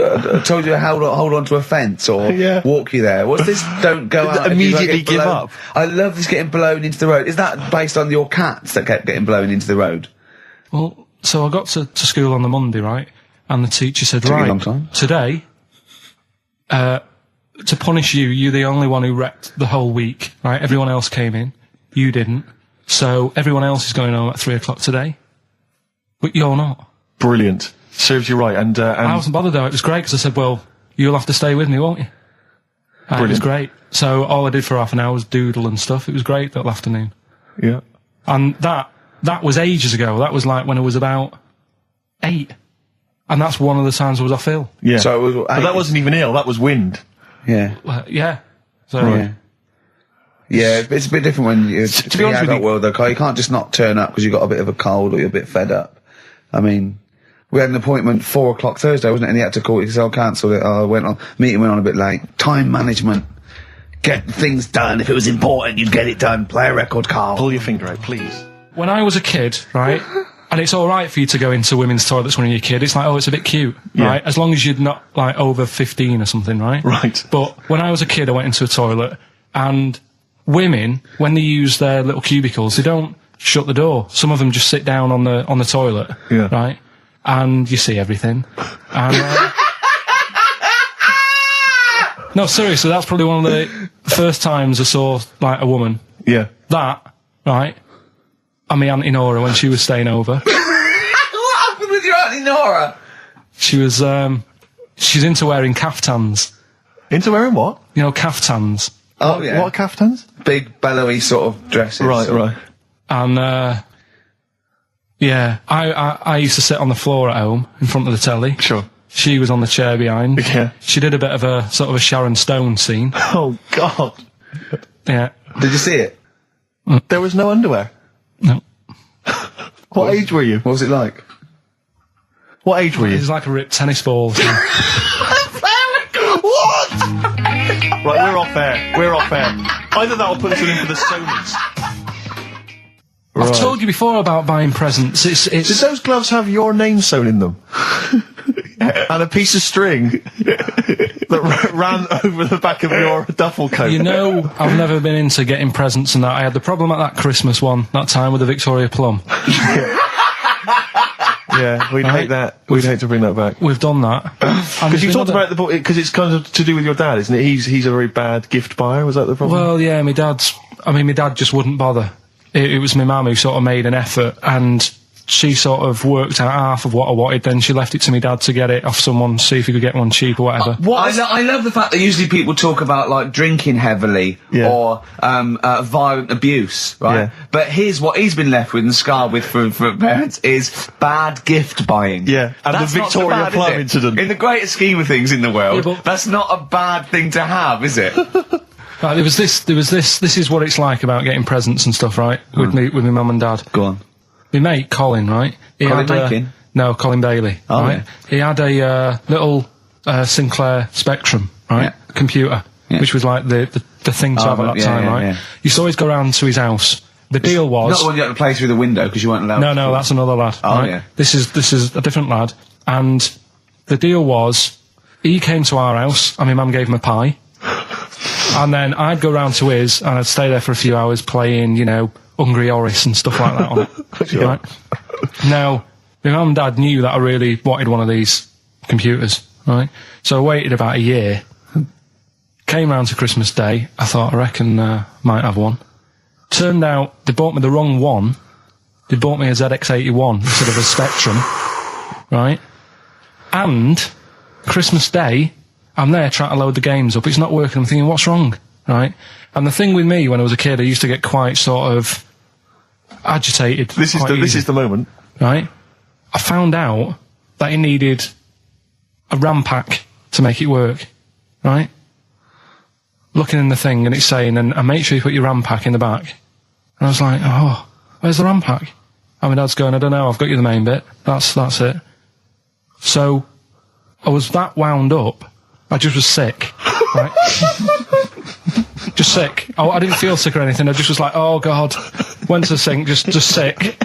told you to hold on to a fence or walk you there? What's this? Don't go out. Immediately give up. I love this getting blown into the road. Is that based on your cats that kept getting blown into the road? Well, so I got to school on the Monday, right? And the teacher said, Took you a right, long time. today, to punish you, you're the only one who wrecked the whole week, right? Everyone else came in. You didn't. So everyone else is going home at 3 o'clock today. But you're not. Brilliant. Serves you right, and I wasn't bothered though. It was great, because I said, well, you'll have to stay with me, won't you? And it was great. So all I did for half an hour was doodle and stuff. It was great that afternoon. yeah. And that was ages ago. That was like when I was about 8. And that's one of the times I was off ill. Yeah. So it was, but that wasn't even ill, that was wind. Yeah. Yeah. So, Yeah, it's a bit different when you're to be honest with you, world though, Carl. You can't just not turn up because you've got a bit of a cold or you're a bit fed up. I mean, we had an appointment 4 o'clock Thursday, wasn't it? And he had to call it because I cancelled it. Meeting went on a bit late. Time management. Get things done. If it was important, you'd get it done. Play a record, Carl. Pull your finger out, please. when I was a kid, right, and it's all right for you to go into women's toilets when you're a kid. It's like, oh, it's a bit cute, right? As long as you're not, like, over 15 or something, right? Right. But when I was a kid, I went into a toilet, and women, when they use their little cubicles, they don't shut the door. Some of them just sit down on the toilet, right? And you see everything. And, no, seriously, that's probably one of the first times I saw, like, a woman. Yeah. That, right? And my Auntie Nora when she was staying over. What happened with your Auntie Nora? She was, she's into wearing caftans. Into wearing what? You know, caftans. Oh, yeah. What caftans? Big, bellowy sort of dresses. Right. And, yeah, I used to sit on the floor at home in front of the telly. Sure. She was on the chair behind. Yeah. She did a bit of a sort of a Sharon Stone scene. Oh, God. Yeah. Did you see it? There was no underwear. No. What age were you? What was it like? What age were you? It was like a ripped tennis ball. What? Right, we're off air. We're off air. Either that or put us in for the Sonys. I've told you before about buying presents. Did those gloves have your name sewn in them? And a piece of string that ran over the back of your duffel coat? You know, I've never been into getting presents and that. I had the problem at that Christmas one, that time with the Victoria Plum. Yeah, we'd hate that. We'd hate to bring that back. We've done that. Because you talked about the book, because it's kind of to do with your dad, isn't it? He's a very bad gift buyer. Was that the problem? Well, yeah, my dad just wouldn't bother. It was my mum who sort of made an effort, and she sort of worked out half of what I wanted, then she left it to me dad to get it off someone, see if he could get one cheap or whatever. I love the fact that usually people talk about, like, drinking heavily or violent abuse, right? Yeah. But here's what he's been left with and scarred with from parents is bad gift buying. Yeah, and that's the not so Victoria bad, Plum is it? incident. In the greater scheme of things in the world, Yeah, but- that's not a bad thing to have, is it? There was this is what it's like about getting presents and stuff, right? With my mum and dad. Go on. My mate, Colin, right? Colin Makin? No, Colin Bailey. Oh, right? yeah. He had a little Sinclair Spectrum, right? Yeah. Computer, Yeah. which was like the thing to have at that time, right? Yeah. Used to always go round to his house. The deal was... Not the one you had to play through the window because you weren't allowed. No, that's another lad. Oh, right? yeah. This is a different lad. And the deal was, he came to our house, and my mum gave him a pie. And then I'd go round to his, and I'd stay there for a few hours playing, Hungry Horace and stuff like that on it. Sure. Right? Now, my mum and dad knew that I really wanted one of these computers, right? So I waited about a year. Came round to Christmas Day. I thought, I reckon might have one. Turned out they bought me the wrong one. They bought me a ZX81 instead of a Spectrum, right? And Christmas Day, I'm there trying to load the games up. It's not working. I'm thinking, what's wrong, right? And the thing with me, when I was a kid, I used to get quite sort of agitated. This is the moment. Right? I found out that it needed a RAM pack to make it work, right? Looking in the thing and it's saying, and make sure you put your RAM pack in the back. And I was like, oh, where's the RAM pack? And my dad's going, I don't know, I've got you the main bit. That's it. So, I was that wound up, I just was sick, right? Just sick. I didn't feel sick or anything, I just was like, oh God. Went to the sink, just sick.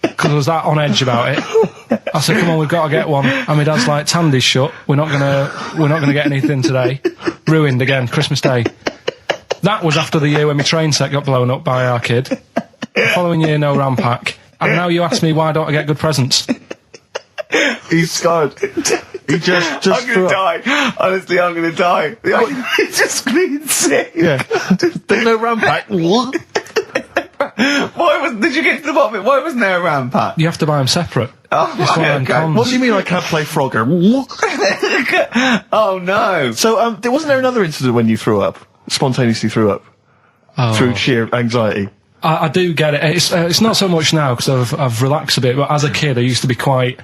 Because I was that on edge about it. I said, come on, we've got to get one. And my dad's like, Tandy's shut, we're not gonna get anything today. Ruined again, Christmas Day. That was after the year when my train set got blown up by our kid. The following year, no RAM pack. And now you ask me why don't I get good presents? He's scarred. He just I'm gonna die. Honestly, I'm gonna die. He's just being sick. Yeah. There's no RAM pack. Did you get to the bottom of it? Why wasn't there a RAM pack? You have to buy them separate. Oh, It's one of them okay. cons. What do you mean I can't play Frogger? Oh no. So, wasn't there another incident when you threw up? Spontaneously threw up? Oh. Through sheer anxiety? I do get it. It's not so much now because I've relaxed a bit, but as a kid I used to be quite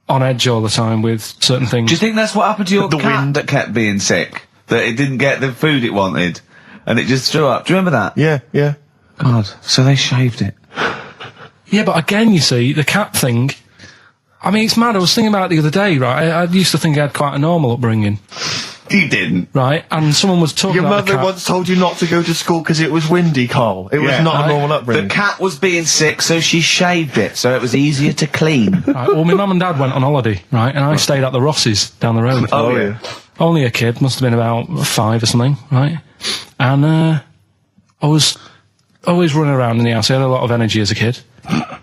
on edge all the time with certain things. Do you think that's what happened to your The cat wind. that kept being sick? That it didn't get the food it wanted? And it just threw up? Do you remember that? Yeah. God, so they shaved it. Yeah, but again, you see, the cat thing, I mean, it's mad. I was thinking about it the other day, right? I used to think I had quite a normal upbringing, You didn't. right? And someone was talking Your about the mother cat. once told you not to go to school because it was windy, Karl. It was Yeah. not Right. a normal The upbringing. cat was being sick, so she shaved it, so it was easier to clean. Right, well, my mum and dad went on holiday, right? And I stayed at the Rosses down the road. Oh, yeah. Only a kid, must have been about 5 or something, right? And I was always running around in the house. I had a lot of energy as a kid.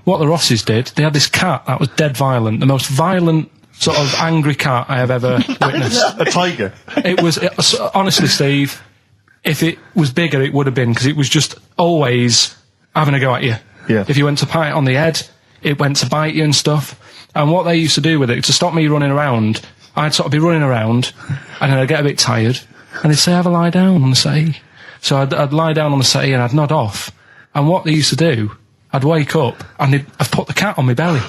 What the Rosses did, they had this cat that was dead violent, the most violent sort of angry cat I have ever witnessed. A tiger. It was honestly, Steve, if it was bigger, it would have been, because it was just always having a go at you. Yeah. If you went to pat it on the head, it went to bite you and stuff. And what they used to do with it, to stop me running around, I'd sort of be running around, and then I'd get a bit tired, and they'd say, have a lie down on the settee. So I'd lie down on the settee and I'd nod off. And what they used to do, I'd wake up and I'd put the cat on my belly.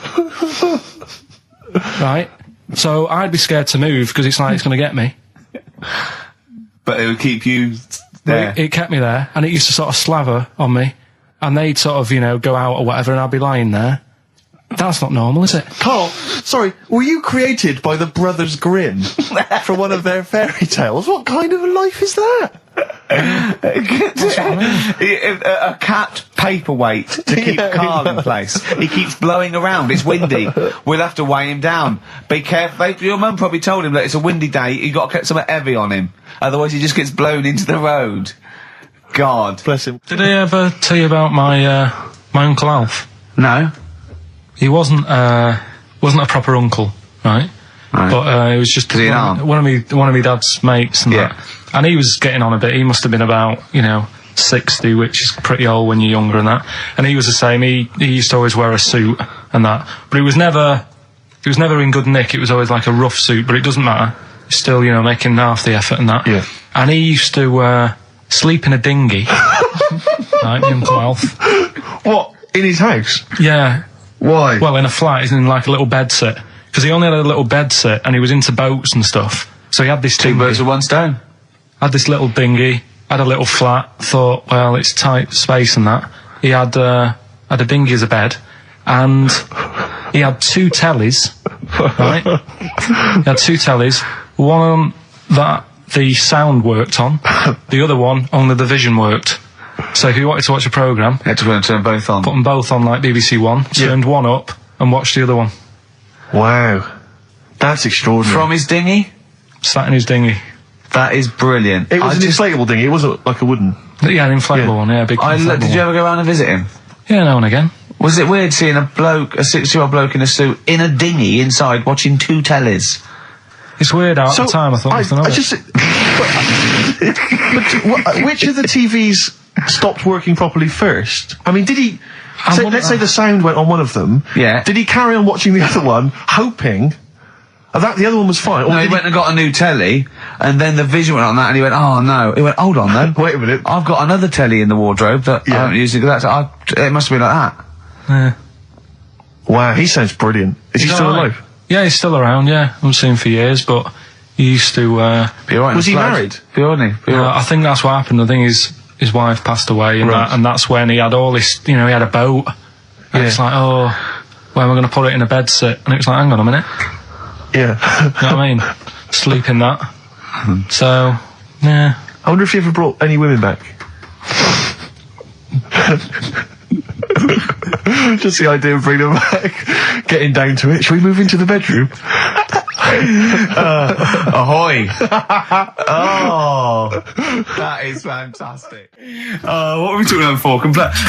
Right? So I'd be scared to move because it's like it's going to get me. But it would keep you there. It kept me there, and it used to sort of slaver on me, and they'd sort of, go out or whatever, and I'd be lying there. That's not normal, is it? Karl, sorry, were you created by the Brothers Grimm for one of their fairy tales? What kind of a life is that? A cat paperweight to keep Karl in place. He keeps blowing around. It's windy. We'll have to weigh him down. Be careful. Your mum probably told him that it's a windy day. You got to get something heavy on him. Otherwise, he just gets blown into the road. God. Bless him. Did I ever tell you about my Uncle Alf? No. He wasn't, wasn't a proper uncle, right? But it was just one of my dad's mates and that. And he was getting on a bit. He must have been about 60, which is pretty old when you're younger and that. And he was the same. He used to always wear a suit and that, but it was never in good nick. It was always like a rough suit, but it doesn't matter. He's still making half the effort and that. Yeah. And he used to sleep in a dinghy. Right, my Uncle Alf. What, in his house? Yeah. Why? Well, in a flat, he's in like a little bed sit. Because he only had a little bed sit and he was into boats and stuff. So he had this Two birds with one stone. Had this little dinghy, had a little flat, thought, well, it's tight space and that. He had a dinghy as a bed, and he had 2 tellies, right? He had 2 tellies, one that the sound worked on, the other one only the vision worked. So if you wanted to watch a programme, you had to turn both on. Put them both on like BBC One, turned one up and watched the other one. Wow. That's extraordinary. From his dinghy? Sat in his dinghy. That is brilliant. It was an inflatable dinghy, it wasn't like a wooden... Yeah, an inflatable one, big inflatable Did you ever go around and visit him? Yeah, now and again. Was it weird seeing a 60-year-old bloke in a suit, in a dinghy inside, watching 2 tellies? It's weird out at the time, I thought. Which of the TVs stopped working properly first? I mean, did he... let's say the sound went on one of them. Yeah. Did he carry on watching the other one, hoping that the other one was fine? Or no, he went and got a new telly, and then the vision went on that, and he went, oh no. He went, hold on though. Wait a minute. I've got another telly in the wardrobe that I haven't used it. It must have been like that. Yeah. Wow, he sounds brilliant. Is he still alive? Yeah, he's still around, I haven't seen him for years, but he used to... was he married? I think that's what happened. I think his wife passed away, and that's when he had all this, he had a boat, and it's like, oh, where am I going to put it in a bed sit? And it was like, hang on a minute. Yeah. You know what I mean? Sleep in that. So, yeah. I wonder if he ever brought any women back. Just the idea of bringing them back, getting down to it. Shall we move into the bedroom? Ahoy! Oh, that is fantastic. What were we talking about before?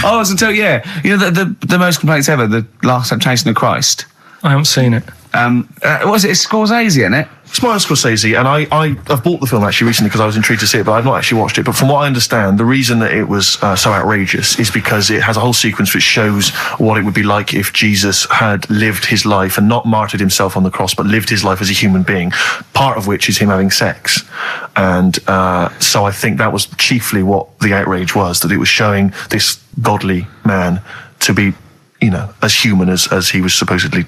I was until the most complaints ever. The Last Temptation of Christ. I haven't seen it. Was it? It's Scorsese, isn't it? It's Martin Scorsese, and I've bought the film actually recently because I was intrigued to see it, but I've not actually watched it. But from what I understand, the reason that it was so outrageous is because it has a whole sequence which shows what it would be like if Jesus had lived his life and not martyred himself on the cross, but lived his life as a human being, part of which is him having sex. And so I think that was chiefly what the outrage was, that it was showing this godly man to be, as human as he was supposedly,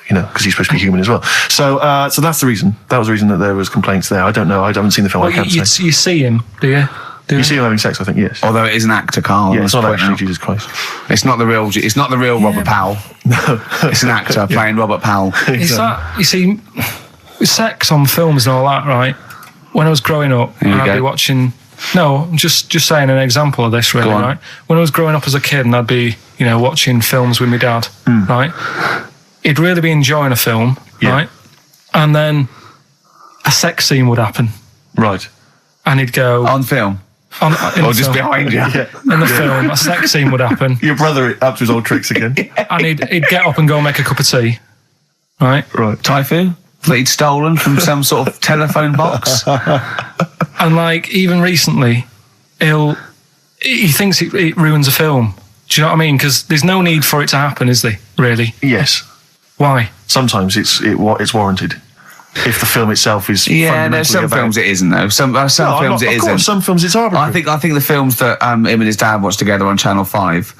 because he's supposed to be human as well. So that's the reason. That was the reason that there was complaints there. I don't know. I haven't seen the film. Well, I can't say. You see him, do you? You see him having sex, I think, yes. Although it is an actor, Karl. Yeah, it's not actually Jesus Christ. It's not the real. It's not the real Robert Powell. No, it's an actor playing Robert Powell. It's that, you see, sex on films and all that, right? When I was growing up, I'd be watching. No, I'm just saying an example of this, really, right? When I was growing up as a kid, and I'd be, watching films with my dad, right? He'd really be enjoying a film, right? And then a sex scene would happen. Right. And he'd go... On film? Or just behind you? In the film, a sex scene would happen. Your brother up to his old tricks again. And he'd get up and go make a cup of tea, right? Right. Typhoon? That he'd stolen from some sort of telephone box? And, even recently, he thinks it ruins a film. Do you know what I mean? Because there's no need for it to happen, is there, really? Yes. Why? Sometimes it's warranted. If the film itself is some films it isn't though. Some films it isn't. Of course, some films it's arbitrary. I think the films that him and his dad watched together on Channel 5.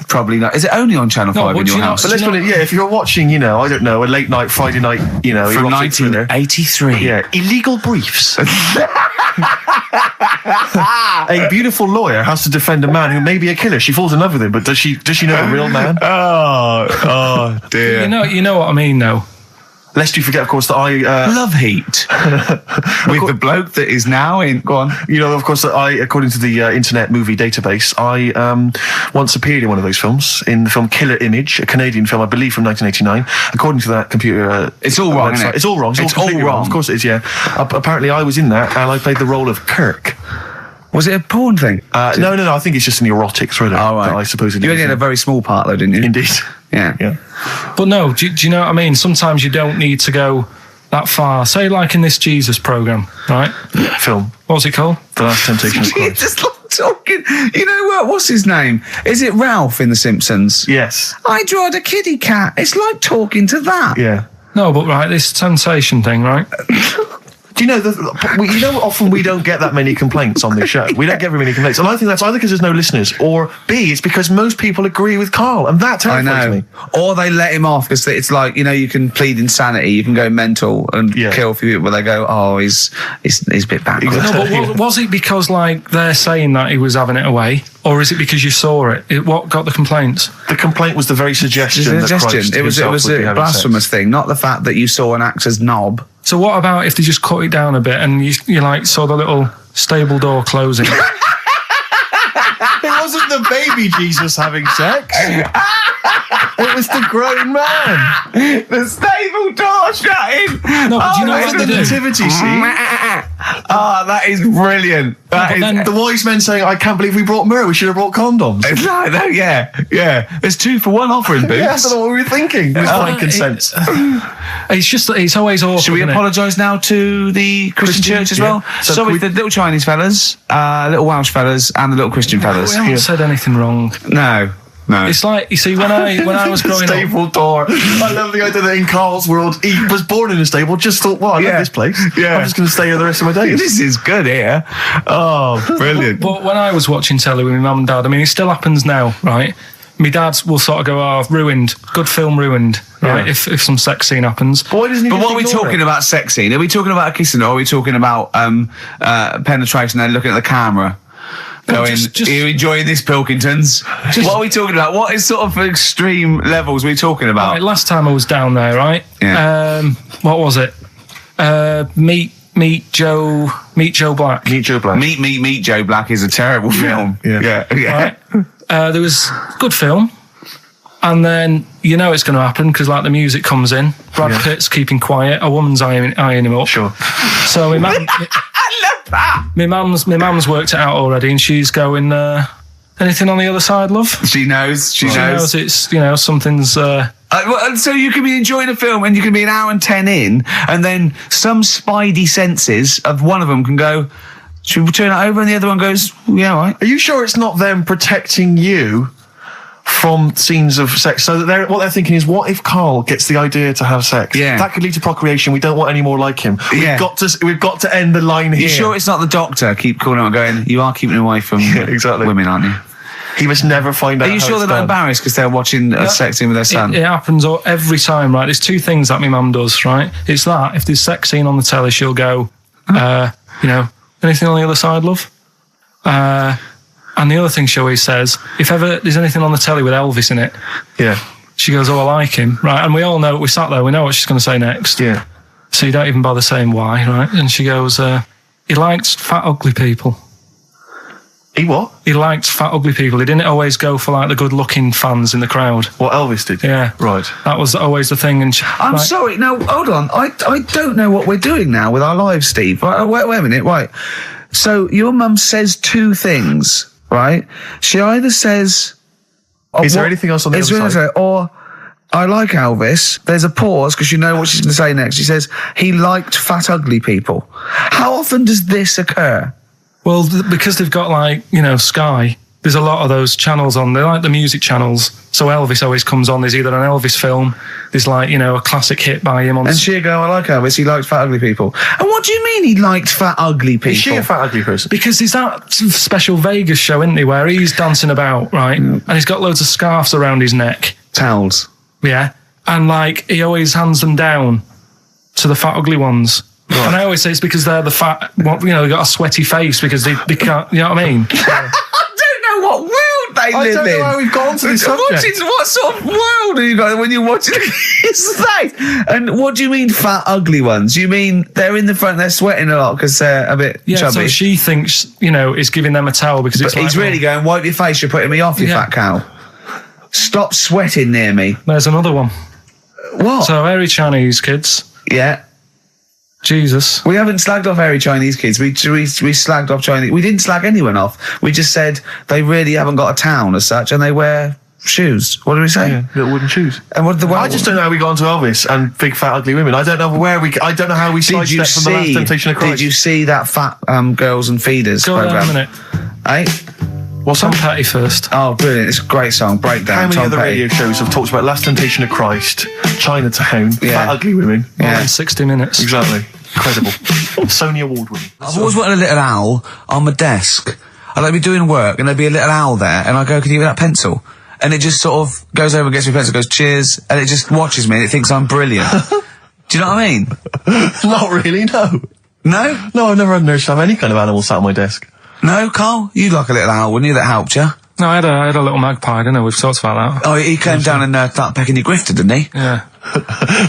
Probably not. Is it only on Channel 5 in your house? But let's put it. Yeah, if you're watching, I don't know, a late night Friday night, from 1983. Yeah, Illegal Briefs. A beautiful lawyer has to defend a man who may be a killer. She falls in love with him, but does she know the real man? Oh dear. You know what I mean, though. Lest you forget, of course, that I... Love Heat. With the bloke that is now in... Go on. Of course, that I, according to the Internet Movie Database, I once appeared in one of those films, in the film Killer Image, a Canadian film, I believe, from 1989. According to that computer... it's all wrong, isn't it? It's all wrong. It's all wrong. Of course it is, yeah. Apparently, I was in that, and I played the role of Kirk. Was it a porn thing? No. I think it's just an erotic thriller. Oh, right. That I supposedly... You only had a very small part, though, didn't you? Indeed. Yeah. But no, do you know what I mean? Sometimes you don't need to go that far. Say like in this Jesus program, right? Film. What's it called? The Last Temptation of Christ. Just like talking. You know what? What's his name? Is it Ralph in The Simpsons? Yes. I drawed a kitty cat. It's like talking to that. Yeah. No, but right, this temptation thing, right? Do you know, often we don't get that many complaints on this show. We don't get very many complaints. And I think that's either because there's no listeners, or B, it's because most people agree with Karl. And that terrifies me. Or they let him off because it's like, you know, you can plead insanity, you can go mental and kill a few people, but they go, oh, he's a bit bad. No, but was it because, like, they're saying that he was having it away? Or is it because you saw it? What got the complaints? The complaint was the very suggestion that Christ it was a blasphemous thing, not the fact that you saw an actor's knob. So what about if they just cut it down a bit and you like saw the little stable door closing? It wasn't the baby Jesus having sex. It was the grown man. The stable door shutting. No, but do you know what they do? Nativity scene. Oh, that is brilliant. The wise men saying, I can't believe we brought myrrh, we should have brought condoms. No, yeah. There's 2 for 1 offering, Boots. Yeah, I don't know what we were thinking. With frankincense. It's just that it's always awkward. Should we apologise now to the Christian church as well? So Sorry, the little Chinese fellas, little Welsh fellas, and the little Christian fellas. We haven't said anything wrong. No. It's like, you see, when I was growing stable up... door. I love the idea that in Karl's world, he was born in a stable, just thought, well, I love this place. Yeah. I'm just going to stay here the rest of my days. This is good here. Oh, brilliant. But when I was watching telly with my mum and dad, I mean, it still happens now, right? My dad will sort of go, oh, ruined. Good film ruined, right? Yeah. If some sex scene happens. But what are we talking about sex scene? Are we talking about a kissing, or are we talking about penetration and looking at the camera? Going, are you enjoying this, Pilkingtons? What are we talking about? What is sort of extreme levels are we talking about? Right, last time I was down there, right? Yeah. What was it? Meet Joe Black. Meet Joe Black. Meet Joe Black is a terrible film. Yeah. Right? There was good film, and then you know it's going to happen because like the music comes in. Brad Pitt's keeping quiet. A woman's eyeing him up. Sure. So my mum. I love that. My mum's worked it out already, and she's going. Anything on the other side, love? She knows. She knows. It's something's. So you can be enjoying a film and you can be an hour and 10 in, and then some spidey senses of one of them can go, should we turn it over? And the other one goes, yeah, all right. Are you sure it's not them protecting you from scenes of sex? So that what they're thinking is, what if Karl gets the idea to have sex? Yeah. That could lead to procreation. We don't want any more like him. We've got to end the line here. You sure it's not the doctor? Keep calling out going, you are keeping away from women, aren't you? He must never find out. Are you sure they're not embarrassed because they're watching a sex scene with their son? It happens every time, right? There's 2 things that my mum does, right? It's that, if there's sex scene on the telly, she'll go, anything on the other side, love? And the other thing she always says, if ever there's anything on the telly with Elvis in it, she goes, oh, I like him, right? And we all know, we sat there, we know what she's going to say next. Yeah. So you don't even bother saying why, right? And she goes, he likes fat, ugly people. He what? He liked fat, ugly people. He didn't always go for like the good-looking fans in the crowd. What Elvis did? Yeah. Right. That was always the thing. And I'm sorry. Now, hold on. I don't know what we're doing now with our lives, Steve. Wait a minute. Right. So your mum says 2 things, right? She either says... Is there anything else on the other side? Or... I like Elvis. There's a pause because you know what she's going to say next. She says, he liked fat, ugly people. How often does this occur? Well, because they've got like, Sky, there's a lot of those channels on. They're like the music channels. So Elvis always comes on. There's either an Elvis film, there's like, a classic hit by him on. And she'll go, I like Elvis, he likes fat, ugly people. And what do you mean he liked fat, ugly people? Is she a fat, ugly person? Because there's that special Vegas show, isn't he, where he's dancing about, right? And he's got loads of scarves around his neck. Towels. Yeah. And like, he always hands them down to the fat, ugly ones. Right. And I always say it's because they're the fat, they've got a sweaty face because they can't, you know what I mean? I don't know what world they live in. I don't know how we've gone to this subject. What sort of world are you got when you're watching his face? And what do you mean fat, ugly ones? You mean they're in the front, they're sweating a lot because they're a bit chubby? So she thinks, is giving them a towel because it's he's really going, wipe your face, you're putting me off, you fat cow. Stop sweating near me. There's another one. What? So, hairy Chinese kids. Yeah. Jesus. We haven't slagged off hairy Chinese kids. We slagged off Chinese. We didn't slag anyone off. We just said they really haven't got a town as such, and they wear shoes. What did we say? Yeah, little wooden shoes. And what did the I just don't know how we got onto Elvis and big fat ugly women. I don't know I don't know how we sidestepped from the Last Temptation of Christ. Did you see that Fat Girls and Feeders Go program? on a minute. Eh? What's Tom Petty first? Oh, brilliant! It's a great song. Breakdown. How many Tom other Petty. radio shows have talked about Last Temptation of Christ, Chinatown, fat ugly women? Yeah. In 60 minutes. Exactly. Incredible. Sony Award winning. I've always wanted a little owl on my desk. I'd like be doing work and there'd be a little owl there, and I go, "Can you give me that pencil?" And it just sort of goes over and gets me a pencil, goes, "Cheers," and it just watches me and it thinks I'm brilliant. Do you know what I mean? Not really, no. No? No, I've never had an urge to have any kind of animal sat on my desk. No, Carl? You'd like a little owl, wouldn't you? That helped you. No, I had a little magpie, didn't I? We've talked about that. Oh, he came down and started pecking your grifter, didn't he? Yeah.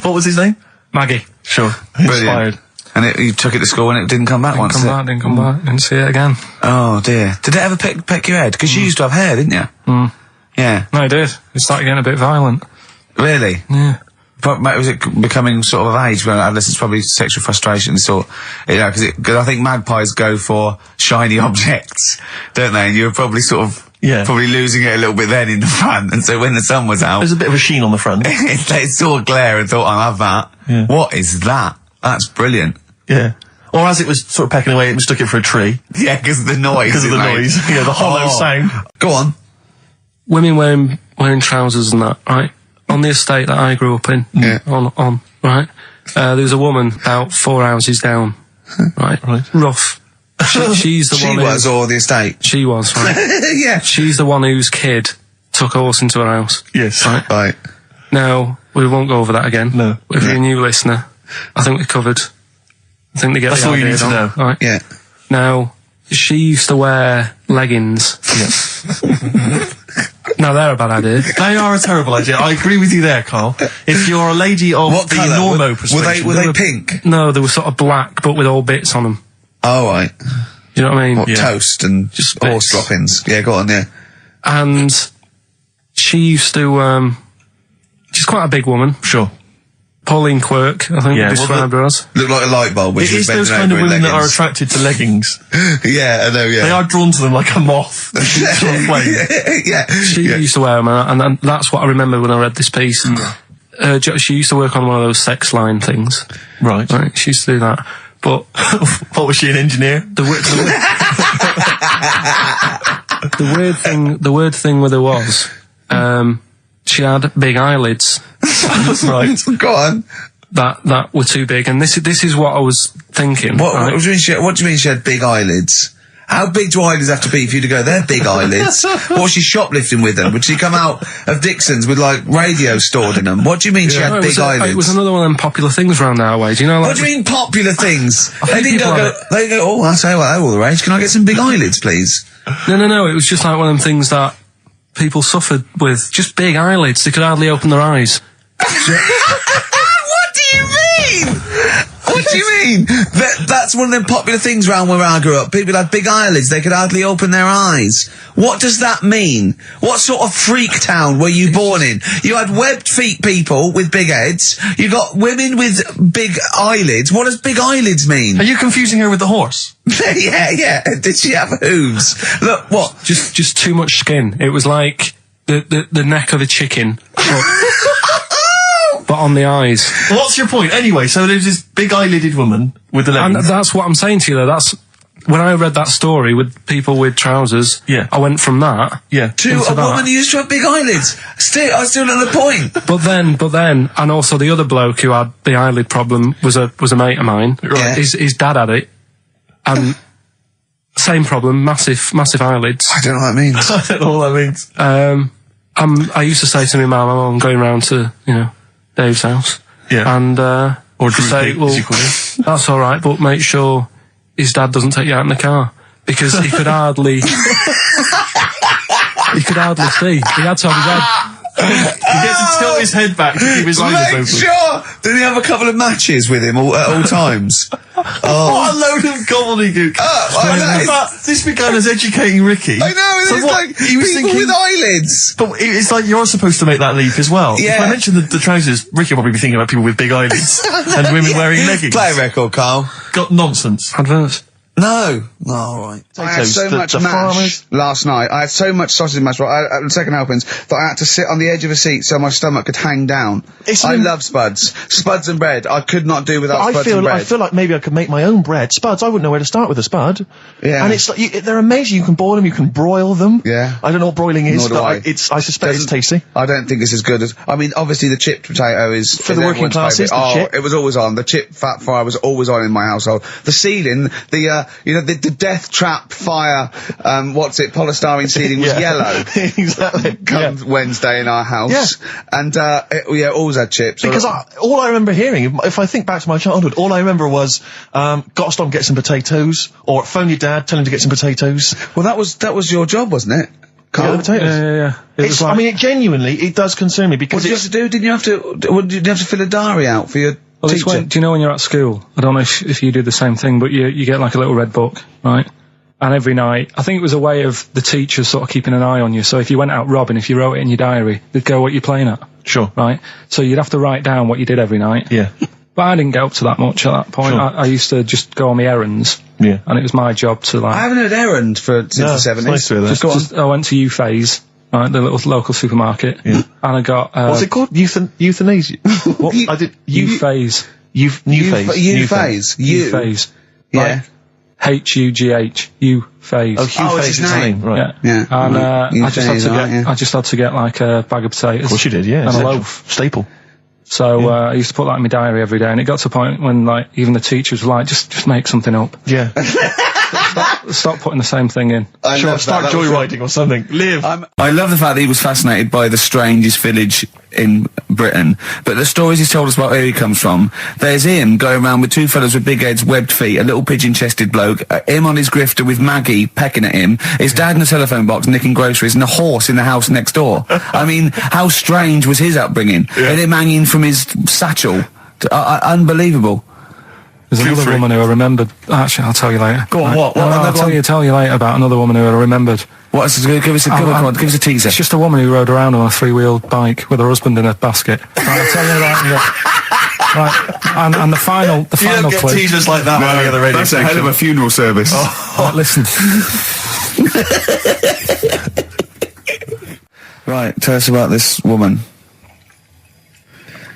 What was his name? Maggie. Sure. Brilliant. And you took it to school and it didn't come back once. Didn't come back. Didn't see it again. Oh dear. Did it ever peck your head? Because you used to have hair, didn't you? Mm. Yeah. No, it did. It started getting a bit violent. Really? Yeah. But was it becoming sort of age when adolescents probably sexual frustration sort, because I think magpies go for shiny objects, don't they? And you were probably sort of probably losing it a little bit then in the front, and so when the sun was out, there's a bit of a sheen on the front. They saw a glare and thought, I'll have that. Yeah. What is that? That's brilliant. Yeah. Or as it was sort of pecking away, it mistook it for a tree. Yeah, because of the noise. Because of the noise. Yeah, the hollow sound. Go on. Women wearing trousers and that, right? On the estate that I grew up in, on, right? There was a woman about 4 houses down, right? Rough. She's the one. She was, or the estate? She was, right? Yeah. She's the one whose kid took a horse into her house. Yes. Right. Now, we won't go over that again. No. If you're a new listener, I think we covered. I think they get That's the all you idea need to know. Right? Yeah. Now, she used to wear leggings. Yeah. No, they're a bad idea. They are a terrible idea. I agree with you there, Carl. If you're a lady of what the colour? normo persuasion... Were they pink? No, they were sort of black, but with all bits on them. Oh, right. Do you know what I mean? What, toast and just horse droppings? Yeah, go on, yeah. And she used to, she's quite a big woman. Sure. Pauline Quirk, I think you described her as. Looked like a light bulb when she was those bending kind of over in women that are leggings. attracted to leggings. Yeah, I know, yeah. They are drawn to them like a moth. Yeah. She used to wear them, and that's what I remember when I read this piece. She used to work on one of those sex line things. Right. She used to do that. But what, was she, an engineer? The weird thing with her was, she had big eyelids. Right. Go on. That were too big, and this is what I was thinking. What do you mean she had big eyelids? How big do eyelids have to be for you to go, they're big eyelids? What was she shoplifting with them? Would she come out of Dixon's with, like, radio stored in them? What do you mean she had big eyelids? It was another one of them popular things around our way, do you know? Like, what do you mean popular things? They go, oh, I'll tell you what, they're all the rage. Can I get some big eyelids, please? No, it was just like one of them things that people suffered with. Just big eyelids. They could hardly open their eyes. What do you mean? What do you mean? That's one of them popular things around where I grew up. People had big eyelids. They could hardly open their eyes. What does that mean? What sort of freak town were you born in? You had webbed feet people with big heads. You got women with big eyelids. What does big eyelids mean? Are you confusing her with the horse? Yeah. Did she have hooves? Look, what? Just too much skin. It was like the neck of a chicken. But on the eyes. Well, what's your point? Anyway, so there's this big eyelided woman with the leggings. And that's what I'm saying to you, though. That's when I read that story with people with trousers. Yeah. I went from that. Yeah. To a woman who used to have big eyelids. I still know the point. But then, and also the other bloke who had the eyelid problem was a mate of mine. Right. His dad had it, and same problem, massive eyelids. I don't know what that means. I don't know what that means. I used to say to my mum, I'm going round to Dave's house. Yeah. And or Drew say, Pig, well, as you call it. that's all right, but make sure his dad doesn't take you out in the car, because he could hardly see. He had to have his head. He gets to tilt his head back to keep his eyes open. Make sure! Did he have a couple of matches with him at all times? What a load of gobbledygook. This began as educating Ricky. I know, it's like he was people with eyelids. But it's like you're supposed to make that leap as well. Yeah. If I mentioned the trousers, Ricky will probably be thinking about people with big eyelids and women wearing leggings. Play a record, Carl. Got nonsense. Adverts. No. Oh, all right. I had so much mash farmers. last night. I had so much sausage mash, the second helpings, that I had to sit on the edge of a seat so my stomach could hang down. I love Spuds. Spuds and bread. I could not do without Spuds and bread. I feel like maybe I could make my own bread. Spuds, I wouldn't know where to start with a spud. Yeah. And it's like, they're amazing. You can boil them, you can broil them. Yeah. I don't know what broiling is, Nor do but I suspect it's tasty. I don't think it's as good as... I mean, obviously the chipped potato is... For the working classes, the chip. It was always on. The chip fat fire was always on in my household. The ceiling, the death trap fire, polystyrene ceiling was yellow. Exactly. Come Wednesday in our house. Yeah. And, always had chips. Because all I remember hearing, if I think back to my childhood, all I remember was, gotta stop and get some potatoes, or phone your dad, tell him to get some potatoes. Well, that was your job, wasn't it? Carl? Yeah. I mean, it does concern me because what did you have to do? Didn't you have to fill a diary out for your teacher? Do you know when you're at school? I don't know if you do the same thing, but you get like a little red book, right? And every night, I think it was a way of the teachers sort of keeping an eye on you. So if you went out robbing, if you wrote it in your diary, they'd go, what you're playing at. Sure. Right? So you'd have to write down what you did every night. Yeah. But I didn't get up to that much at that point. Sure. I used to just go on my errands. Yeah. And it was my job to like... I haven't heard errand since the 70s. Nice to hear that. I went to U-Phase, right, the little local supermarket. Yeah. And I got... what's it called? Euthanasia? What? I did... U-Phase. U-Phase. U-Phase. Yeah. H-U-G-H. U-Phase. Oh, Hugh Phase is his name, right. Yeah. And I just had to get like a bag of potatoes. Of course you did, yeah. And a loaf. Staple. So I used to put that in my diary every day, and it got to a point when like even the teachers were like, just make something up. Yeah. Stop putting the same thing in. Start joyriding or something. Live. I love the fact that he was fascinated by the strangest village in Britain, but the stories he's told us about where he comes from, there's him going around with two fellas with big heads, webbed feet, a little pigeon-chested bloke, him on his grifter with Maggie pecking at him, his dad in a telephone box nicking groceries, and a horse in the house next door. I mean, how strange was his upbringing? And him hanging from his satchel. Unbelievable. There's another woman who I remembered. Actually, I'll tell you later. Go on, what? I'll tell you later about another woman who I remembered. Give us a teaser. It's just a woman who rode around on a three-wheeled bike with her husband in a basket. Right, I'll tell you about right, and the final you don't get clip. Teasers like that on any other radio That's a hell of a funeral service. Right, listen. Right, tell us about this woman.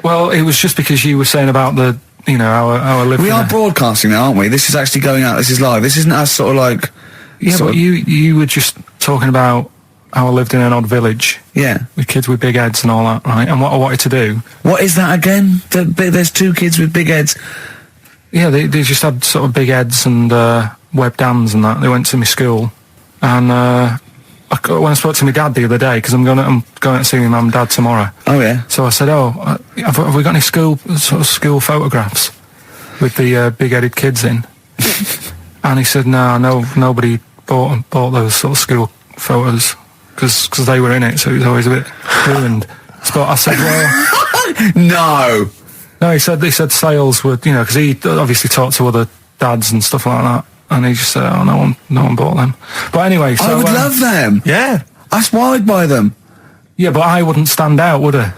Well, it was just because you were saying about the, our living. We are broadcasting now, aren't we? This is actually going out. This is live. This isn't us sort of like... Yeah, but you were just talking about how I lived in an odd village. Yeah. With kids with big heads and all that, right? And what I wanted to do... What is that again? There's two kids with big heads. Yeah, they just had sort of big heads and webbed hands and that. They went to my school. And when I spoke to my dad the other day, because I'm going to see my mum and dad tomorrow. Oh, yeah. So I said, have we got any school photographs with the big-headed kids in? And he said, no, nobody bought those sort of school photos because they were in it, so it was always a bit ruined. But I said, well... No, he said sales were, because he obviously talked to other dads and stuff like that, and he just said, no one bought them. But anyway, so... I would love them. Yeah. That's why I'd buy them. Yeah, but I wouldn't stand out, would I?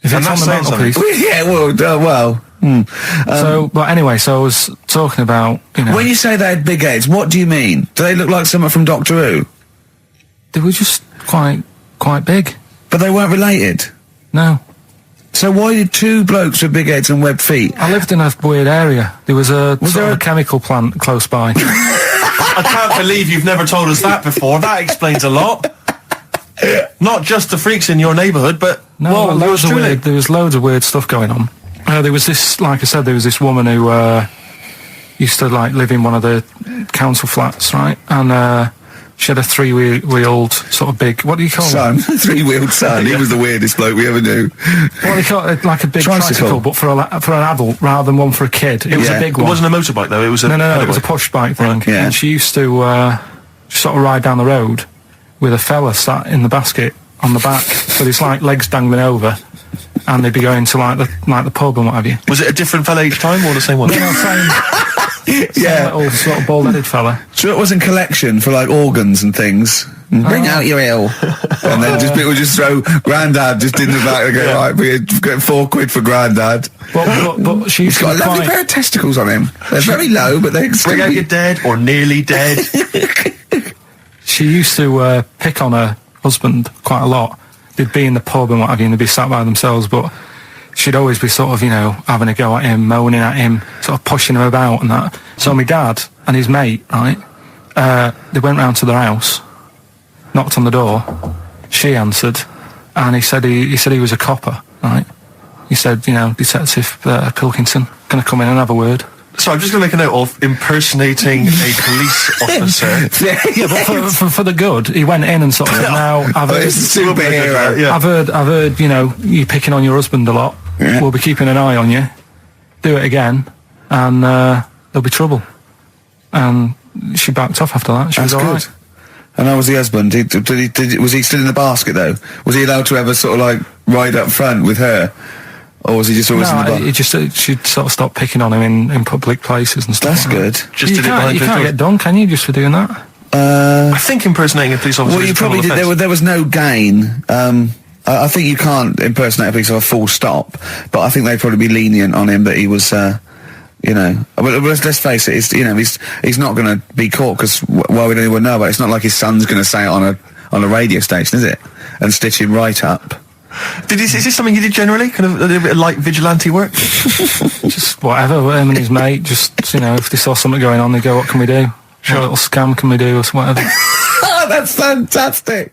If it's on the mantelpiece. Yeah, well... But anyway, so I was talking about, When you say they had big heads, what do you mean? Do they look like someone from Doctor Who? They were just quite big. But they weren't related? No. So why did two blokes with big heads and webbed feet? I lived in a weird area. There was a chemical plant close by. I can't believe you've never told us that before. That explains a lot. Not just the freaks in your neighbourhood, but... No, there was loads of weird stuff going on. There was this, like I said, there was this woman who used to live in one of the council flats, right? And she had a three-wheeled sort of big, what do you call it? Three-wheeled son. He was the weirdest bloke we ever knew. What do you call it? Like a big tricycle, but for an adult rather than one for a kid. It was a big one. It wasn't a motorbike though. It was a no. It was a push bike thing. Yeah. And she used to sort of ride down the road with a fella sat in the basket on the back with his legs dangling over. And they'd be going to the pub and what have you. Was it a different fella each time or the same one? No, Yeah. Little sort of bald-headed fella. Sure, it wasn't collection for like organs and things. Bring out your ill, and then just people just throw Grandad just in the back and go, right, we're getting £4 for Grandad. But she's He's got a lovely pair of testicles on him. They're very low, but they Bring out your dead or nearly dead. She used to pick on her husband quite a lot. They'd be in the pub and what have you, and they'd be sat by themselves, but she'd always be sort of, you know, having a go at him, moaning at him, sort of pushing him about and that. So my dad and his mate, right, they went round to their house, knocked on the door, she answered, and he said he was a copper, right? He said, you know, Detective Pilkington, can I come in and have a word? So I'm just going to make a note of impersonating a police officer. Yeah, but for the good, he went in and sort of, now I've heard, superhero. Yeah. I've heard, you know, you picking on your husband a lot. Yeah. We'll be keeping an eye on you. Do it again, and there'll be trouble. And she backed off after that. She That's was all good. right. And how was the husband? Was he still in the basket though? Was he allowed to ever sort of like ride up front with her? Or was he just always in the basket? No, she'd sort of stopped picking on him in public places and stuff. That's like good. That. Just You did it behind can't closed get done, can you, just for doing that? I think impersonating a police officer Well, is you a criminal probably did. offence. There was no gain. I think you can't impersonate a police officer full stop, but I think they'd probably be lenient on him that he was, you know. But let's face it, he's not going to be caught because well, we don't even know about it. It's not like his son's going to say it on a radio station, is it? And stitch him right up. Is this something you did generally? Kind of a little bit of light vigilante work? Just whatever, him and his mate, just, you know, if they saw something going on, they go, what can we do? Sure. What little scam can we do, or whatever. That's fantastic.